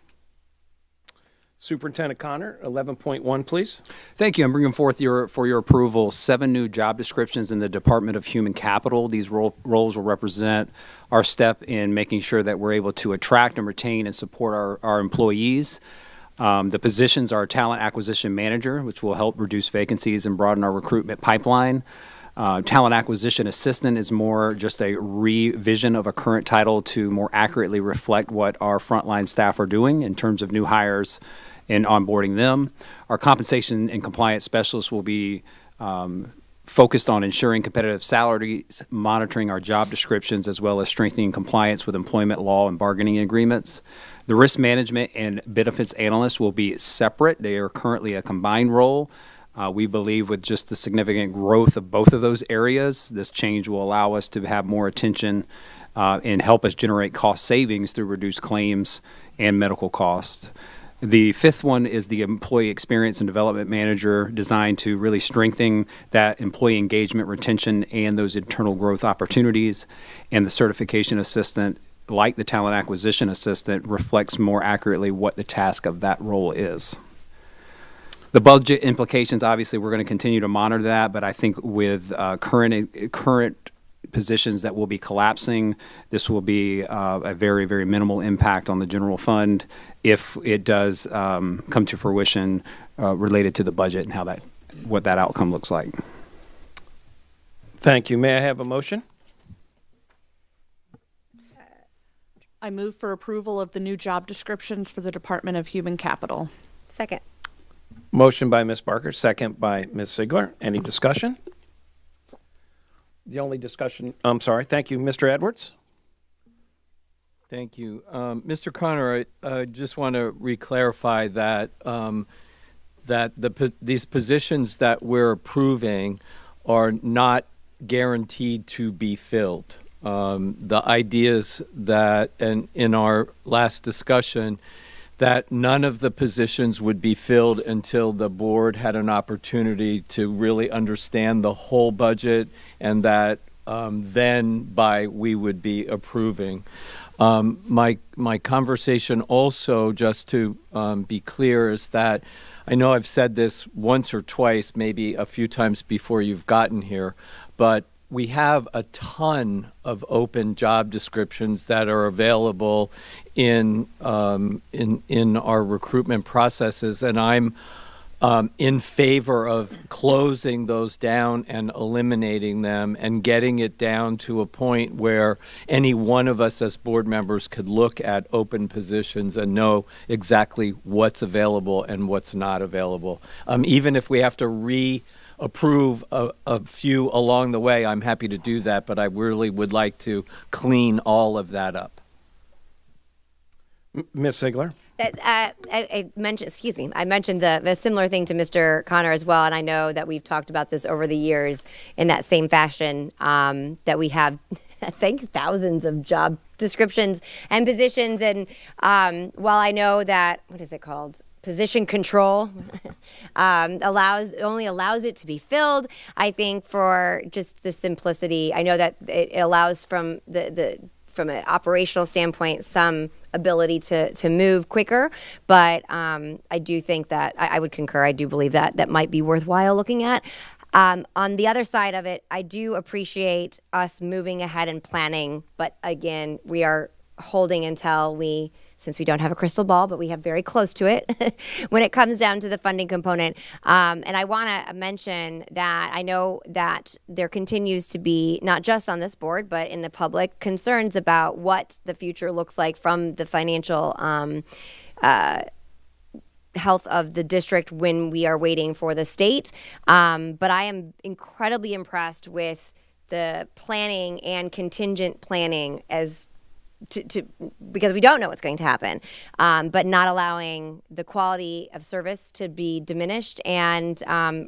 Superintendent Connor, 11.1, please. Thank you. I'm bringing forth for your approval 7 new job descriptions in the Department of Human Capital. These roles will represent our step in making sure that we're able to attract and retain and support our employees. The positions are Talent Acquisition Manager, which will help reduce vacancies and broaden our recruitment pipeline. Talent Acquisition Assistant is more just a revision of a current title to more accurately reflect what our frontline staff are doing in terms of new hires and onboarding them. Our Compensation and Compliance Specialist will be focused on ensuring competitive salaries, monitoring our job descriptions, as well as strengthening compliance with employment law and bargaining agreements. The Risk Management and Benefits Analyst will be separate. They are currently a combined role. We believe with just the significant growth of both of those areas, this change will allow us to have more attention and help us generate cost savings through reduced claims and medical costs. The 5th one is the Employee Experience and Development Manager, designed to really strengthen that employee engagement, retention, and those internal growth opportunities. And the Certification Assistant, like the Talent Acquisition Assistant, reflects more accurately what the task of that role is. The budget implications, obviously, we're going to continue to monitor that, but I think with current positions that will be collapsing, this will be a very, very minimal impact on the general fund if it does come to fruition related to the budget and what that outcome looks like. Thank you. May I have a motion? I move for approval of the new job descriptions for the Department of Human Capital. Second. Motion by Ms. Barker, second by Ms. Ziegler. Any discussion? The only discussion, I'm sorry, thank you, Mr. Edwards. Thank you. Mr. Connor, I just want to re-clarify that, these positions that we're approving are not guaranteed to be filled. The ideas that, and in our last discussion, that none of the positions would be filled until the board had an opportunity to really understand the whole budget, and that then we would be approving. My conversation also, just to be clear, is that I know I've said this once or twice, maybe a few times before you've gotten here, but we have a ton of open job descriptions that are available in our recruitment processes, and I'm in favor of closing those down and eliminating them and getting it down to a point where any one of us as board members could look at open positions and know exactly what's available and what's not available. Even if we have to approve a few along the way, I'm happy to do that, but I really would like to clean all of that up. Ms. Ziegler? I mentioned the similar thing to Mr. Connor as well, and I know that we've talked about this over the years in that same fashion, that we have, I think, thousands of job descriptions and positions, and while I know that, what is it called? Position control only allows it to be filled. I think for just the simplicity, I know that it allows from from an operational standpoint some ability to move quicker, but I do think that I would concur. I do believe that might be worthwhile looking at. On the other side of it, I do appreciate us moving ahead and planning, but again, we are holding until since we don't have a crystal ball, but we have very close to it when it comes down to the funding component. And I want to mention that I know that there continues to be, not just on this board, but in the public, concerns about what the future looks like from the financial health of the district when we are waiting for the state. But I am incredibly impressed with the planning and contingent planning because we don't know what's going to happen, but not allowing the quality of service to be diminished and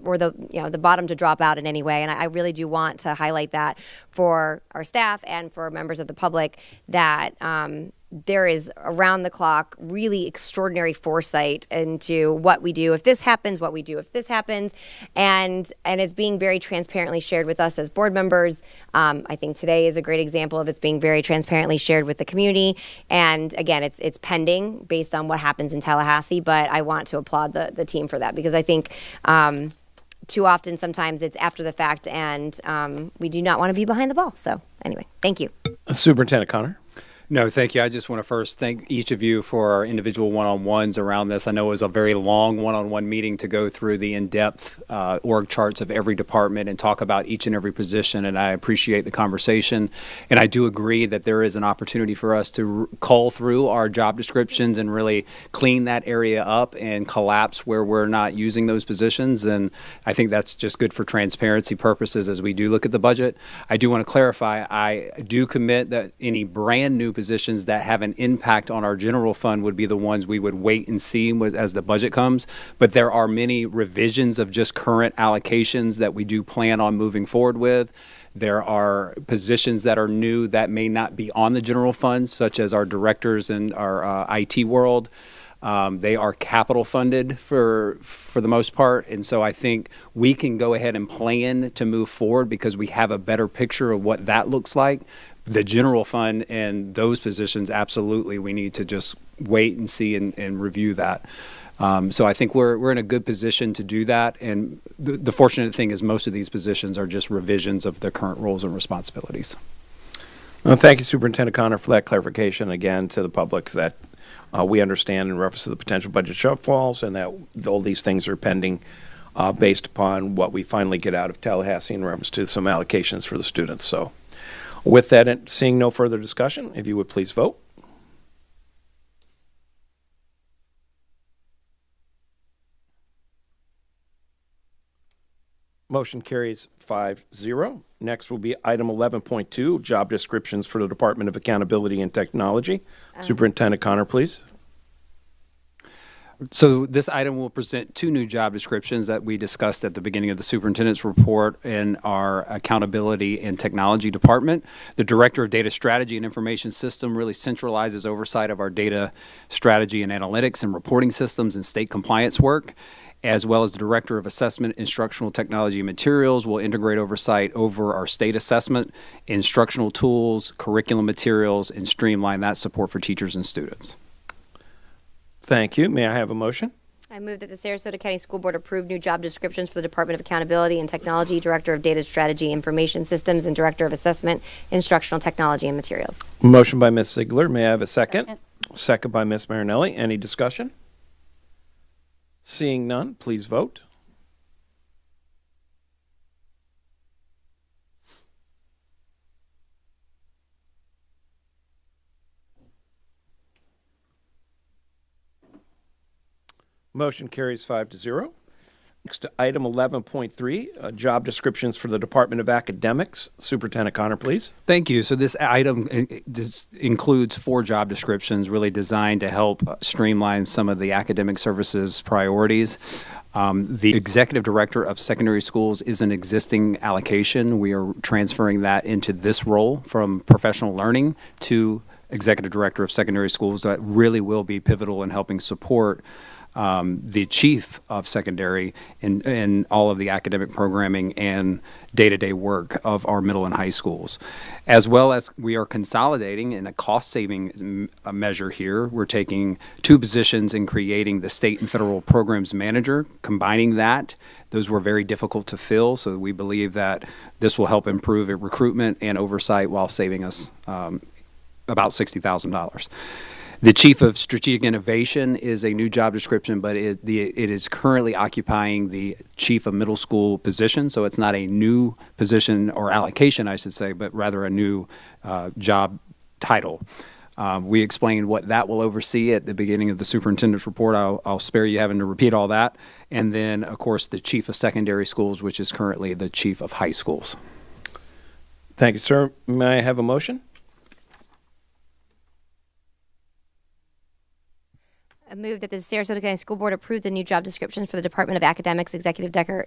or the bottom to drop out in any way. And I really do want to highlight that for our staff and for members of the public, that there is around the clock really extraordinary foresight into what we do if this happens, what we do if this happens, and it's being very transparently shared with us as board members. I think today is a great example of it's being very transparently shared with the community. And again, it's pending based on what happens in Tallahassee, but I want to applaud the team for that, because I think too often sometimes it's after the fact, and we do not want to be behind the ball. So anyway, thank you. Superintendent Connor? No, thank you. I just want to first thank each of you for our individual one-on-ones around this. I know it was a very long one-on-one meeting to go through the in-depth org charts of every department and talk about each and every position, and I appreciate the conversation. And I do agree that there is an opportunity for us to cull through our job descriptions and really clean that area up and collapse where we're not using those positions. And I think that's just good for transparency purposes as we do look at the budget. I do want to clarify, I do commit that any brand new positions that have an impact on our general fund would be the ones we would wait and see as the budget comes. But there are many revisions of just current allocations that we do plan on moving forward with. There are positions that are new that may not be on the general fund, such as our directors in our IT world. They are capital funded for the most part, and so I think we can go ahead and plan to move forward because we have a better picture of what that looks like. The general fund and those positions, absolutely, we need to just wait and see and review that. So I think we're in a good position to do that, and the fortunate thing is most of these positions are just revisions of the current roles and responsibilities. Well, thank you, Superintendent Connor, for that clarification. Again, to the public, that we understand in reference to the potential budget shortfalls, and that all these things are pending based upon what we finally get out of Tallahassee in reference to some allocations for the students. So with that, and seeing no further discussion, if you would please vote. Motion carries 5-0. Next will be item 11.2, job descriptions for the Department of Accountability and Technology. Superintendent Connor, please. So this item will present two new job descriptions that we discussed at the beginning of the superintendent's report in our accountability and technology department. The Director of Data Strategy and Information System really centralizes oversight of our data strategy and analytics and reporting systems and state compliance work, as well as the Director of Assessment, Instructional Technology and Materials will integrate oversight over our state assessment, instructional tools, curriculum materials, and streamline that support for teachers and students. Thank you. May I have a motion? I move that the Sarasota County School Board approve new job descriptions for the Department of Accountability and Technology, Director of Data Strategy, Information Systems, and Director of Assessment, Instructional Technology and Materials. Motion by Ms. Ziegler. May I have a second? Second by Ms. Marinelli. Any discussion? Seeing none, please vote. Motion carries 5-0. Next to item 11.3, job descriptions for the Department of Academics. Superintendent Connor, please. Thank you. So this item includes 4 job descriptions really designed to help streamline some of the academic services priorities. The Executive Director of Secondary Schools is an existing allocation. We are transferring that into this role from professional learning to Executive Director of Secondary Schools. That really will be pivotal in helping support the chief of secondary in all of the academic programming and day-to-day work of our middle and high schools. As well as we are consolidating in a cost-saving measure here. We're taking 2 positions and creating the state and federal programs manager, combining that. Those were very difficult to fill, so we believe that this will help improve recruitment and oversight while saving us about $60,000. The Chief of Strategic Innovation is a new job description, but it is currently occupying the Chief of Middle School position, so it's not a new position or allocation, I should say, but rather a new job title. We explained what that will oversee at the beginning of the superintendent's report. I'll spare you having to repeat all that. And then, of course, the Chief of Secondary Schools, which is currently the Chief of High Schools. Thank you, sir. May I have a motion? I move that the Sarasota County School Board approve the new job descriptions for the Department of Academics, Executive Director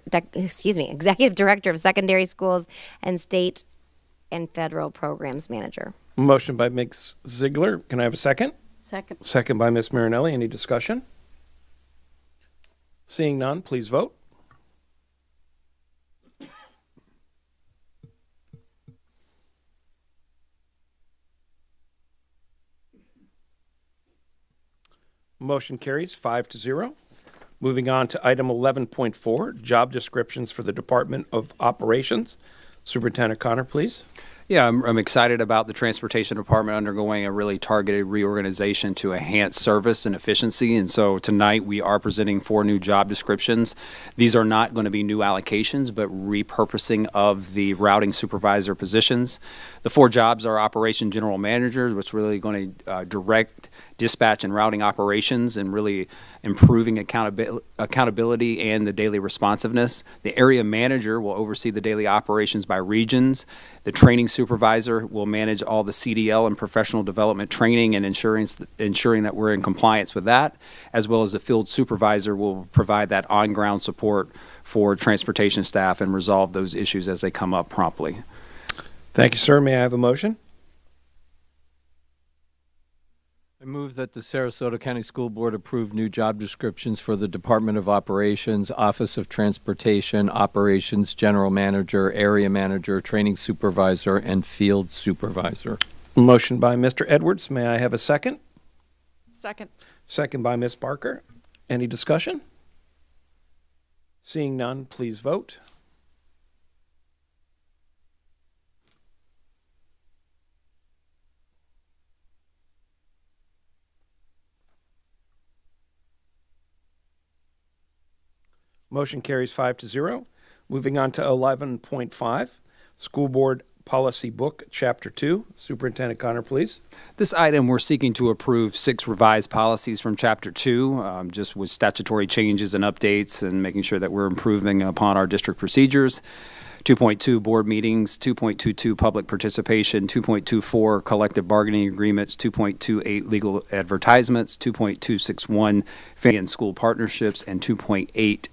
of Secondary Schools, and State and Federal Programs Manager. Motion by Ms. Ziegler. Can I have a second? Second. Second by Ms. Marinelli. Any discussion? Seeing none, please vote. Motion carries 5-0. Moving on to item 11.4, job descriptions for the Department of Operations. Superintendent Connor, please. Yeah, I'm excited about the Transportation Department undergoing a really targeted reorganization to enhance service and efficiency. And so tonight we are presenting 4 new job descriptions. These are not going to be new allocations, but repurposing of the routing supervisor positions. The 4 jobs are Operation General Managers, which really going to direct dispatch and routing operations and really improving accountability and the daily responsiveness. The area manager will oversee the daily operations by regions. The training supervisor will manage all the CDL and professional development training and ensuring that we're in compliance with that, as well as the field supervisor will provide that on-ground support for transportation staff and resolve those issues as they come up promptly. Thank you, sir. May I have a motion? I move that the Sarasota County School Board approve new job descriptions for the Department of Operations, Office of Transportation, Operations General Manager, Area Manager, Training Supervisor, and Field Supervisor. Motion by Mr. Edwards. May I have a second? Second. Second by Ms. Barker. Any discussion? Seeing none, please vote. Motion carries 5-0. Moving on to 11.5, School Board Policy Book, Chapter 2. Superintendent Connor, please. This item, we're seeking to approve 6 revised policies from Chapter 2, just with statutory changes and updates and making sure that we're improving upon our district procedures. 2.2 board meetings, 2.22 public participation, 2.24 collective bargaining agreements, 2.28 legal advertisements, 2.261 family and school partnerships, and 2.80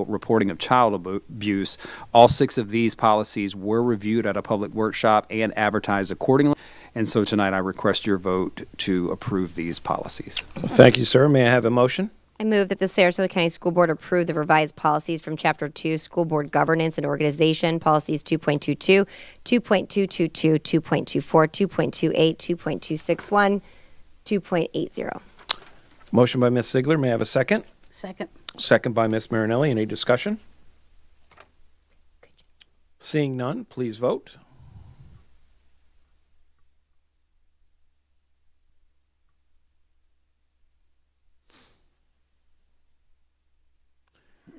reporting of child abuse. All 6 of these policies were reviewed at a public workshop and advertised accordingly. And so tonight I request your vote to approve these policies. Thank you, sir. May I have a motion? I move that the Sarasota County School Board approve the revised policies from Chapter 2, School Board Governance and Organization, policies 2.22, 2.222, 2.24, 2.28, 2.261, 2.80. Motion by Ms. Ziegler. May I have a second? Second. Second by Ms. Marinelli. Any discussion? Seeing none, please vote.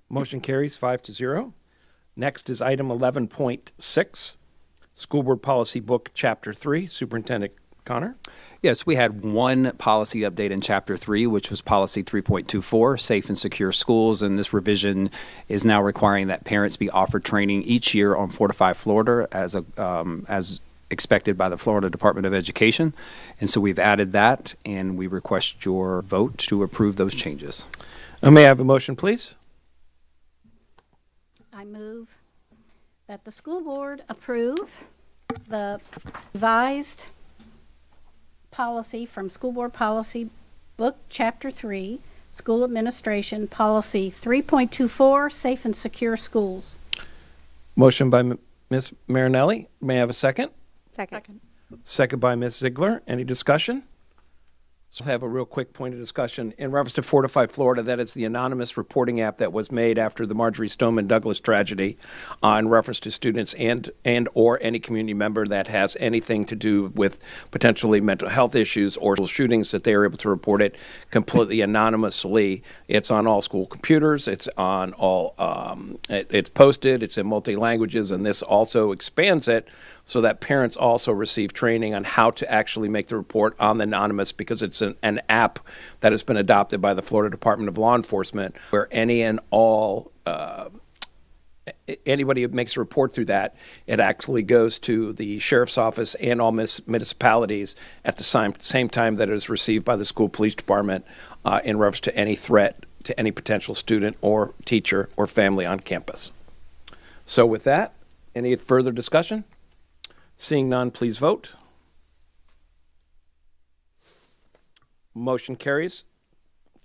Motion carries 5-0. Next is item 11.6, School Board Policy Book, Chapter 3. Superintendent Connor. Yes, we had one policy update in Chapter 3, which was Policy 3.24, Safe and Secure Schools, and this revision is now requiring that parents be offered training each year on Fortify Florida as expected by the Florida Department of Education. And so we've added that, and we request your vote to approve those changes. May I have a motion, please? I move that the school board approve the revised policy from School Board Policy Book, Chapter 3, School Administration, Policy 3.24, Safe and Secure Schools. Motion by Ms. Marinelli. May I have a second? Second. Second by Ms. Ziegler. Any discussion? So I'll have a real quick point of discussion. In reference to Fortify Florida, that is the anonymous reporting app that was made after the Marjorie Stoneman Douglas tragedy in reference to students and or any community member that has anything to do with potentially mental health issues or shootings, that they are able to report it completely anonymously. It's on all school computers. It's on all, it's posted. It's in multi-languages, and this also expands it so that parents also receive training on how to actually make the report on the anonymous, because it's an app that has been adopted by the Florida Department of Law Enforcement, where any and all anybody who makes a report through that, it actually goes to the sheriff's office and all municipalities at the same time that it is received by the school police department in reference to any threat to any potential student or teacher or family on campus. So with that, any further discussion? Seeing none, please vote. Motion carries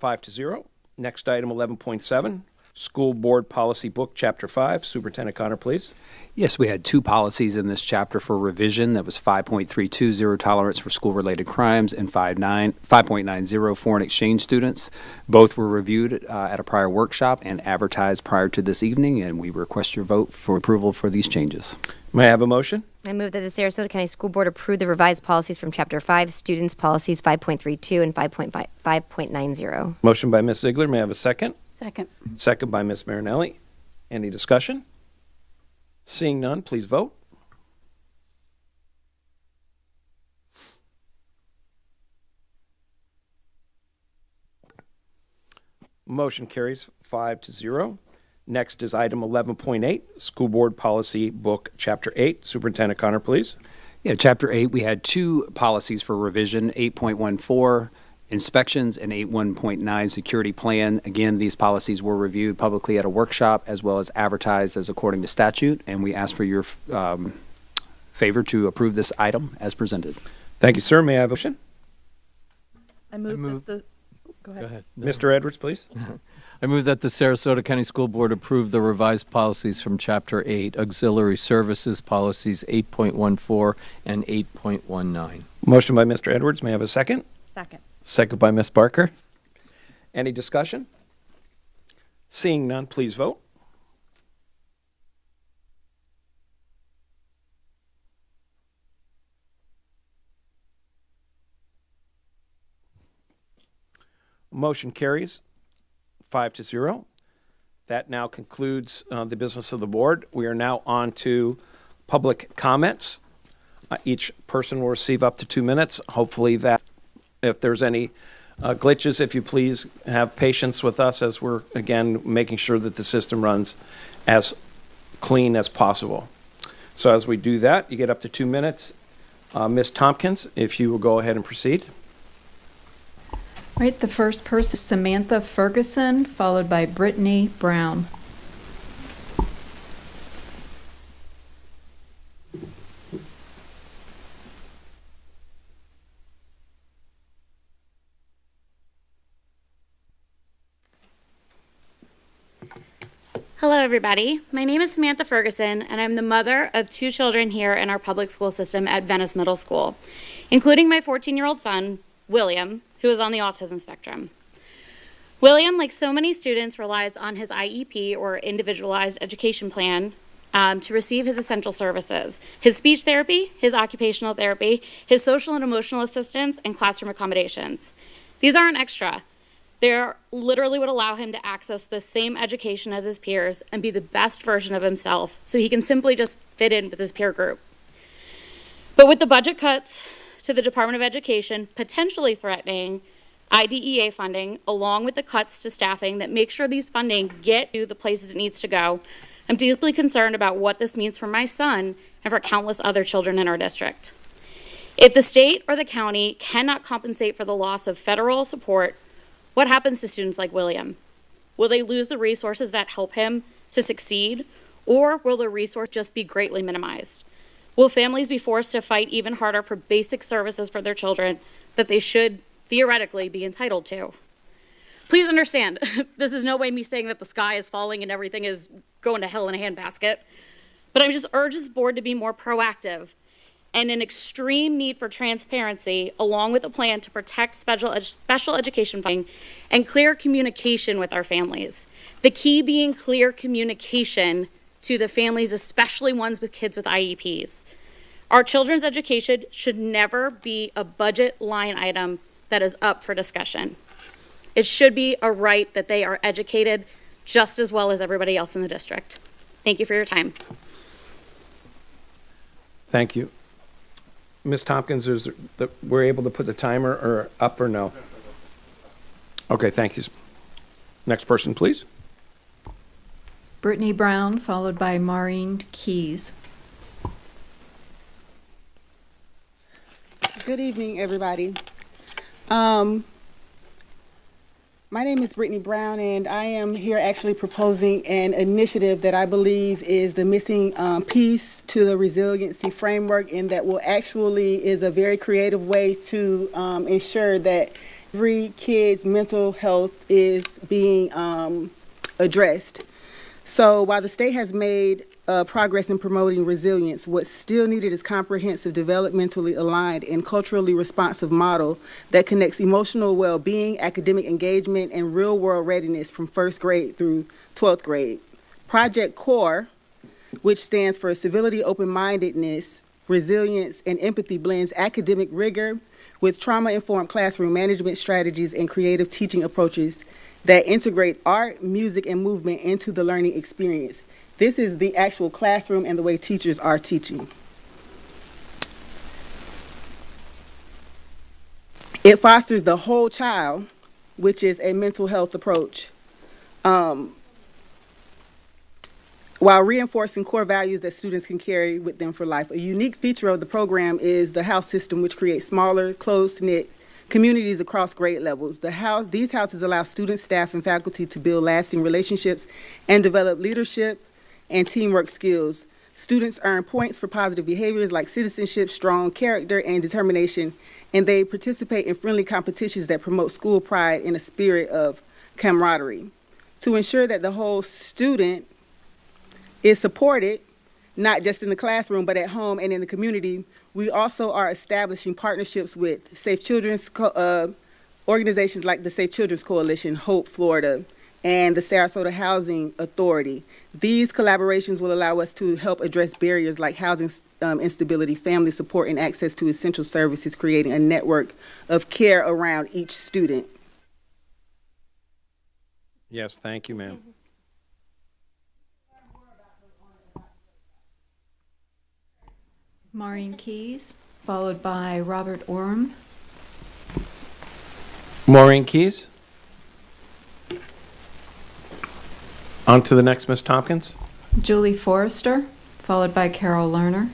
5-0. Next item, 11.7, School Board Policy Book, Chapter 5. Superintendent Connor, please. Yes, we had 2 policies in this chapter for revision. That was 5.32, zero tolerance for school-related crimes, and 5.90, foreign exchange students. Both were reviewed at a prior workshop and advertised prior to this evening, and we request your vote for approval for these changes. May I have a motion? I move that the Sarasota County School Board approve the revised policies from Chapter 5, Students Policies 5.32 and 5.90. Motion by Ms. Ziegler. May I have a second? Second. Second by Ms. Marinelli. Any discussion? Seeing none, please vote. Motion carries 5-0. Next is item 11.8, School Board Policy Book, Chapter 8. Superintendent Connor, please. Yeah, Chapter 8, we had 2 policies for revision, 8.14, inspections, and 8.1.9, security plan. Again, these policies were reviewed publicly at a workshop as well as advertised as according to statute, and we ask for your favor to approve this item as presented. Thank you, sir. May I have a motion? I move that the... Go ahead. No. Mr. Edwards, please. I move that the Sarasota County School Board approve the revised policies from Chapter 8, Auxiliary Services, Policies 8.14 and 8.19. Motion by Mr. Edwards. May I have a second? Second. Second by Ms. Barker. Any discussion? Seeing none, please vote. Motion carries 5-0. That now concludes the business of the board. We are now on to public comments. Each person will receive up to 2 minutes. Hopefully that, if there's any glitches, if you please have patience with us as we're, again, making sure that the system runs as clean as possible. So as we do that, you get up to 2 minutes. Ms. Tompkins, if you will go ahead and proceed. Right, the first person is Samantha Ferguson, followed by Brittany Brown. Hello, everybody. My name is Samantha Ferguson, and I'm the mother of 2 children here in our public school system at Venice Middle School, including my 14-year-old son, William, who is on the autism spectrum. William, like so many students, relies on his IEP, or Individualized Education Plan, to receive his essential services: his speech therapy, his occupational therapy, his social and emotional assistance, and classroom accommodations. These aren't extra. They literally would allow him to access the same education as his peers and be the best version of himself, so he can simply just fit in with his peer group. But with the budget cuts to the Department of Education potentially threatening IDEA funding, along with the cuts to staffing that make sure these funding get to the places it needs to go, I'm deeply concerned about what this means for my son and for countless other children in our district. If the state or the county cannot compensate for the loss of federal support, what happens to students like William? Will they lose the resources that help him to succeed, or will the resource just be greatly minimized? Will families be forced to fight even harder for basic services for their children that they should theoretically be entitled to? Please understand, this is no way me saying that the sky is falling and everything is going to hell in a handbasket, but I just urge this board to be more proactive and an extreme need for transparency, along with a plan to protect special education funding and clear communication with our families. The key being clear communication to the families, especially ones with kids with IEPs. Our children's education should never be a budget line item that is up for discussion. It should be a right that they are educated just as well as everybody else in the district. Thank you for your time. Thank you. Ms. Tompkins, we're able to put the timer up or no? Okay, thank you. Next person, please. Brittany Brown, followed by Maureen Keys. Good evening, everybody. My name is Brittany Brown, and I am here actually proposing an initiative that I believe is the missing piece to the resiliency framework, and that will actually is a very creative way to ensure that every kid's mental health is being addressed. So while the state has made progress in promoting resilience, what's still needed is comprehensive, developmentally aligned, and culturally responsive model that connects emotional well-being, academic engagement, and real-world readiness from first grade through 12th grade. Project CORE, which stands for Civility, Open-Mindedness, Resilience, and Empathy, blends academic rigor with trauma-informed classroom management strategies and creative teaching approaches that integrate art, music, and movement into the learning experience. This is the actual classroom and the way teachers are teaching. It fosters the whole child, which is a mental health approach, while reinforcing core values that students can carry with them for life. A unique feature of the program is the house system, which creates smaller, close-knit communities across grade levels. These houses allow students, staff, and faculty to build lasting relationships and develop leadership and teamwork skills. Students earn points for positive behaviors like citizenship, strong character, and determination, and they participate in friendly competitions that promote school pride in a spirit of camaraderie. To ensure that the whole student is supported, not just in the classroom, but at home and in the community, we also are establishing partnerships with Safe Children's organizations like the Safe Children's Coalition, Hope Florida, and the Sarasota Housing Authority. These collaborations will allow us to help address barriers like housing instability, family support, and access to essential services, creating a network of care around each student. Yes, thank you, ma'am. Maureen Keys, followed by Robert Orm. Maureen Keys. On to the next, Ms. Tompkins. Julie Forrester, followed by Carol Lerner.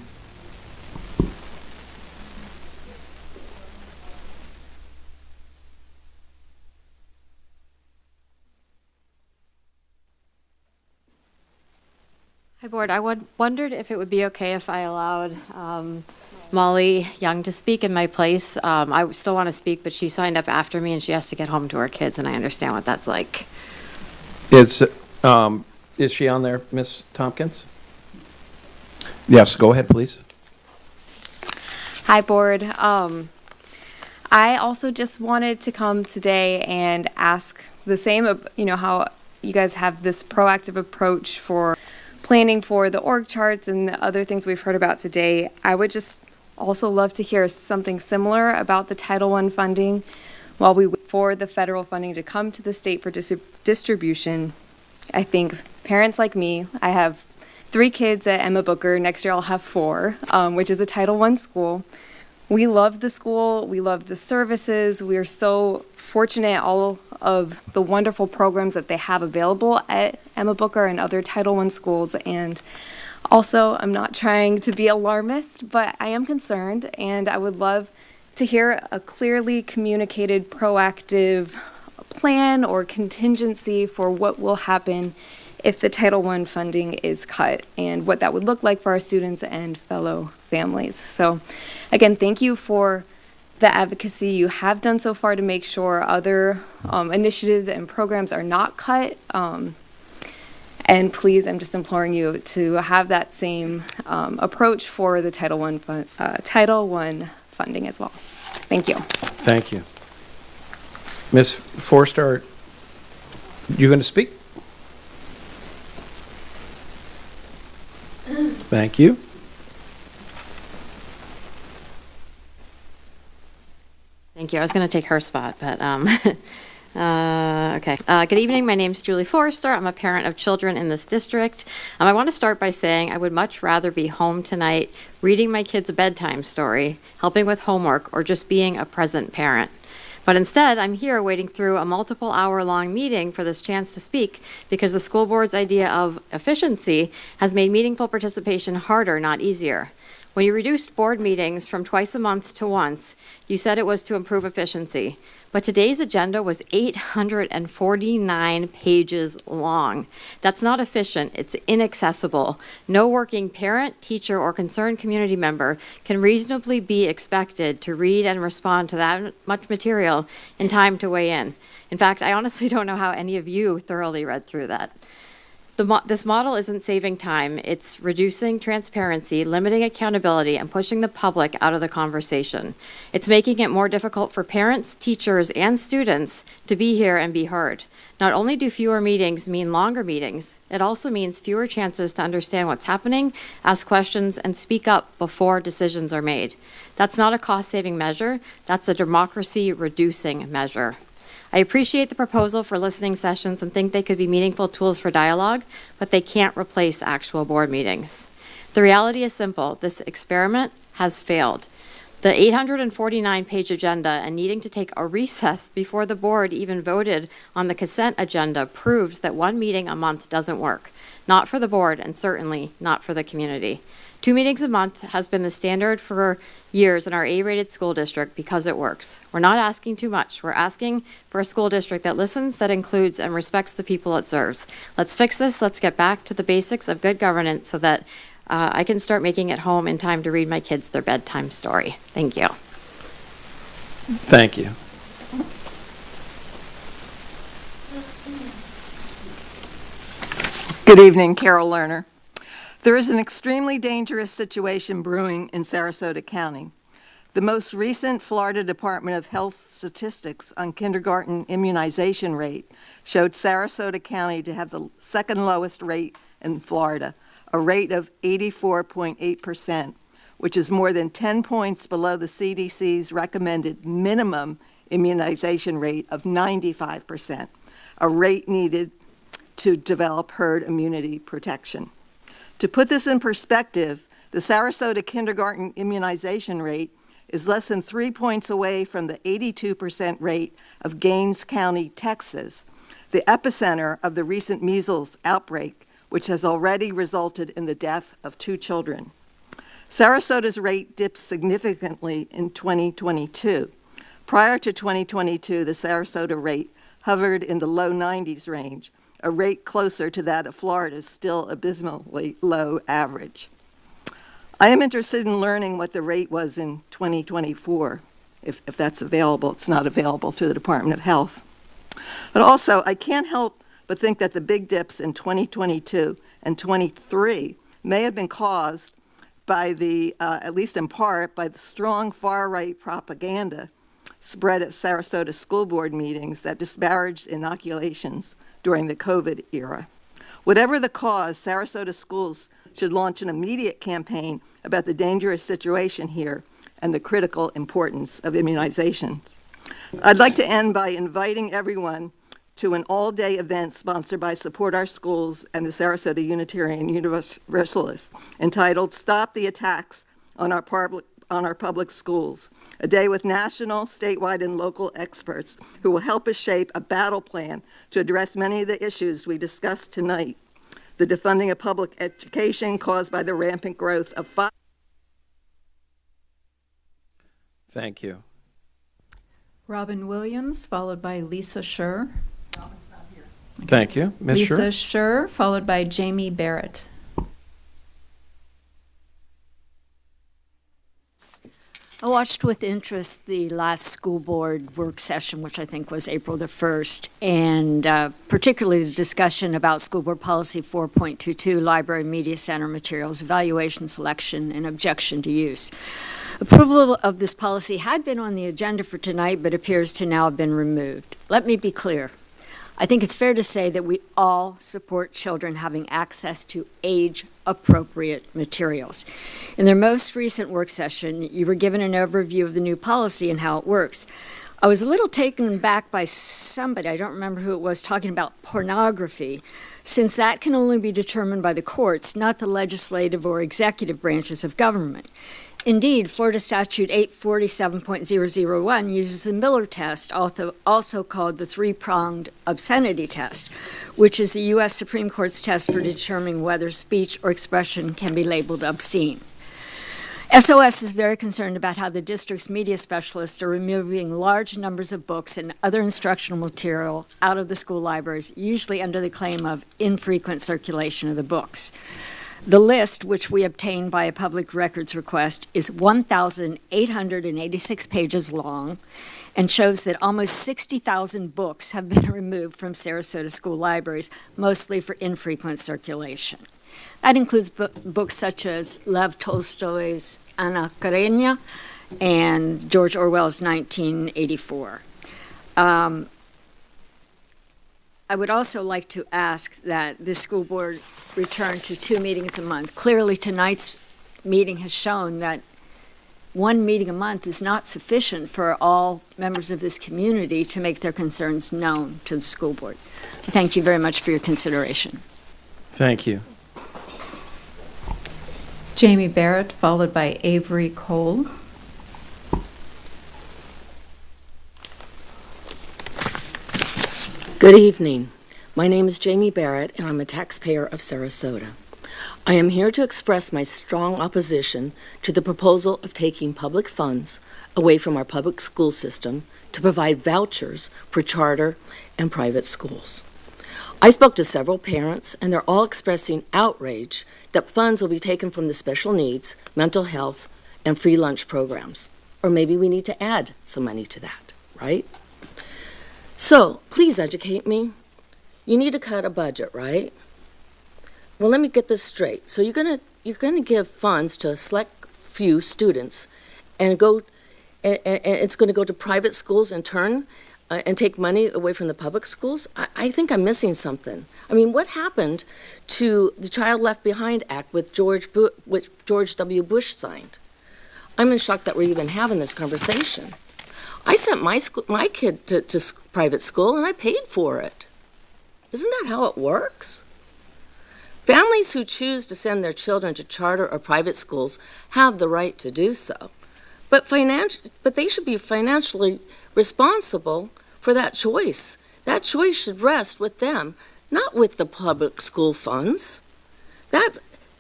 Hi, Board. I wondered if it would be okay if I allowed Molly Young to speak in my place. I still want to speak, but she signed up after me, and she has to get home to her kids, and I understand what that's like. Is she on there, Ms. Tompkins? Yes, go ahead, please. Hi, Board. I also just wanted to come today and ask the same, how you guys have this proactive approach for planning for the org charts and the other things we've heard about today. I would just also love to hear something similar about the Title I funding while we wait for the federal funding to come to the state for distribution. I think parents like me, I have 3 kids at Emma Booker. Next year I'll have 4, which is a Title I school. We love the school. We love the services. We are so fortunate all of the wonderful programs that they have available at Emma Booker and other Title I schools. And also, I'm not trying to be alarmist, but I am concerned, and I would love to hear a clearly communicated, proactive plan or contingency for what will happen if the Title I funding is cut and what that would look like for our students and fellow families. So again, thank you for the advocacy you have done so far to make sure other initiatives and programs are not cut. And please, I'm just imploring you to have that same approach for the Title I funding as well. Thank you. Thank you. Ms. Forster, you going to speak? Thank you. Thank you. I was going to take her spot, but okay. Good evening. My name's Julie Forrester. I'm a parent of children in this district. I want to start by saying I would much rather be home tonight reading my kids a bedtime story, helping with homework, or just being a present parent. But instead, I'm here waiting through a multiple hour-long meeting for this chance to speak because the school board's idea of efficiency has made meaningful participation harder, not easier. When you reduced board meetings from twice a month to once, you said it was to improve efficiency. But today's agenda was 849 pages long. That's not efficient, it's inaccessible. No working parent, teacher, or concerned community member can reasonably be expected to read and respond to that much material in time to weigh in. In fact, I honestly don't know how any of you thoroughly read through that. This model isn't saving time, it's reducing transparency, limiting accountability, and pushing the public out of the conversation. It's making it more difficult for parents, teachers, and students to be here and be heard. Not only do fewer meetings mean longer meetings, it also means fewer chances to understand what's happening, ask questions, and speak up before decisions are made. That's not a cost-saving measure, that's a democracy-reducing measure. I appreciate the proposal for listening sessions and think they could be meaningful tools for dialogue, but they can't replace actual board meetings. The reality is simple. This experiment has failed. The 849-page agenda and needing to take a recess before the board even voted on the consent agenda proves that one meeting a month doesn't work. Not for the board and certainly not for the community. 2 meetings a month has been the standard for years in our A-rated school district because it works. We're not asking too much. We're asking for a school district that listens, that includes, and respects the people it serves. Let's fix this. Let's get back to the basics of good governance so that I can start making it home in time to read my kids their bedtime story. Thank you. Thank you. Good evening, Carol Lerner. There is an extremely dangerous situation brewing in Sarasota County. The most recent Florida Department of Health statistics on kindergarten immunization rate showed Sarasota County to have the second lowest rate in Florida, a rate of 84.8%, which is more than 10 points below the CDC's recommended minimum immunization rate of 95%, a rate needed to develop herd immunity protection. To put this in perspective, The Sarasota kindergarten immunization rate is less than 3 points away from the 82% rate of Gaines County, Texas, the epicenter of the recent measles outbreak, which has already resulted in the death of 2 children. Sarasota's rate dipped significantly in 2022. Prior to 2022, the Sarasota rate hovered in the low 90s range, a rate closer to that of Florida's still abysmally low average. I am interested in learning what the rate was in 2024, if that's available. It's not available through the Department of Health. But also, I can't help but think that the big dips in 2022 and 23 may have been caused by the, at least in part, by the strong far-right propaganda spread at Sarasota school board meetings that disparaged inoculations during the COVID era. Whatever the cause, Sarasota schools should launch an immediate campaign about the dangerous situation here and the critical importance of immunizations. I'd like to end by inviting everyone to an all-day event sponsored by Support Our Schools and the Sarasota Unitarian Universalists entitled Stop the Attacks on Our Public Schools, a day with national, statewide, and local experts who will help us shape a battle plan to address many of the issues we discussed tonight. The defunding of public education caused by the rampant growth of Thank you. Robin Williams, followed by Lisa Scher. Thank you. Ms. Lisa Scher? Scher, followed by Jamie Barrett. I watched with interest the last school board work session, which I think was April the 1st, and particularly the discussion about School Board Policy 4.22, Library Media Center Materials, Evaluation, Selection, and Objection to Use. Approval of this policy had been on the agenda for tonight, but appears to now have been removed. Let me be clear. I think it's fair to say that we all support children having access to age-appropriate materials. In their most recent work session, you were given an overview of the new policy and how it works. I was a little taken aback by somebody, I don't remember who it was, talking about pornography, since that can only be determined by the courts, not the legislative or executive branches of government. Indeed, Florida Statute 847.001 uses the Miller test, also called the three-pronged obscenity test, which is the U.S. Supreme Court's test for determining whether speech or expression can be labeled obscene. SOS is very concerned about how the district's media specialists are removing large numbers of books and other instructional material out of the school libraries, usually under the claim of infrequent circulation of the books. The list, which we obtained by a public records request, is 1,886 pages long and shows that almost 60,000 books have been removed from Sarasota school libraries, mostly for infrequent circulation. That includes books such as Lev Tolstoy's Anna Karenina and George Orwell's 1984. I would also like to ask that the school board return to 2 meetings a month. Clearly, tonight's meeting has shown that 1 meeting a month is not sufficient for all members of this community to make their concerns known to the school board. Thank you very much for your consideration. Thank you. Jamie Barrett, followed by Avery Cole. Good evening. My name is Jamie Barrett, and I'm a taxpayer of Sarasota. I am here to express my strong opposition to the proposal of taking public funds away from our public school system to provide vouchers for charter and private schools. I spoke to several parents, and they're all expressing outrage that funds will be taken from the special needs, mental health, and free lunch programs. Or maybe we need to add some money to that, right? So, please educate me. You need to cut a budget, right? Well, let me get this straight. So you're gonna give funds to a select few students, and it's going to go to private schools in turn, and take money away from the public schools? I think I'm missing something. I mean, what happened to the Child Left Behind Act which George W. Bush signed? I'm in shock that we're even having this conversation. I sent my kid to private school, and I paid for it. Isn't that how it works? Families who choose to send their children to charter or private schools have the right to do so, but they should be financially responsible for that choice. That choice should rest with them, not with the public school funds.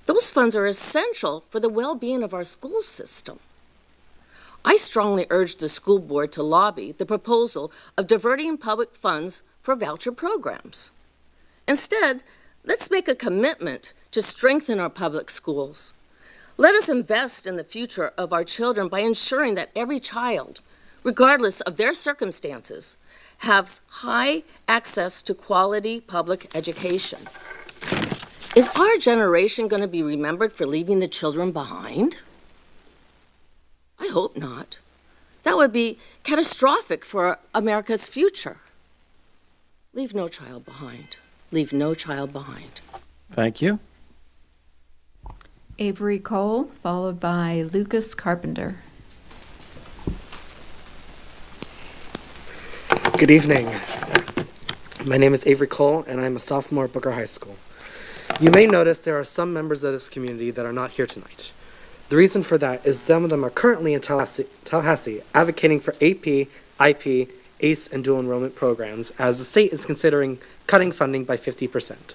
Those funds are essential for the well-being of our school system. I strongly urge the school board to lobby the proposal of diverting public funds for voucher programs. Instead, let's make a commitment to strengthen our public schools. Let us invest in the future of our children by ensuring that every child, regardless of their circumstances, has high access to quality public education. Is our generation going to be remembered for leaving the children behind? I hope not. That would be catastrophic for America's future. Leave no child behind. Leave no child behind. Thank you. Avery Cole, followed by Lucas Carpenter. Good evening. My name is Avery Cole, and I'm a sophomore at Booker High School. You may notice there are some members of this community that are not here tonight. The reason for that is some of them are currently in Tallahassee advocating for AP, IP, ACE, and dual enrollment programs as the state is considering cutting funding by 50%.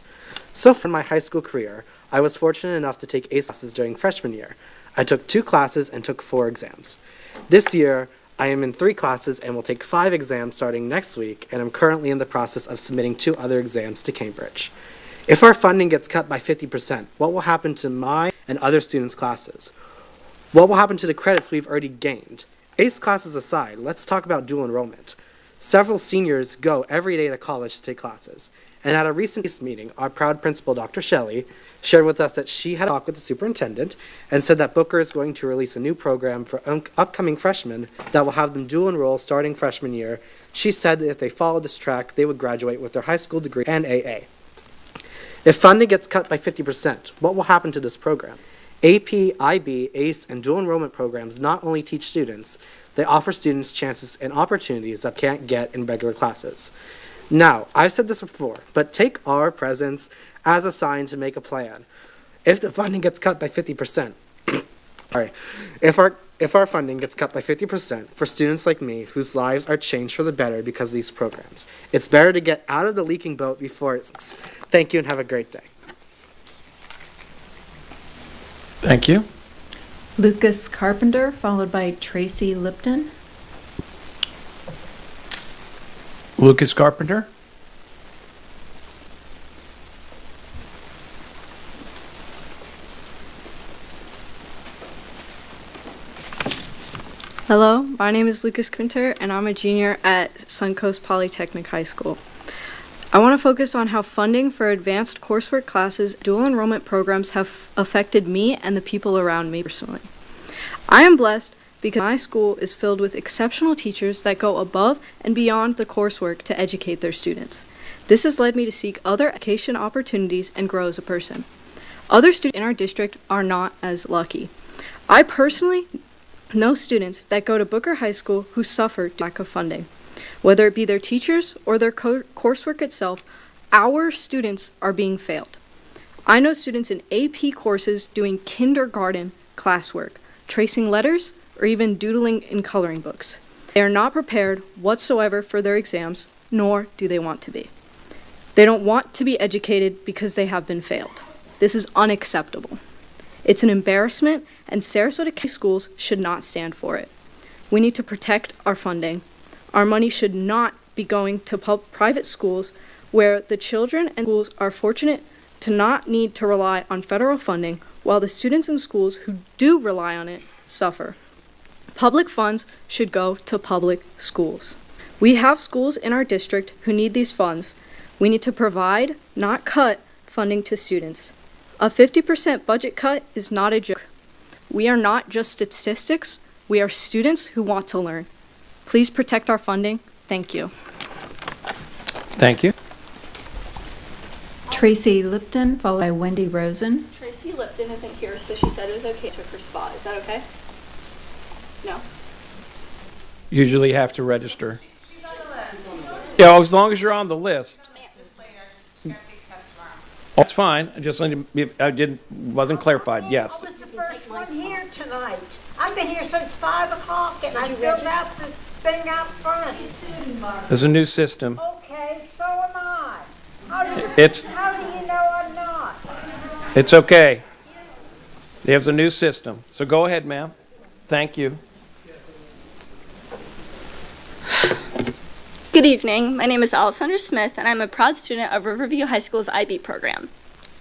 So far in my high school career, I was fortunate enough to take ACE classes during freshman year. I took 2 classes and took 4 exams. This year, I am in 3 classes and will take 5 exams starting next week, and I'm currently in the process of submitting 2 other exams to Cambridge. If our funding gets cut by 50%, what will happen to my and other students' classes? What will happen to the credits we've already gained? ACE classes aside, let's talk about dual enrollment. Several seniors go every day to college to take classes. And at a recent ACE meeting, our proud principal, Dr. Shelley, shared with us that she had a talk with the superintendent and said that Booker is going to release a new program for upcoming freshmen that will have them dual enroll starting freshman year. She said that if they followed this track, they would graduate with their high school degree and AA. If funding gets cut by 50%, what will happen to this program? AP, IB, ACE, and dual enrollment programs not only teach students, they offer students chances and opportunities that can't get in regular classes. Now, I've said this before, but take our presence as a sign to make a plan. If the funding gets cut by 50%, if our funding gets cut by 50% for students like me whose lives are changed for the better because of these programs, it's better to get out of the leaking boat before it sinks. Thank you and have a great day. Thank you. Lucas Carpenter, followed by Tracy Lipton. Lucas Carpenter. Hello, my name is Lucas Quinter, and I'm a junior at Suncoast Polytechnic High School. I want to focus on how funding for advanced coursework classes, dual enrollment programs have affected me and the people around me personally. I am blessed because my school is filled with exceptional teachers that go above and beyond the coursework to educate their students. This has led me to seek other education opportunities and grow as a person. Other students in our district are not as lucky. I personally know students that go to Booker High School who suffer due to lack of funding. Whether it be their teachers or their coursework itself, our students are being failed. I know students in AP courses doing kindergarten classwork, tracing letters, or even doodling in coloring books. They are not prepared whatsoever for their exams, nor do they want to be. They don't want to be educated because they have been failed. This is unacceptable. It's an embarrassment, and Sarasota County schools should not stand for it. We need to protect our funding. Our money should not be going to private schools where the children and schools are fortunate to not need to rely on federal funding, while the students in schools who do rely on it suffer. Public funds should go to public schools. We have schools in our district who need these funds. We need to provide, not cut, funding to students. A 50% budget cut is not a joke. We are not just statistics, we are students who want to learn. Please protect our funding. Thank you. Thank you. Tracy Lipton, followed by Wendy Rosen. Tracy Lipton isn't here, so she said it was okay to take her spot. Is that okay? No? Usually have to register. Yeah, as long as you're on the list. That's fine. I just wasn't clarified. Yes. I was the first one here tonight. I've been here since 5 o'clock and I filled out the thing out front. There's a new system. Okay, so am I. How do you know I'm not? It's okay. There's a new system. So go ahead, ma'am. Thank you. Good evening. My name is Alessandra Smith, and I'm a proud student of Riverview High School's IB program.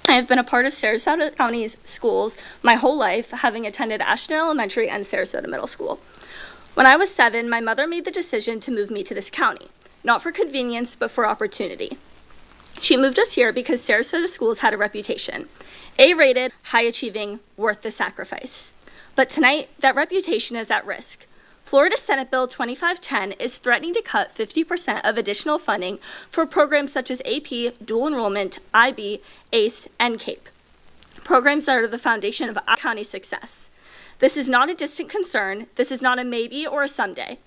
I have been a part of Sarasota County's schools my whole life, having attended Ashton Elementary and Sarasota Middle School. When I was 7, my mother made the decision to move me to this county, not for convenience, but for opportunity. She moved us here because Sarasota schools had a reputation: A-rated, high-achieving, worth the sacrifice. But tonight, that reputation is at risk. Florida Senate Bill 2510 is threatening to cut 50% of additional funding for programs such as AP, dual enrollment, IB, ACE, and CAPE, programs that are the foundation of our county's success. This is not a distant concern. This is not a maybe or a someday.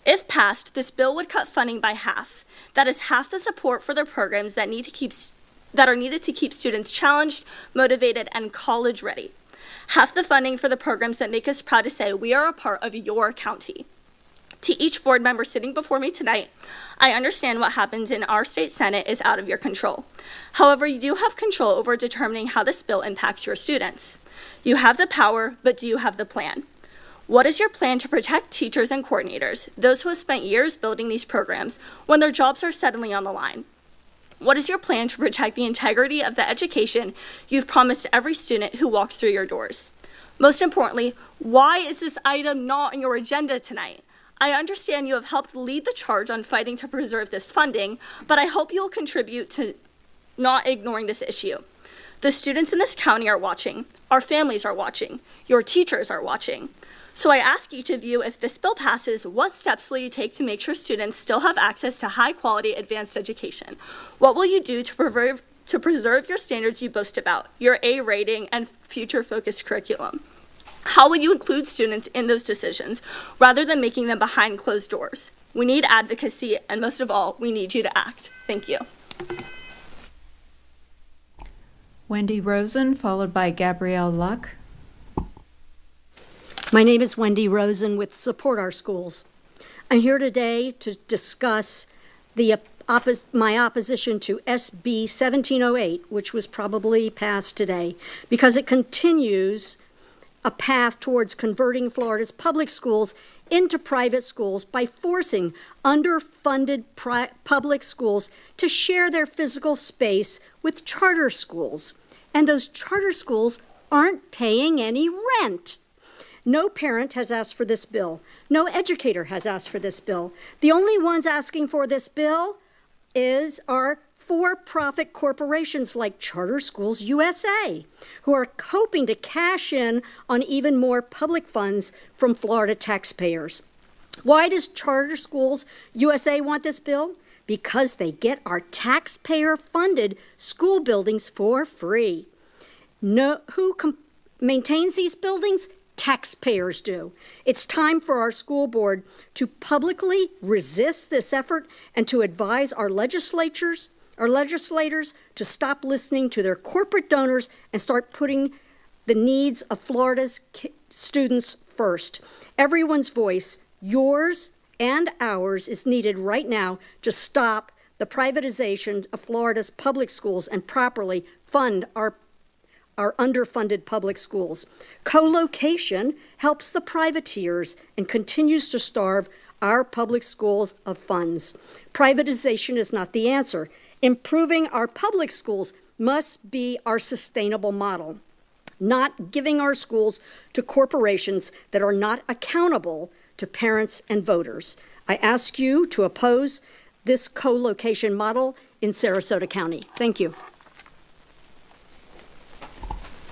If passed, this bill would cut funding by half. That is half the support for the programs that are needed to keep students challenged, motivated, and college ready. Half the funding for the programs that make us proud to say we are a part of your county. To each board member sitting before me tonight, I understand what happens in our state Senate is out of your control. However, you do have control over determining how this bill impacts your students. You have the power, but do you have the plan? What is your plan to protect teachers and coordinators, those who have spent years building these programs, when their jobs are suddenly on the line? What is your plan to protect the integrity of the education you've promised to every student who walks through your doors? Most importantly, why is this item not on your agenda tonight? I understand you have helped lead the charge on fighting to preserve this funding, but I hope you will contribute to not ignoring this issue. The students in this county are watching. Our families are watching. Your teachers are watching. So I ask each of you, if this bill passes, what steps will you take to make sure students still have access to high-quality advanced education? What will you do to preserve your standards you boast about, your A rating and future-focused curriculum? How will you include students in those decisions, rather than making them behind closed doors? We need advocacy, and most of all, we need you to act. Thank you. Wendy Rosen, followed by Gabrielle Luck. My name is Wendy Rosen with Support Our Schools. I'm here today to discuss my opposition to SB 1708, which was probably passed today, because it continues a path towards converting Florida's public schools into private schools by forcing underfunded public schools to share their physical space with charter schools. And those charter schools aren't paying any rent. No parent has asked for this bill. No educator has asked for this bill. The only ones asking for this bill are for-profit corporations like Charter Schools USA, who are hoping to cash in on even more public funds from Florida taxpayers. Why does Charter Schools USA want this bill? Because they get our taxpayer-funded school buildings for free. Who maintains these buildings? Taxpayers do. It's time for our school board to publicly resist this effort and to advise our legislators to stop listening to their corporate donors and start putting the needs of Florida's students first. Everyone's voice, yours and ours, is needed right now to stop the privatization of Florida's public schools and properly fund our underfunded public schools. Co-location helps the privateers and continues to starve our public schools of funds. Privatization is not the answer. Improving our public schools must be our sustainable model, not giving our schools to corporations that are not accountable to parents and voters. I ask you to oppose this co-location model in Sarasota County. Thank you.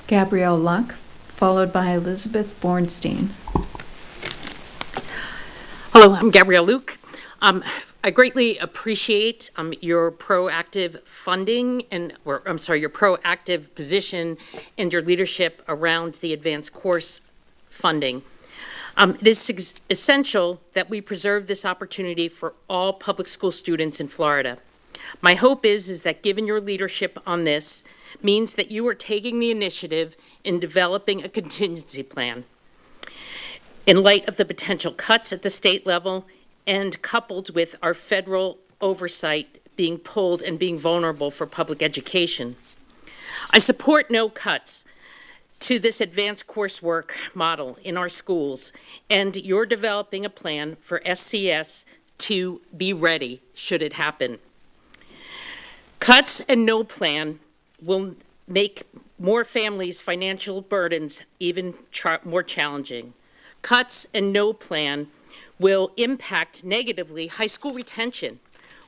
Gabrielle Luck, followed by Elizabeth Bornstein. Hello, I'm Gabrielle Luke. I greatly appreciate your proactive funding your proactive position and your leadership around the advanced course funding. It is essential that we preserve this opportunity for all public school students in Florida. My hope is that given your leadership on this means that you are taking the initiative in developing a contingency plan in light of the potential cuts at the state level and coupled with our federal oversight being pulled and being vulnerable for public education. I support no cuts to this advanced coursework model in our schools, and you're developing a plan for SCS to be ready should it happen. Cuts and no plan will make more families' financial burdens even more challenging. Cuts and no plan will impact negatively high school retention.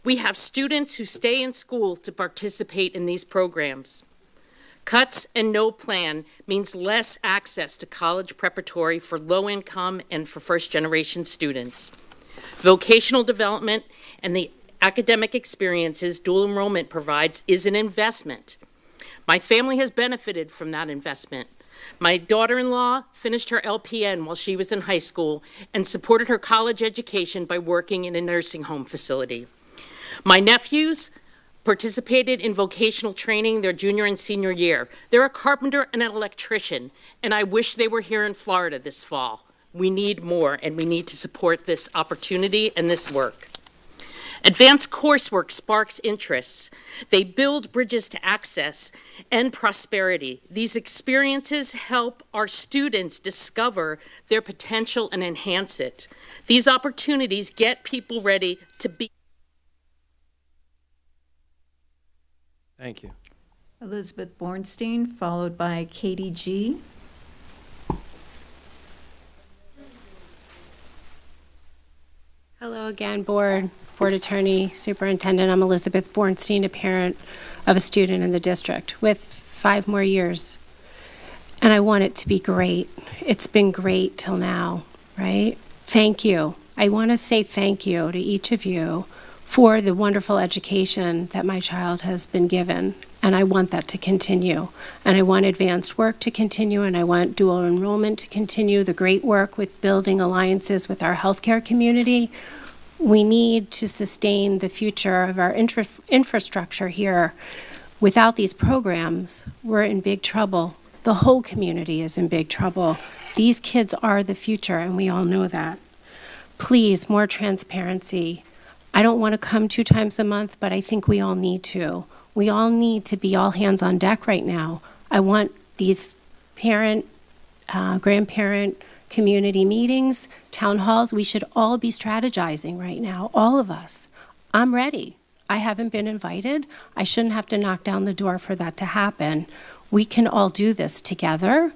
We have students who stay in school to participate in these programs. Cuts and no plan means less access to college preparatory for low-income and for first-generation students. Vocational development and the academic experiences dual enrollment provides is an investment. My family has benefited from that investment. My daughter-in-law finished her LPN while she was in high school and supported her college education by working in a nursing home facility. My nephews participated in vocational training their junior and senior year. They're a carpenter and an electrician, and I wish they were here in Florida this fall. We need more, and we need to support this opportunity and this work. Advanced coursework sparks interests. They build bridges to access and prosperity. These experiences help our students discover their potential and enhance it. These opportunities get people ready to be. Thank you. Elizabeth Bornstein, followed by Katie G. Hello again, Board Attorney, Superintendent. I'm Elizabeth Bornstein, a parent of a student in the district with 5 more years. And I want it to be great. It's been great till now, right? Thank you. I want to say thank you to each of you for the wonderful education that my child has been given. And I want that to continue. And I want advanced work to continue, and I want dual enrollment to continue, the great work with building alliances with our healthcare community. We need to sustain the future of our infrastructure here. Without these programs, we're in big trouble. The whole community is in big trouble. These kids are the future, and we all know that. Please, more transparency. I don't want to come 2 times a month, but I think we all need to. We all need to be all hands on deck right now. I want these parent, grandparent, community meetings, town halls. We should all be strategizing right now, all of us. I'm ready. I haven't been invited. I shouldn't have to knock down the door for that to happen. We can all do this together.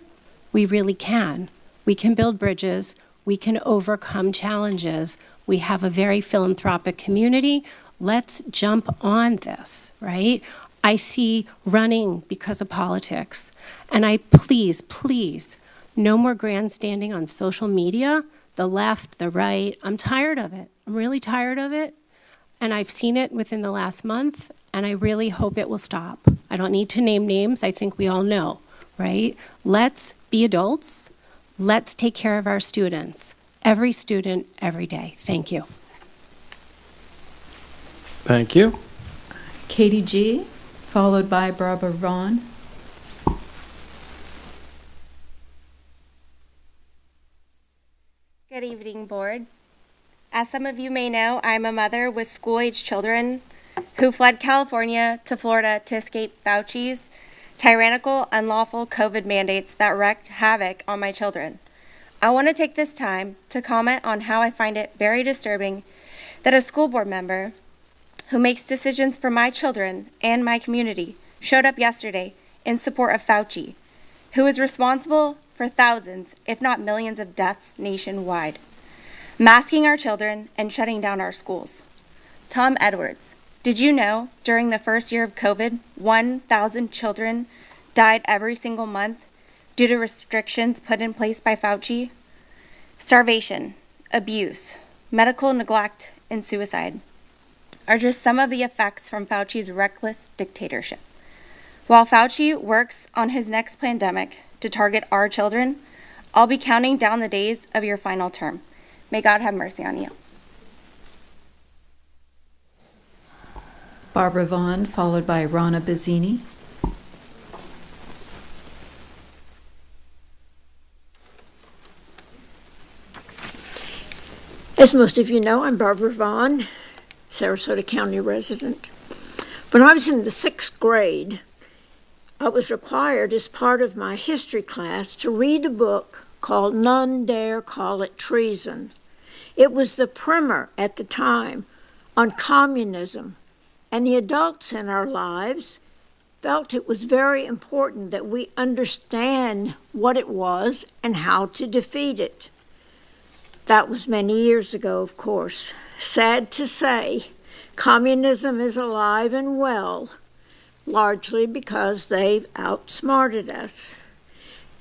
We really can. We can build bridges. We can overcome challenges. We have a very philanthropic community. Let's jump on this, right? I see running because of politics. And I please, no more grandstanding on social media, the left, the right. I'm tired of it. I'm really tired of it. And I've seen it within the last month, and I really hope it will stop. I don't need to name names. I think we all know, right? Let's be adults. Let's take care of our students. Every student, every day. Thank you. Thank you. Katie G., followed by Barbara Vaughn. Good evening, Board. As some of you may know, I'm a mother with school-age children who fled California to Florida to escape Fauci's tyrannical, unlawful COVID mandates that wreaked havoc on my children. I want to take this time to comment on how I find it very disturbing that a school board member who makes decisions for my children and my community showed up yesterday in support of Fauci, who is responsible for thousands, if not millions, of deaths nationwide, masking our children and shutting down our schools. Tom Edwards, did you know during the first year of COVID, 1,000 children died every single month due to restrictions put in place by Fauci? Starvation, abuse, medical neglect, and suicide are just some of the effects from Fauci's reckless dictatorship. While Fauci works on his next pandemic to target our children, I'll be counting down the days of your final term. May God have mercy on you. Barbara Vaughn, followed by Rana Bazzini. As most of you know, I'm Barbara Vaughn, Sarasota County resident. When I was in the 6th grade, I was required as part of my history class to read a book called None Dare Call It Treason. It was the primer at the time on communism, and the adults in our lives felt it was very important that we understand what it was and how to defeat it. That was many years ago, of course. Sad to say, communism is alive and well, largely because they've outsmarted us.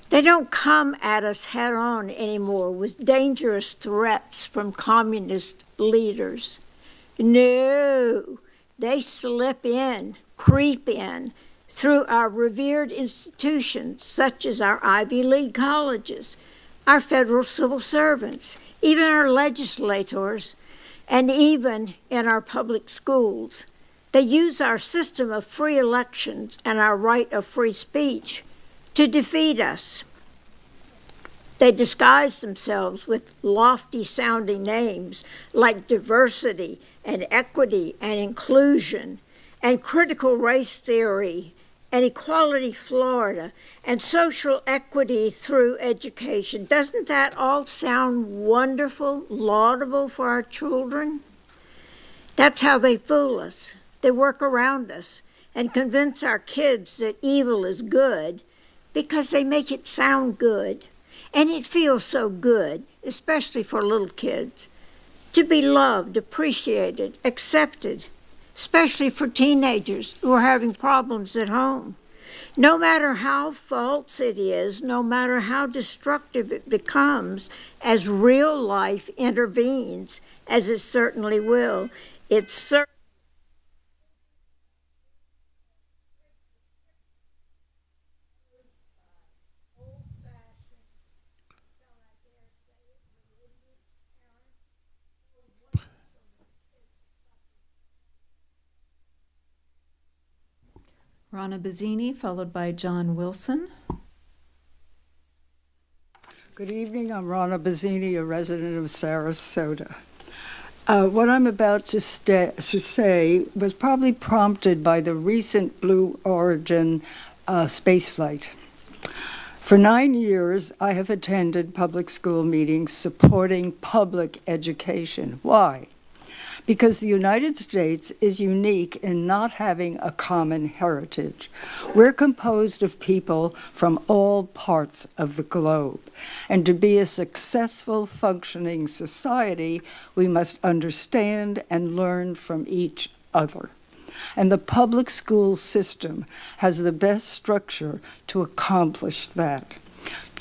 They don't come at us head on anymore with dangerous threats from communist leaders. No, they slip in, creep in, through our revered institutions such as our Ivy League colleges, our federal civil servants, even our legislators, and even in our public schools. They use our system of free elections and our right of free speech to defeat us. They disguise themselves with lofty-sounding names like diversity and equity and inclusion and critical race theory and Equality Florida, and social equity through education. Doesn't that all sound wonderful, laudable for our children? That's how they fool us. They work around us and convince our kids that evil is good because they make it sound good. And it feels so good, especially for little kids, to be loved, appreciated, accepted, especially for teenagers who are having problems at home. No matter how false it is, no matter how destructive it becomes, as real life intervenes, as it certainly will, it's certain. Rana Bazzini, followed by John Wilson. Good evening. I'm Rana Bazzini, a resident of Sarasota. What I'm about to say was probably prompted by the recent Blue Origin spaceflight. For 9 years, I have attended public school meetings supporting public education. Why? Because the United States is unique in not having a common heritage. We're composed of people from all parts of the globe. And to be a successful, functioning society, we must understand and learn from each other. And the public school system has the best structure to accomplish that.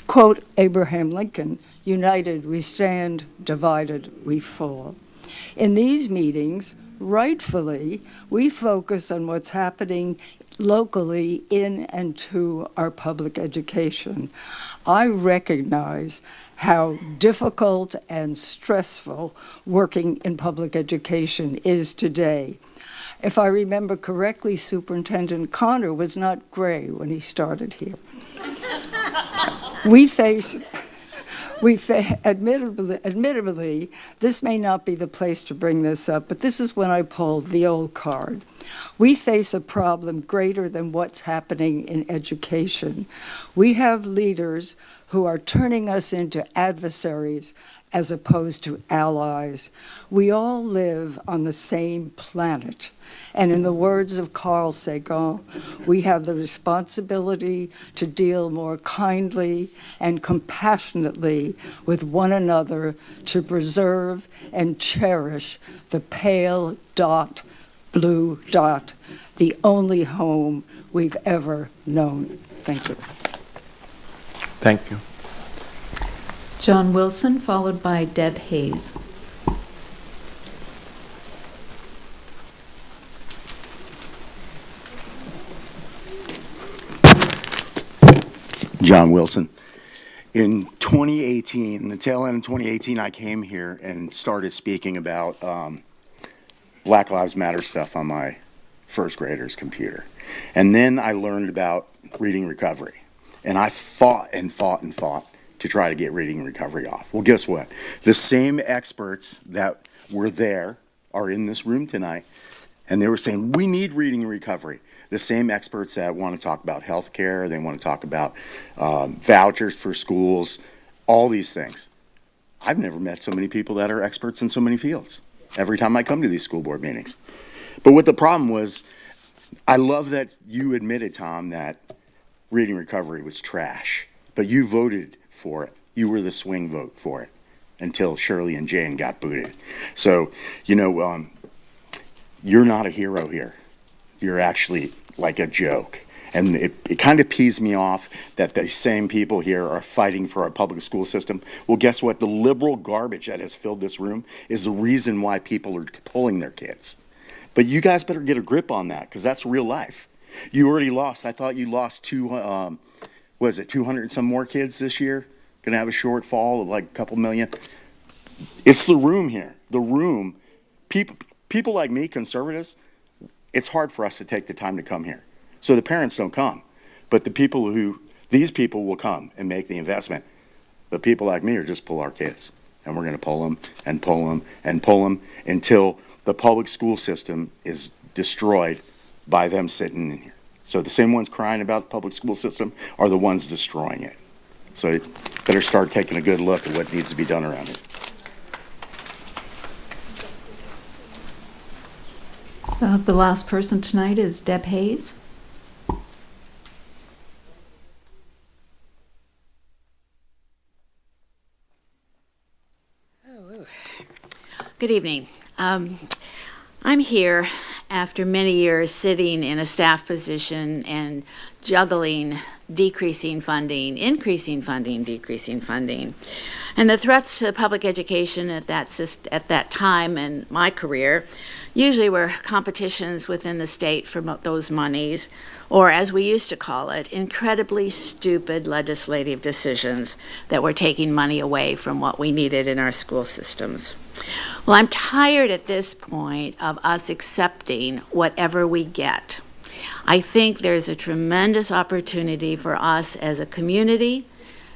Quote Abraham Lincoln, "United we stand, divided we fall." In these meetings, rightfully, we focus on what's happening locally in and to our public education. I recognize how difficult and stressful working in public education is today. If I remember correctly, Superintendent Connor was not gray when he started here. Admittedly, this may not be the place to bring this up, but this is when I pulled the old card. We face a problem greater than what's happening in education. We have leaders who are turning us into adversaries as opposed to allies. We all live on the same planet. And in the words of Carl Sagan, we have the responsibility to deal more kindly and compassionately with one another to preserve and cherish the pale dot, blue dot, the only home we've ever known. Thank you. Thank you. John Wilson, followed by Deb Hayes. John Wilson. In 2018, the tail end of 2018, I came here and started speaking about Black Lives Matter stuff on my first grader's computer. And then I learned about reading recovery. And I fought and fought and fought to try to get reading recovery off. Well, guess what? The same experts that were there are in this room tonight, and they were saying, we need reading recovery. The same experts that want to talk about healthcare, they want to talk about vouchers for schools, all these things. I've never met so many people that are experts in so many fields every time I come to these school board meetings. But what the problem was, I love that you admitted, Tom, that reading recovery was trash, but you voted for it. You were the swing vote for it until Shirley and Jane got booted. So, you're not a hero here. You're actually like a joke. And it kind of pees me off that the same people here are fighting for our public school system. Well, guess what? The liberal garbage that has filled this room is the reason why people are pulling their kids. But you guys better get a grip on that, because that's real life. You already lost. I thought you lost 200 and some more kids this year? Going to have a shortfall of like a couple million? It's the room here. The room. People like me, conservatives, it's hard for us to take the time to come here. So the parents don't come. But these people will come and make the investment. But people like me are just pull our kids. And we're going to pull them and pull them and pull them until the public school system is destroyed by them sitting in here. So the same ones crying about the public school system are the ones destroying it. So you better start taking a good look at what needs to be done around it. The last person tonight is Deb Hayes. Good evening. I'm here after many years sitting in a staff position and juggling decreasing funding, increasing funding, decreasing funding. And the threats to public education at that time in my career usually were competitions within the state for those monies, or as we used to call it, incredibly stupid legislative decisions that were taking money away from what we needed in our school systems. Well, I'm tired at this point of us accepting whatever we get. I think there's a tremendous opportunity for us as a community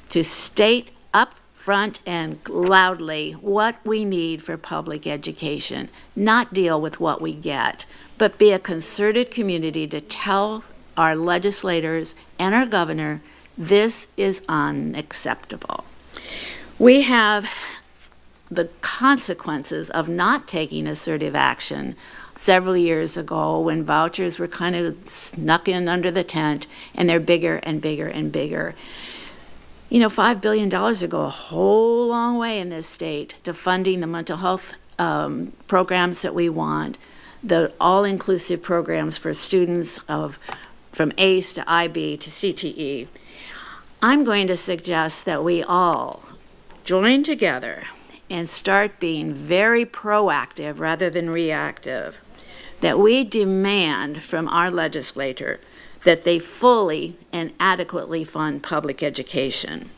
to state up front and loudly what we need for public education, not deal with what we get, but be a concerted community to tell our legislators and our governor, this is unacceptable. We have the consequences of not taking assertive action several years ago when vouchers were kind of snuck in under the tent, and they're bigger and bigger and bigger. $5 billion would go a whole long way in this state to funding the mental health programs that we want, the all-inclusive programs for students from ACE to IB to CTE. I'm going to suggest that we all join together and start being very proactive rather than reactive, that we demand from our legislator that they fully and adequately fund public education,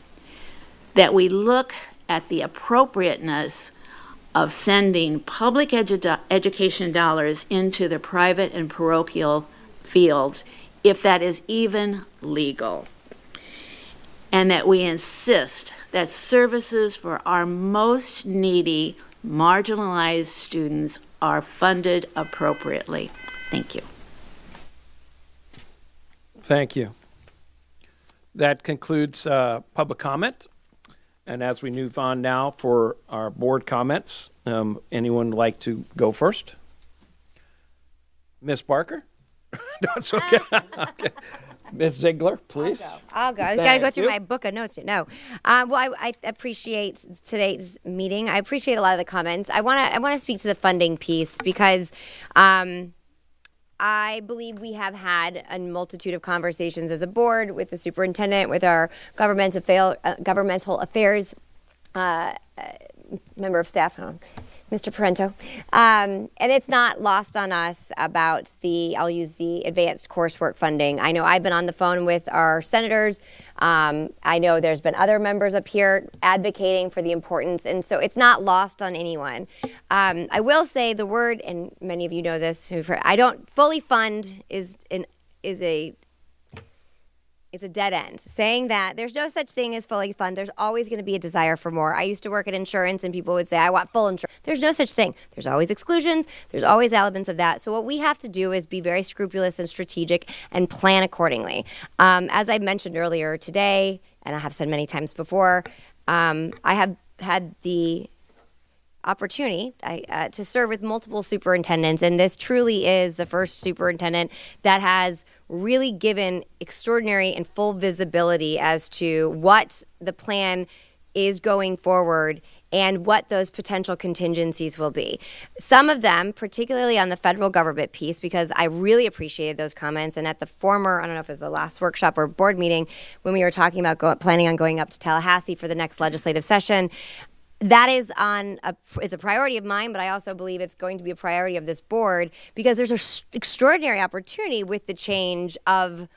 that we look at the appropriateness of sending public education dollars into the private and parochial fields, if that is even legal, and that we insist that services for our most needy, marginalized students are funded appropriately. Thank you. Thank you. That concludes public comment. And as we move on now for our board comments, anyone like to go first? Miss Barker? That's okay. Okay. Ms. Ziegler, please. I'll go. I've got to go through my book of notes. No. I appreciate today's meeting. I appreciate a lot of the comments. I want to speak to the funding piece because I believe we have had a multitude of conversations as a board with the superintendent, with our governmental affairs member of staff. Mr. Parento. And it's not lost on us about I'll use the advanced coursework funding. I know I've been on the phone with our senators. I know there's been other members up here advocating for the importance, and so it's not lost on anyone. I will say the word, and many of you know this, I don't fully fund is a dead end. Saying that there's no such thing as fully fund, there's always going to be a desire for more. I used to work at insurance and people would say, I want full insurance. There's no such thing. There's always exclusions. There's always elements of that. So what we have to do is be very scrupulous and strategic and plan accordingly. As I mentioned earlier today, and I have said many times before, I have had the opportunity to serve with multiple superintendents, and this truly is the first superintendent that has really given extraordinary and full visibility as to what the plan is going forward and what those potential contingencies will be. Some of them, particularly on the federal government piece, because I really appreciated those comments, and at the former, I don't know if it was the last workshop or board meeting, when we were talking about planning on going up to Tallahassee for the next legislative session, that is a priority of mine, but I also believe it's going to be a priority of this board because there's an extraordinary opportunity with the change of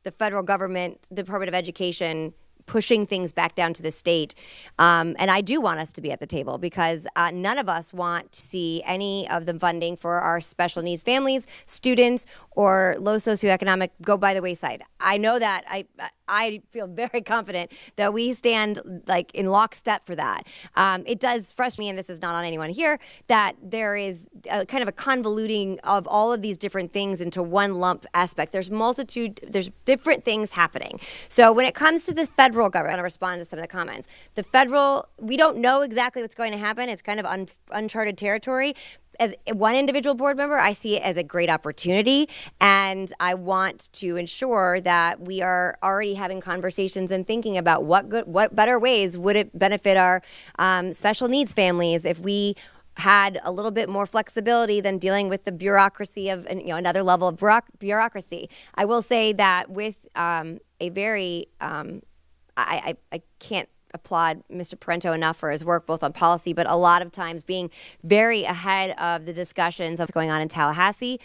the federal government, the Department of Education, pushing things back down to the state. And I do want us to be at the table because none of us want to see any of the funding for our special needs families, students, or low socioeconomic go by the wayside. I know that I feel very confident that we stand like in lockstep for that. It does frustrate me, and this is not on anyone here, that there is kind of a convoluting of all of these different things into one lump aspect. There's different things happening. So when it comes to the federal government, I'm going to respond to some of the comments. We don't know exactly what's going to happen. It's kind of uncharted territory. As one individual board member, I see it as a great opportunity, and I want to ensure that we are already having conversations and thinking about what better ways would it benefit our special needs families if we had a little bit more flexibility than dealing with the bureaucracy of another level of bureaucracy. I will say that with a very I can't applaud Mr. Parento enough for his work both on policy, but a lot of times being very ahead of the discussions of what's going on in Tallahassee.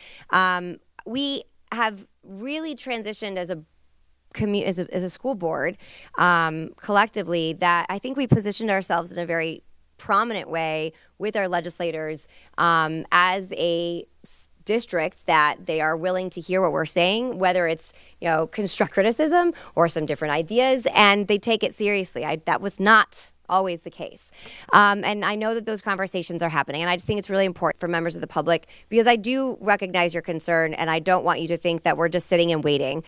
We have really transitioned as a school board collectively that I think we positioned ourselves in a very prominent way with our legislators as a districts that they are willing to hear what we're saying, whether it's construct criticism or some different ideas, and they take it seriously. That was not always the case. And I know that those conversations are happening, and I just think it's really important for members of the public because I do recognize your concern, and I don't want you to think that we're just sitting and waiting.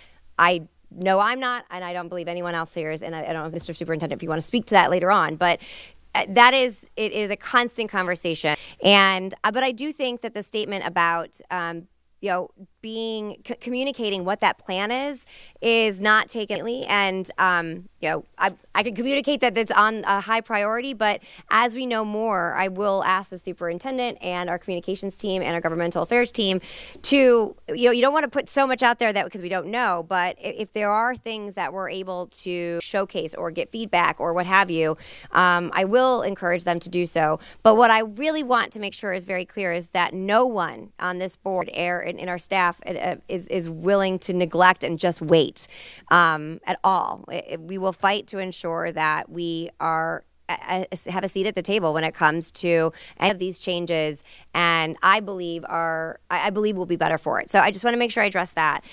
No, I'm not, and I don't believe anyone else here is, and I don't know, Mr. Superintendent, if you want to speak to that later on, but it is a constant conversation. But I do think that the statement about communicating what that plan is not taken, and I can communicate that it's on a high priority, but as we know more, I will ask the superintendent and our communications team and our governmental affairs team to, you don't want to put so much out there that because we don't know, but if there are things that we're able to showcase or get feedback or what have you, I will encourage them to do so. But what I really want to make sure is very clear is that no one on this board in our staff is willing to neglect and just wait at all. We will fight to ensure that we have a seat at the table when it comes to any of these changes, and I believe we'll be better for it. So I just want to make sure I address that.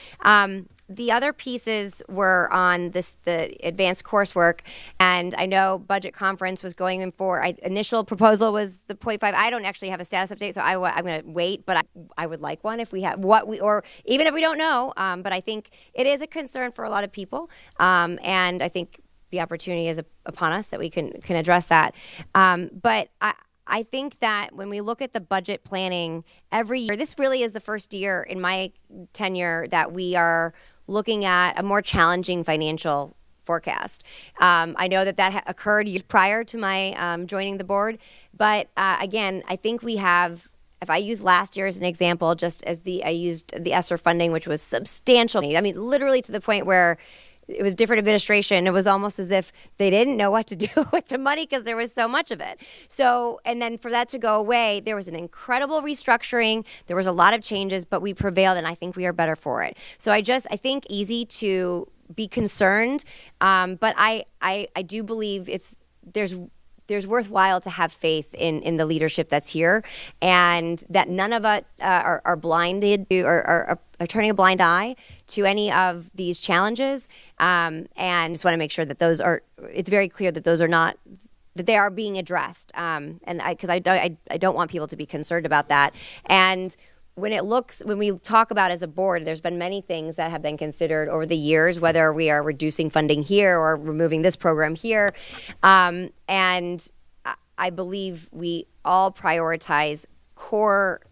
The other pieces were on the advanced coursework, and I know budget conference was going in for, initial proposal was the 0.5. I don't actually have a status update, so I'm going to wait, but I would like one if we have or even if we don't know, but I think it is a concern for a lot of people, and I think the opportunity is upon us that we can address that. But I think that when we look at the budget planning every year, this really is the first year in my tenure that we are looking at a more challenging financial forecast. I know that occurred years prior to my joining the board, but again, I think we have, if I use last year as an example, just as I used the ESSER funding, which was substantial. I mean, literally to the point where it was different administration. It was almost as if they didn't know what to do with the money because there was so much of it. So, and then for that to go away, there was an incredible restructuring. There was a lot of changes, but we prevailed, and I think we are better for it. So I think easy to be concerned, but I do believe there's worthwhile to have faith in the leadership that's here, and that none of us are blinded to, or are turning a blind eye to any of these challenges. And just want to make sure that it's very clear that those are not, that they are being addressed. Because I don't want people to be concerned about that. And when we talk about as a board, there's been many things that have been considered over the years, whether we are reducing funding here or removing this program here. And I believe we all prioritize core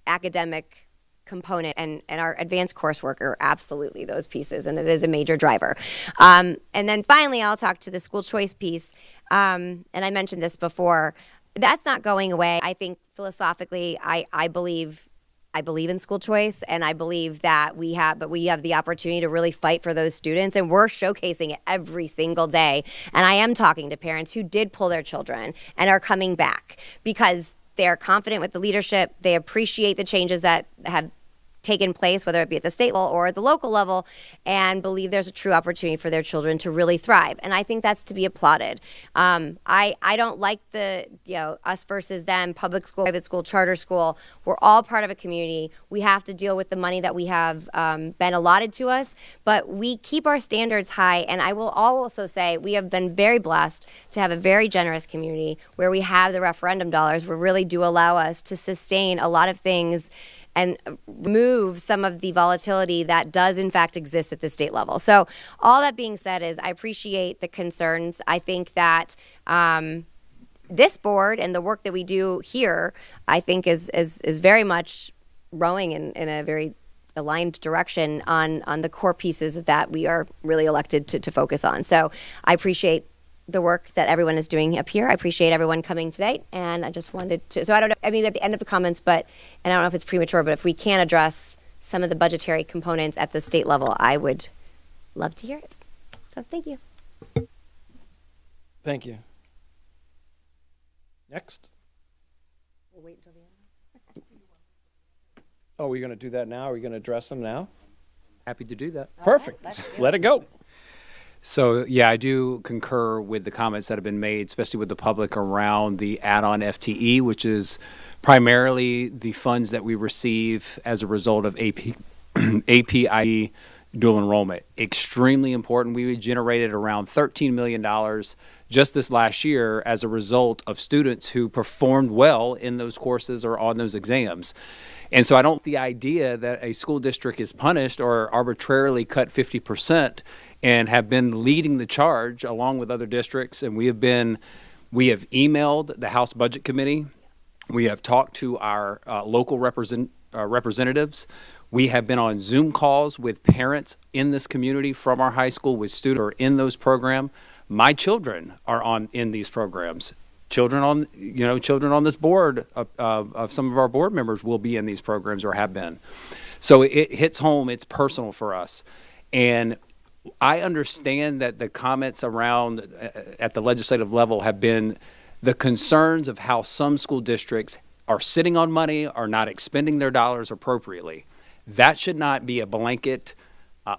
academic component, and our advanced coursework are absolutely those pieces, and it is a major driver. And then finally, I'll talk to the school choice piece. And I mentioned this before. That's not going away. I think philosophically, I believe in school choice, and I believe that we have the opportunity to really fight for those students, and we're showcasing it every single day. And I am talking to parents who did pull their children and are coming back because they are confident with the leadership. They appreciate the changes that have taken place, whether it be at the state level or at the local level, and believe there's a true opportunity for their children to really thrive. And I think that's to be applauded. I don't like the, us versus them, public school, private school, charter school. We're all part of a community. We have to deal with the money that we have been allotted to us, but we keep our standards high. And I will also say we have been very blessed to have a very generous community where we have the referendum dollars, where really do allow us to sustain a lot of things and remove some of the volatility that does in fact exist at the state level. So all that being said is I appreciate the concerns. I think that this board and the work that we do here, I think is very much rowing in a very aligned direction on the core pieces that we are really elected to focus on. So I appreciate the work that everyone is doing up here. I appreciate everyone coming today, and I just wanted to, so I don't know, I mean at the end of the comments, and I don't know if it's premature, but if we can address some of the budgetary components at the state level, I would love to hear it. So thank you. Thank you. Next. We'll wait until the end. Oh, we're going to do that now? Are we going to address them now? Happy to do that. Perfect. Let it go. So, yeah, I do concur with the comments that have been made, especially with the public around the add-on FTE, which is primarily the funds that we receive as a result of APIE dual enrollment. Extremely important. We generated around $13 million just this last year as a result of students who performed well in those courses or on those exams. And so I don't the idea that a school district is punished or arbitrarily cut 50% and have been leading the charge along with other districts. And we have emailed the House Budget Committee. We have talked to our local representatives. We have been on Zoom calls with parents in this community from our high school with students who are in those programs. My children are in these programs. Children on this board of some of our board members will be in these programs or have been. So it hits home. It's personal for us. And I understand that the comments around at the legislative level have been the concerns of how some school districts are sitting on money, are not expending their dollars appropriately. That should not be a blanket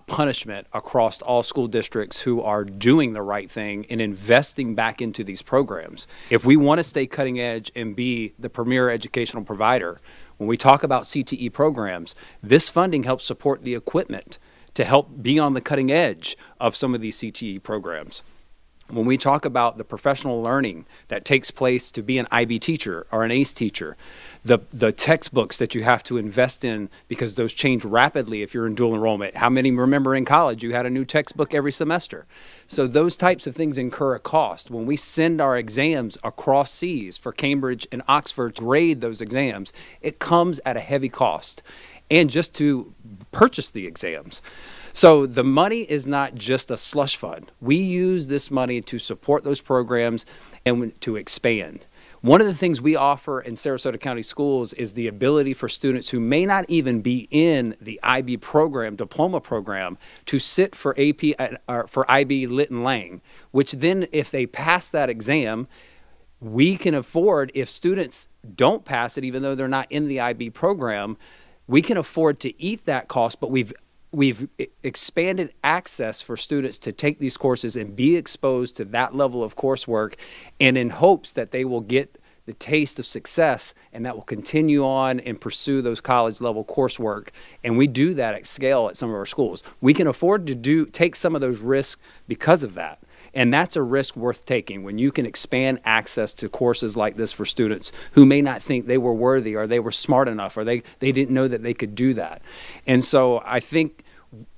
punishment across all school districts who are doing the right thing and investing back into these programs. If we want to stay cutting edge and be the premier educational provider, when we talk about CTE programs, this funding helps support the equipment to help be on the cutting edge of some of these CTE programs. When we talk about the professional learning that takes place to be an IB teacher or an ACE teacher, the textbooks that you have to invest in because those change rapidly if you're in dual enrollment. How many remember in college you had a new textbook every semester? So those types of things incur a cost. When we send our exams across seas for Cambridge and Oxford to grade those exams, it comes at a heavy cost. And just to purchase the exams. So the money is not just a slush fund. We use this money to support those programs and to expand. One of the things we offer in Sarasota County Schools is the ability for students who may not even be in the IB program, diploma program, to sit for AP or for IB Lit and Lang, which then if they pass that exam, we can afford, if students don't pass it, even though they're not in the IB program, we can afford to eat that cost, but we've expanded access for students to take these courses and be exposed to that level of coursework, and in hopes that they will get the taste of success and that will continue on and pursue those college level coursework. And we do that at scale at some of our schools. We can afford to take some of those risks because of that. And that's a risk worth taking when you can expand access to courses like this for students who may not think they were worthy or they were smart enough or they didn't know that they could do that. And so I think,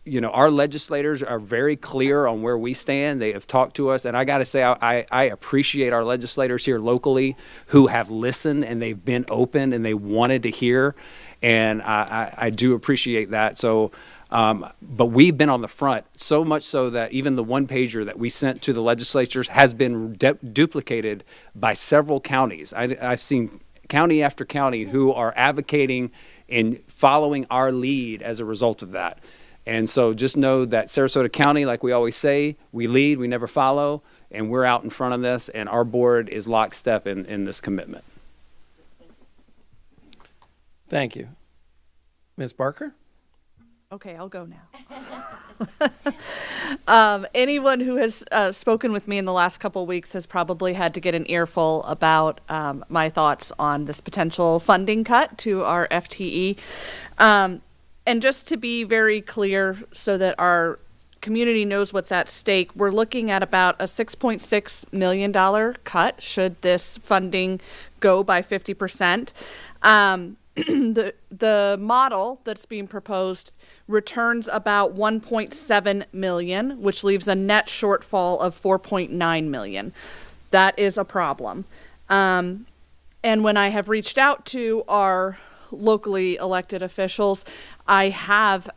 you know, our legislators are very clear on where we stand. They have talked to us, and I got to say, I appreciate our legislators here locally who have listened and they've been open and they wanted to hear, and I do appreciate that. So, but we've been on the front, so much so that even the one pager that we sent to the legislatures has been duplicated by several counties. I've seen county after county who are advocating and following our lead as a result of that. And so just know that Sarasota County, like we always say, we lead, we never follow, and we're out in front of this, and our board is lockstep in this commitment. Thank you. Ms. Barker? Okay, I'll go now. Anyone who has spoken with me in the last couple of weeks has probably had to get an earful about my thoughts on this potential funding cut to our FTE. And just to be very clear so that our community knows what's at stake, we're looking at about a $6.6 million cut should this funding go by 50%. The model that's being proposed returns about 1.7 million, which leaves a net shortfall of 4.9 million. That is a problem. And when I have reached out to our locally elected officials, I have,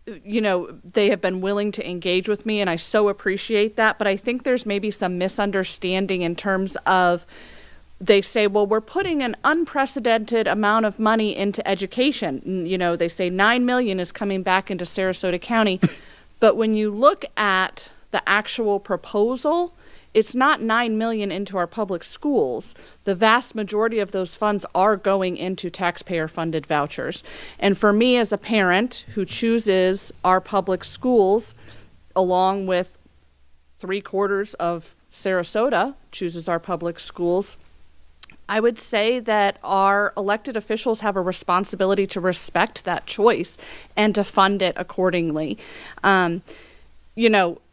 they have been willing to engage with me, and I so appreciate that. But I think there's maybe some misunderstanding in terms of, they say, well, we're putting an unprecedented amount of money into education. You know, they say 9 million is coming back into Sarasota County. But when you look at the actual proposal, it's not 9 million into our public schools. The vast majority of those funds are going into taxpayer-funded vouchers. And for me as a parent who chooses our public schools, along with 3/4 of Sarasota chooses our public schools, I would say that our elected officials have a responsibility to respect that choice and to fund it accordingly.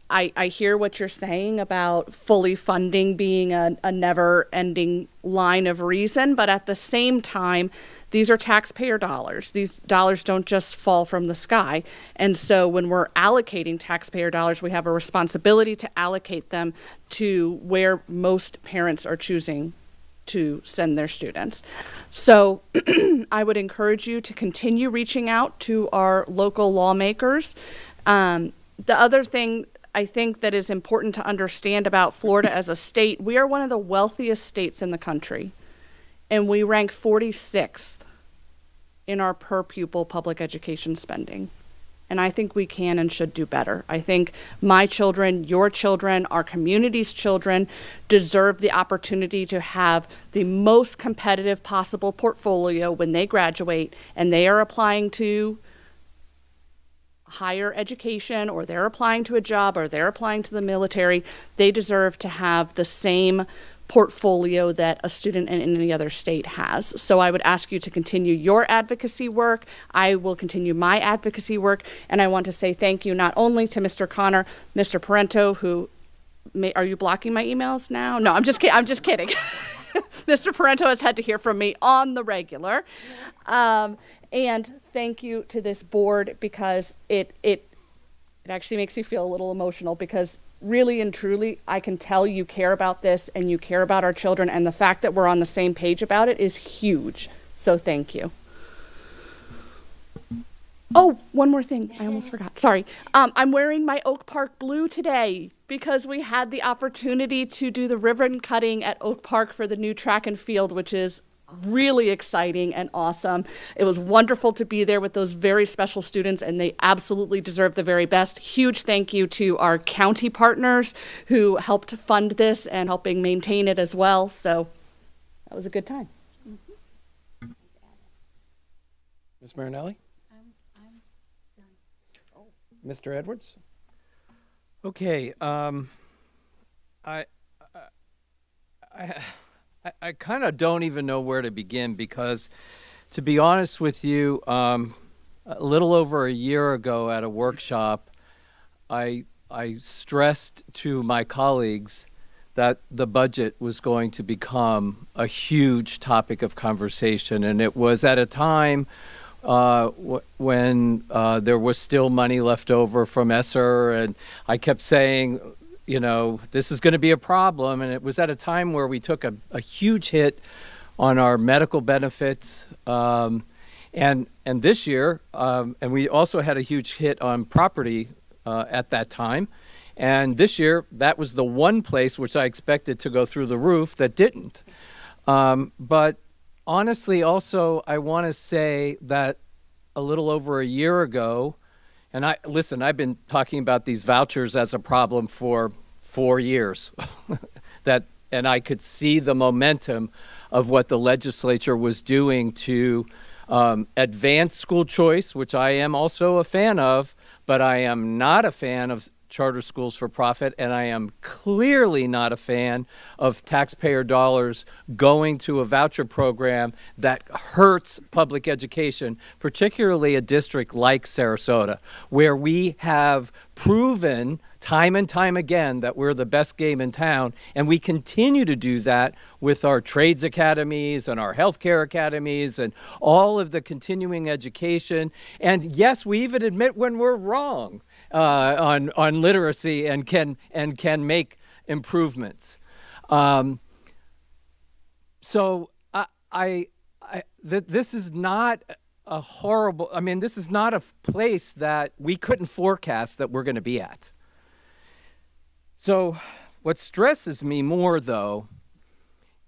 I hear what you're saying about fully funding being a never-ending line of reason, but at the same time, these are taxpayer dollars. These dollars don't just fall from the sky. And so when we're allocating taxpayer dollars, we have a responsibility to allocate them to where most parents are choosing to send their students. So I would encourage you to continue reaching out to our local lawmakers. The other thing I think that is important to understand about Florida as a state, we are one of the wealthiest states in the country, and we rank 46th in our per pupil public education spending. And I think we can and should do better. I think my children, your children, our community's children deserve the opportunity to have the most competitive possible portfolio when they graduate and they are applying to higher education, or they're applying to a job, or they're applying to the military. They deserve to have the same portfolio that a student in any other state has. So I would ask you to continue your advocacy work. I will continue my advocacy work. And I want to say thank you not only to Mr. Connor, Mr. Parento, who are you blocking my emails now? No, I'm just kidding. Mr. Parento has had to hear from me on the regular. And thank you to this board, because it actually makes me feel a little emotional, because really and truly, I can tell you care about this and you care about our children, and the fact that we're on the same page about it is huge. So thank you. Oh, one more thing. I almost forgot. Sorry. I'm wearing my Oak Park blue today because we had the opportunity to do the ribbon cutting at Oak Park for the new track and field, which is really exciting and awesome. It was wonderful to be there with those very special students, and they absolutely deserve the very best. Huge thank you to our county partners who helped fund this and helping maintain it as well. So that was a good time. Ms. Marinelli? Mr. Edwards? Okay, I kind of don't even know where to begin because, to be honest with you, a little over a year ago at a workshop, I stressed to my colleagues that the budget was going to become a huge topic of conversation, and it was at a time when there was still money left over from ESSER, and I kept saying, you know, this is going to be a problem. And it was at a time where we took a huge hit on our medical benefits. And this year, and we also had a huge hit on property at that time. And this year, that was the one place which I expected to go through the roof that didn't. But honestly, also, I want to say that a little over a year ago, and I've been talking about these vouchers as a problem for 4 years, and I could see the momentum of what the legislature was doing to advance school choice, which I am also a fan of, but I am not a fan of charter schools for profit, and I am clearly not a fan of taxpayer dollars going to a voucher program that hurts public education, particularly a district like Sarasota, where we have proven time and time again that we're the best game in town, and we continue to do that with our trades academies and our healthcare academies and all of the continuing education. And yes, we even admit when we're wrong on literacy and can make improvements. So this is not a horrible. I mean, this is not a place that we couldn't forecast that we're going to be at. So what stresses me more, though,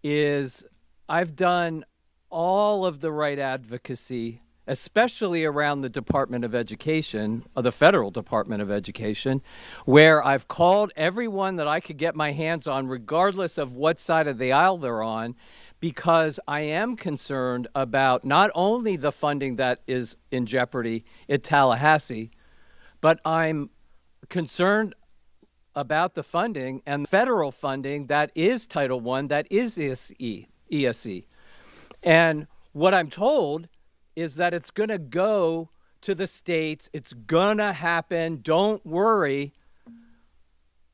is I've done all of the right advocacy, especially around the Department of Education, or the Federal Department of Education, where I've called everyone that I could get my hands on, regardless of what side of the aisle they're on, because I am concerned about not only the funding that is in jeopardy at Tallahassee, but I'm concerned about the funding and federal funding that is Title I, that is ESE. And what I'm told is that it's going to go to the states. It's going to happen. Don't worry.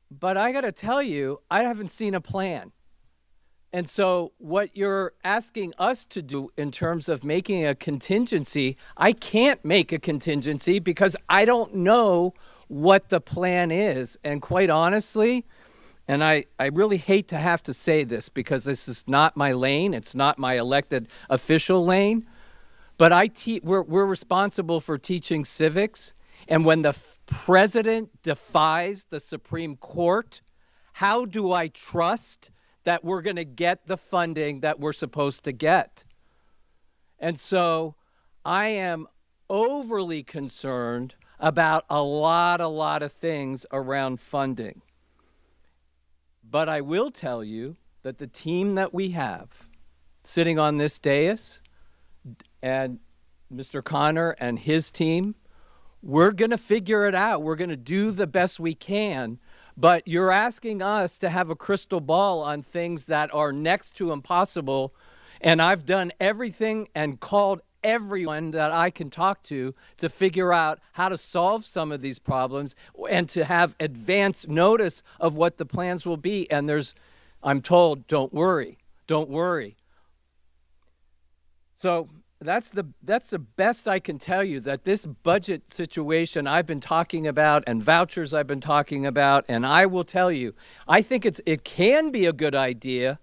But I got to tell you, I haven't seen a plan. And so what you're asking us to do in terms of making a contingency, I can't make a contingency because I don't know what the plan is. And quite honestly, and I really hate to have to say this because this is not my lane. It's not my elected official lane. But we're responsible for teaching civics. And when the president defies the Supreme Court, how do I trust that we're going to get the funding that we're supposed to get? And so I am overly concerned about a lot of things around funding. But I will tell you that the team that we have sitting on this dais, and Mr. Connor and his team, we're going to figure it out. We're going to do the best we can. But you're asking us to have a crystal ball on things that are next to impossible. And I've done everything and called everyone that I can talk to figure out how to solve some of these problems and to have advance notice of what the plans will be. And I'm told, don't worry. So that's the best I can tell you, that this budget situation I've been talking about and vouchers I've been talking about, and I will tell you, I think it can be a good idea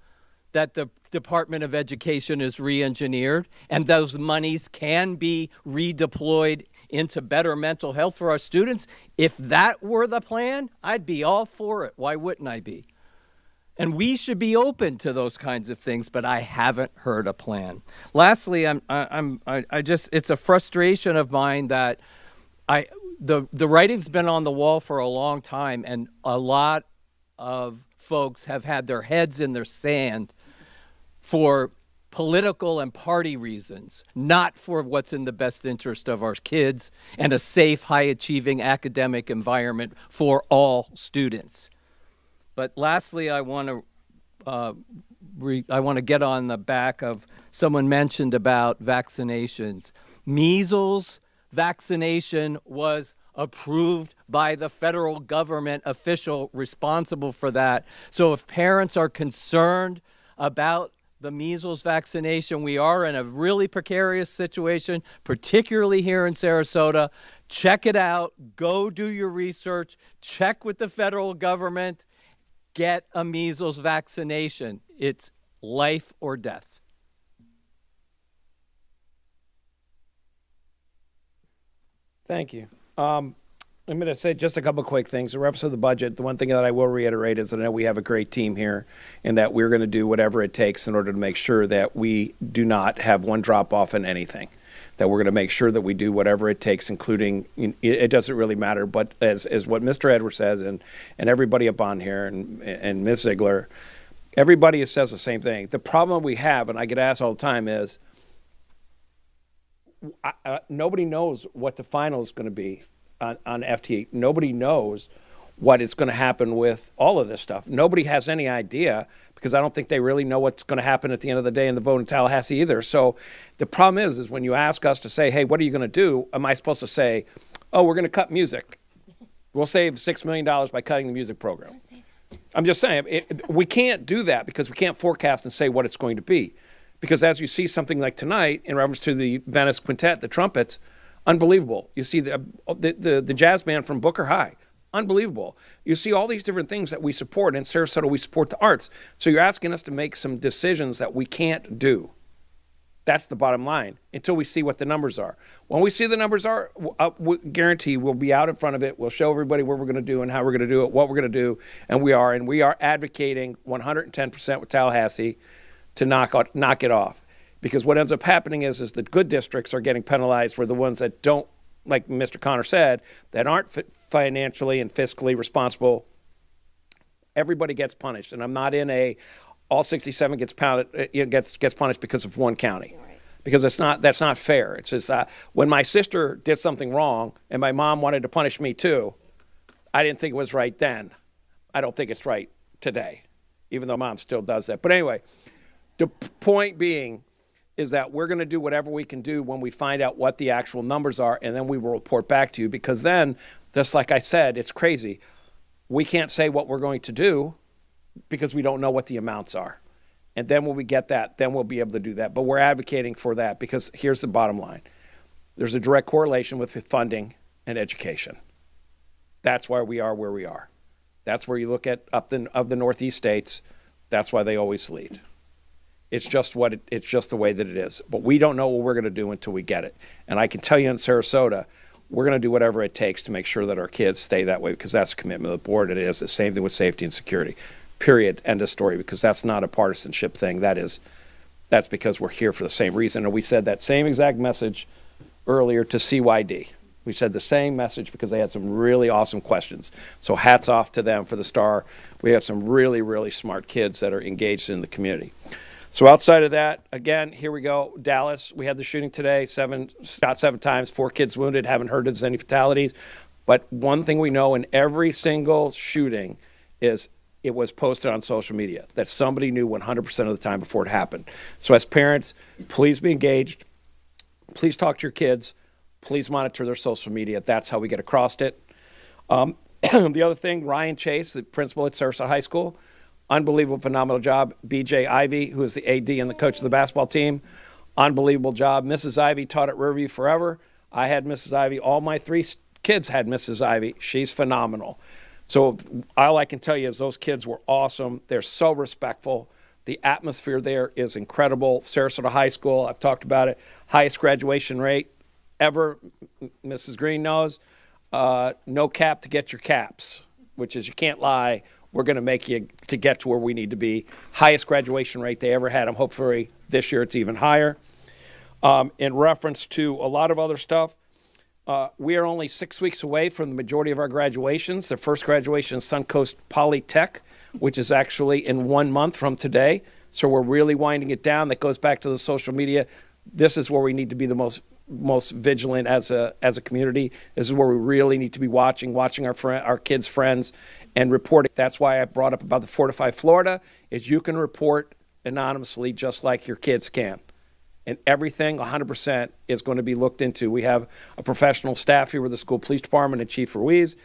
that the Department of Education is re-engineered and those monies can be redeployed into better mental health for our students, if that were the plan, I'd be all for it. Why wouldn't I be? And we should be open to those kinds of things, but I haven't heard a plan. Lastly, it's a frustration of mine that the writing's been on the wall for a long time, and a lot of folks have had their heads in their sand for political and party reasons, not for what's in the best interest of our kids and a safe, high-achieving academic environment for all students. But lastly, I want to get on the back of someone mentioned about vaccinations. Measles vaccination was approved by the federal government official responsible for that. So if parents are concerned about the measles vaccination, we are in a really precarious situation, particularly here in Sarasota. Check it out. Go do your research. Check with the federal government. Get a measles vaccination. It's life or death. Thank you. I'm going to say just a couple of quick things. In reference to the budget, the one thing that I will reiterate is that I know we have a great team here and that we're going to do whatever it takes in order to make sure that we do not have one drop off in anything. That we're going to make sure that we do whatever it takes, including, it doesn't really matter, but as what Mr. Edwards says and everybody up on here and Ms. Ziegler, everybody says the same thing. The problem we have, and I get asked all the time, is nobody knows what the final is going to be on FTE. Nobody knows what is going to happen with all of this stuff. Nobody has any idea, because I don't think they really know what's going to happen at the end of the day in the vote in Tallahassee either. So the problem is when you ask us to say, hey, what are you going to do? Am I supposed to say, oh, we're going to cut music. We'll save $6 million by cutting the music program. I'm just saying, we can't do that because we can't forecast and say what it's going to be. Because as you see something like tonight, in reference to the Venice Quintet, the trumpets, unbelievable. You see the jazz band from Booker High, unbelievable. You see all these different things that we support. In Sarasota, we support the arts. So you're asking us to make some decisions that we can't do. That's the bottom line, until we see what the numbers are. When we see the numbers are, we guarantee we'll be out in front of it. We'll show everybody what we're going to do and how we're going to do it, what we're going to do, and we are advocating 110% with Tallahassee to knock it off. Because what ends up happening is the good districts are getting penalized, where the ones that don't, like Mr. Connor said, that aren't financially and fiscally responsible, everybody gets punished. And I'm not in all 67 gets punished because of one county. Right. Because that's not fair. It's just when my sister did something wrong and my mom wanted to punish me too, I didn't think it was right then. I don't think it's right today, even though mom still does that. But anyway, the point being is that we're going to do whatever we can do when we find out what the actual numbers are, and then we will report back to you. Because then, just like I said, it's crazy. We can't say what we're going to do because we don't know what the amounts are. And then when we get that, then we'll be able to do that. But we're advocating for that because here's the bottom line. There's a direct correlation with funding and education. That's why we are where we are. That's where you look at of the Northeast states, that's why they always lead. It's just it's just the way that it is. But we don't know what we're going to do until we get it. And I can tell you in Sarasota, we're going to do whatever it takes to make sure that our kids stay that way, because that's a commitment of the board. And it is the same thing with safety and security. Period. End of story. Because that's not a partisanship thing. That's because we're here for the same reason. And we said that same exact message earlier to CYD. We said the same message because they had some really awesome questions. So hats off to them for the star. We have some really, really smart kids that are engaged in the community. So outside of that, again, here we go. Dallas, we had the shooting today, shot 7 times, 4 kids wounded, haven't heard of any fatalities. But one thing we know in every single shooting is it was posted on social media, that somebody knew 100% of the time before it happened. So as parents, please be engaged. Please talk to your kids. Please monitor their social media. That's how we get across it. The other thing, Ryan Chase, the principal at Sarasota High School, unbelievable, phenomenal job. BJ Ivy, who is the AD and the coach of the basketball team, unbelievable job. Mrs. Ivy taught at Riverview forever. I had Mrs. Ivy. All my 3 kids had Mrs. Ivy. She's phenomenal. So all I can tell you is those kids were awesome. They're so respectful. The atmosphere there is incredible. Sarasota High School, I've talked about it, highest graduation rate ever, Mrs. Green knows, no cap to get your caps, which is you can't lie. We're going to make you to get to where we need to be. Highest graduation rate they ever had. I'm hopefully this year it's even higher. In reference to a lot of other stuff, we are only 6 weeks away from the majority of our graduations. The first graduation is Suncoast Polytech, which is actually in 1 month from today. So we're really winding it down. That goes back to the social media. This is where we need to be the most vigilant as a community. This is where we really need to be watching our kids' friends and reporting. That's why I brought up about the Fortify Florida, is you can report anonymously just like your kids can. And everything 100% is going to be looked into. We have a professional staff here with the school police department and Chief Ruiz.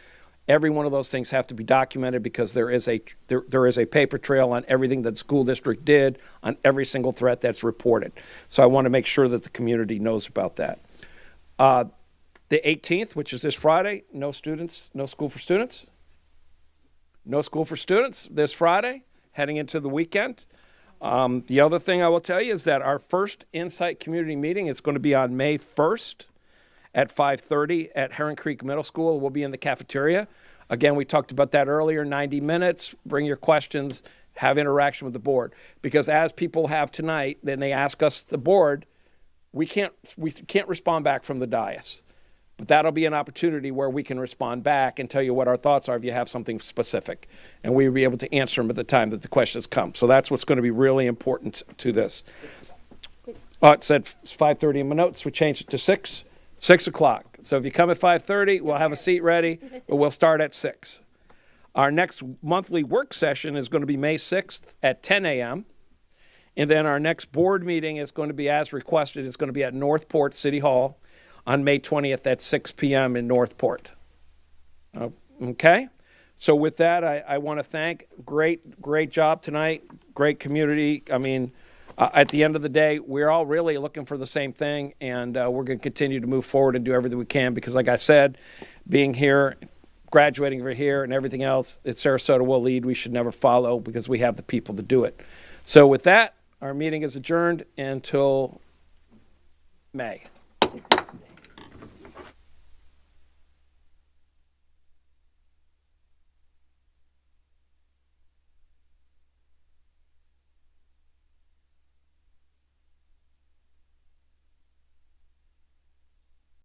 Every one of those things have to be documented because there is a paper trail on everything that the school district did on every single threat that's reported. So I want to make sure that the community knows about that. The 18th, which is this Friday, no school for students. No school for students this Friday, heading into the weekend. The other thing I will tell you is that our first Insight Community Meeting is going to be on May 1st at 5:30 at Heron Creek Middle School. We'll be in the cafeteria. Again, we talked about that earlier, 90 minutes, bring your questions, have interaction with the board. Because as people have tonight, then they ask us, the board, we can't respond back from the dais. But that'll be an opportunity where we can respond back and tell you what our thoughts are if you have something specific. And we'll be able to answer them at the time that the questions come. So that's what's going to be really important to this. It said 5:30 in my notes. We changed it to 6 o'clock. So if you come at 5:30, we'll have a seat ready, but we'll start at 6. Our next monthly work session is going to be May 6th at 10 a.m. And then our next board meeting is going to be, as requested, it's going to be at Northport City Hall on May 20th at 6 p.m. in Northport. Okay? So with that, I want to thank, great job tonight, great community. I mean, at the end of the day, we're all really looking for the same thing, and we're going to continue to move forward and do everything we can because, like I said, being here, graduating over here, and everything else, at Sarasota will lead. We should never follow because we have the people to do it. So with that, our meeting is adjourned until May.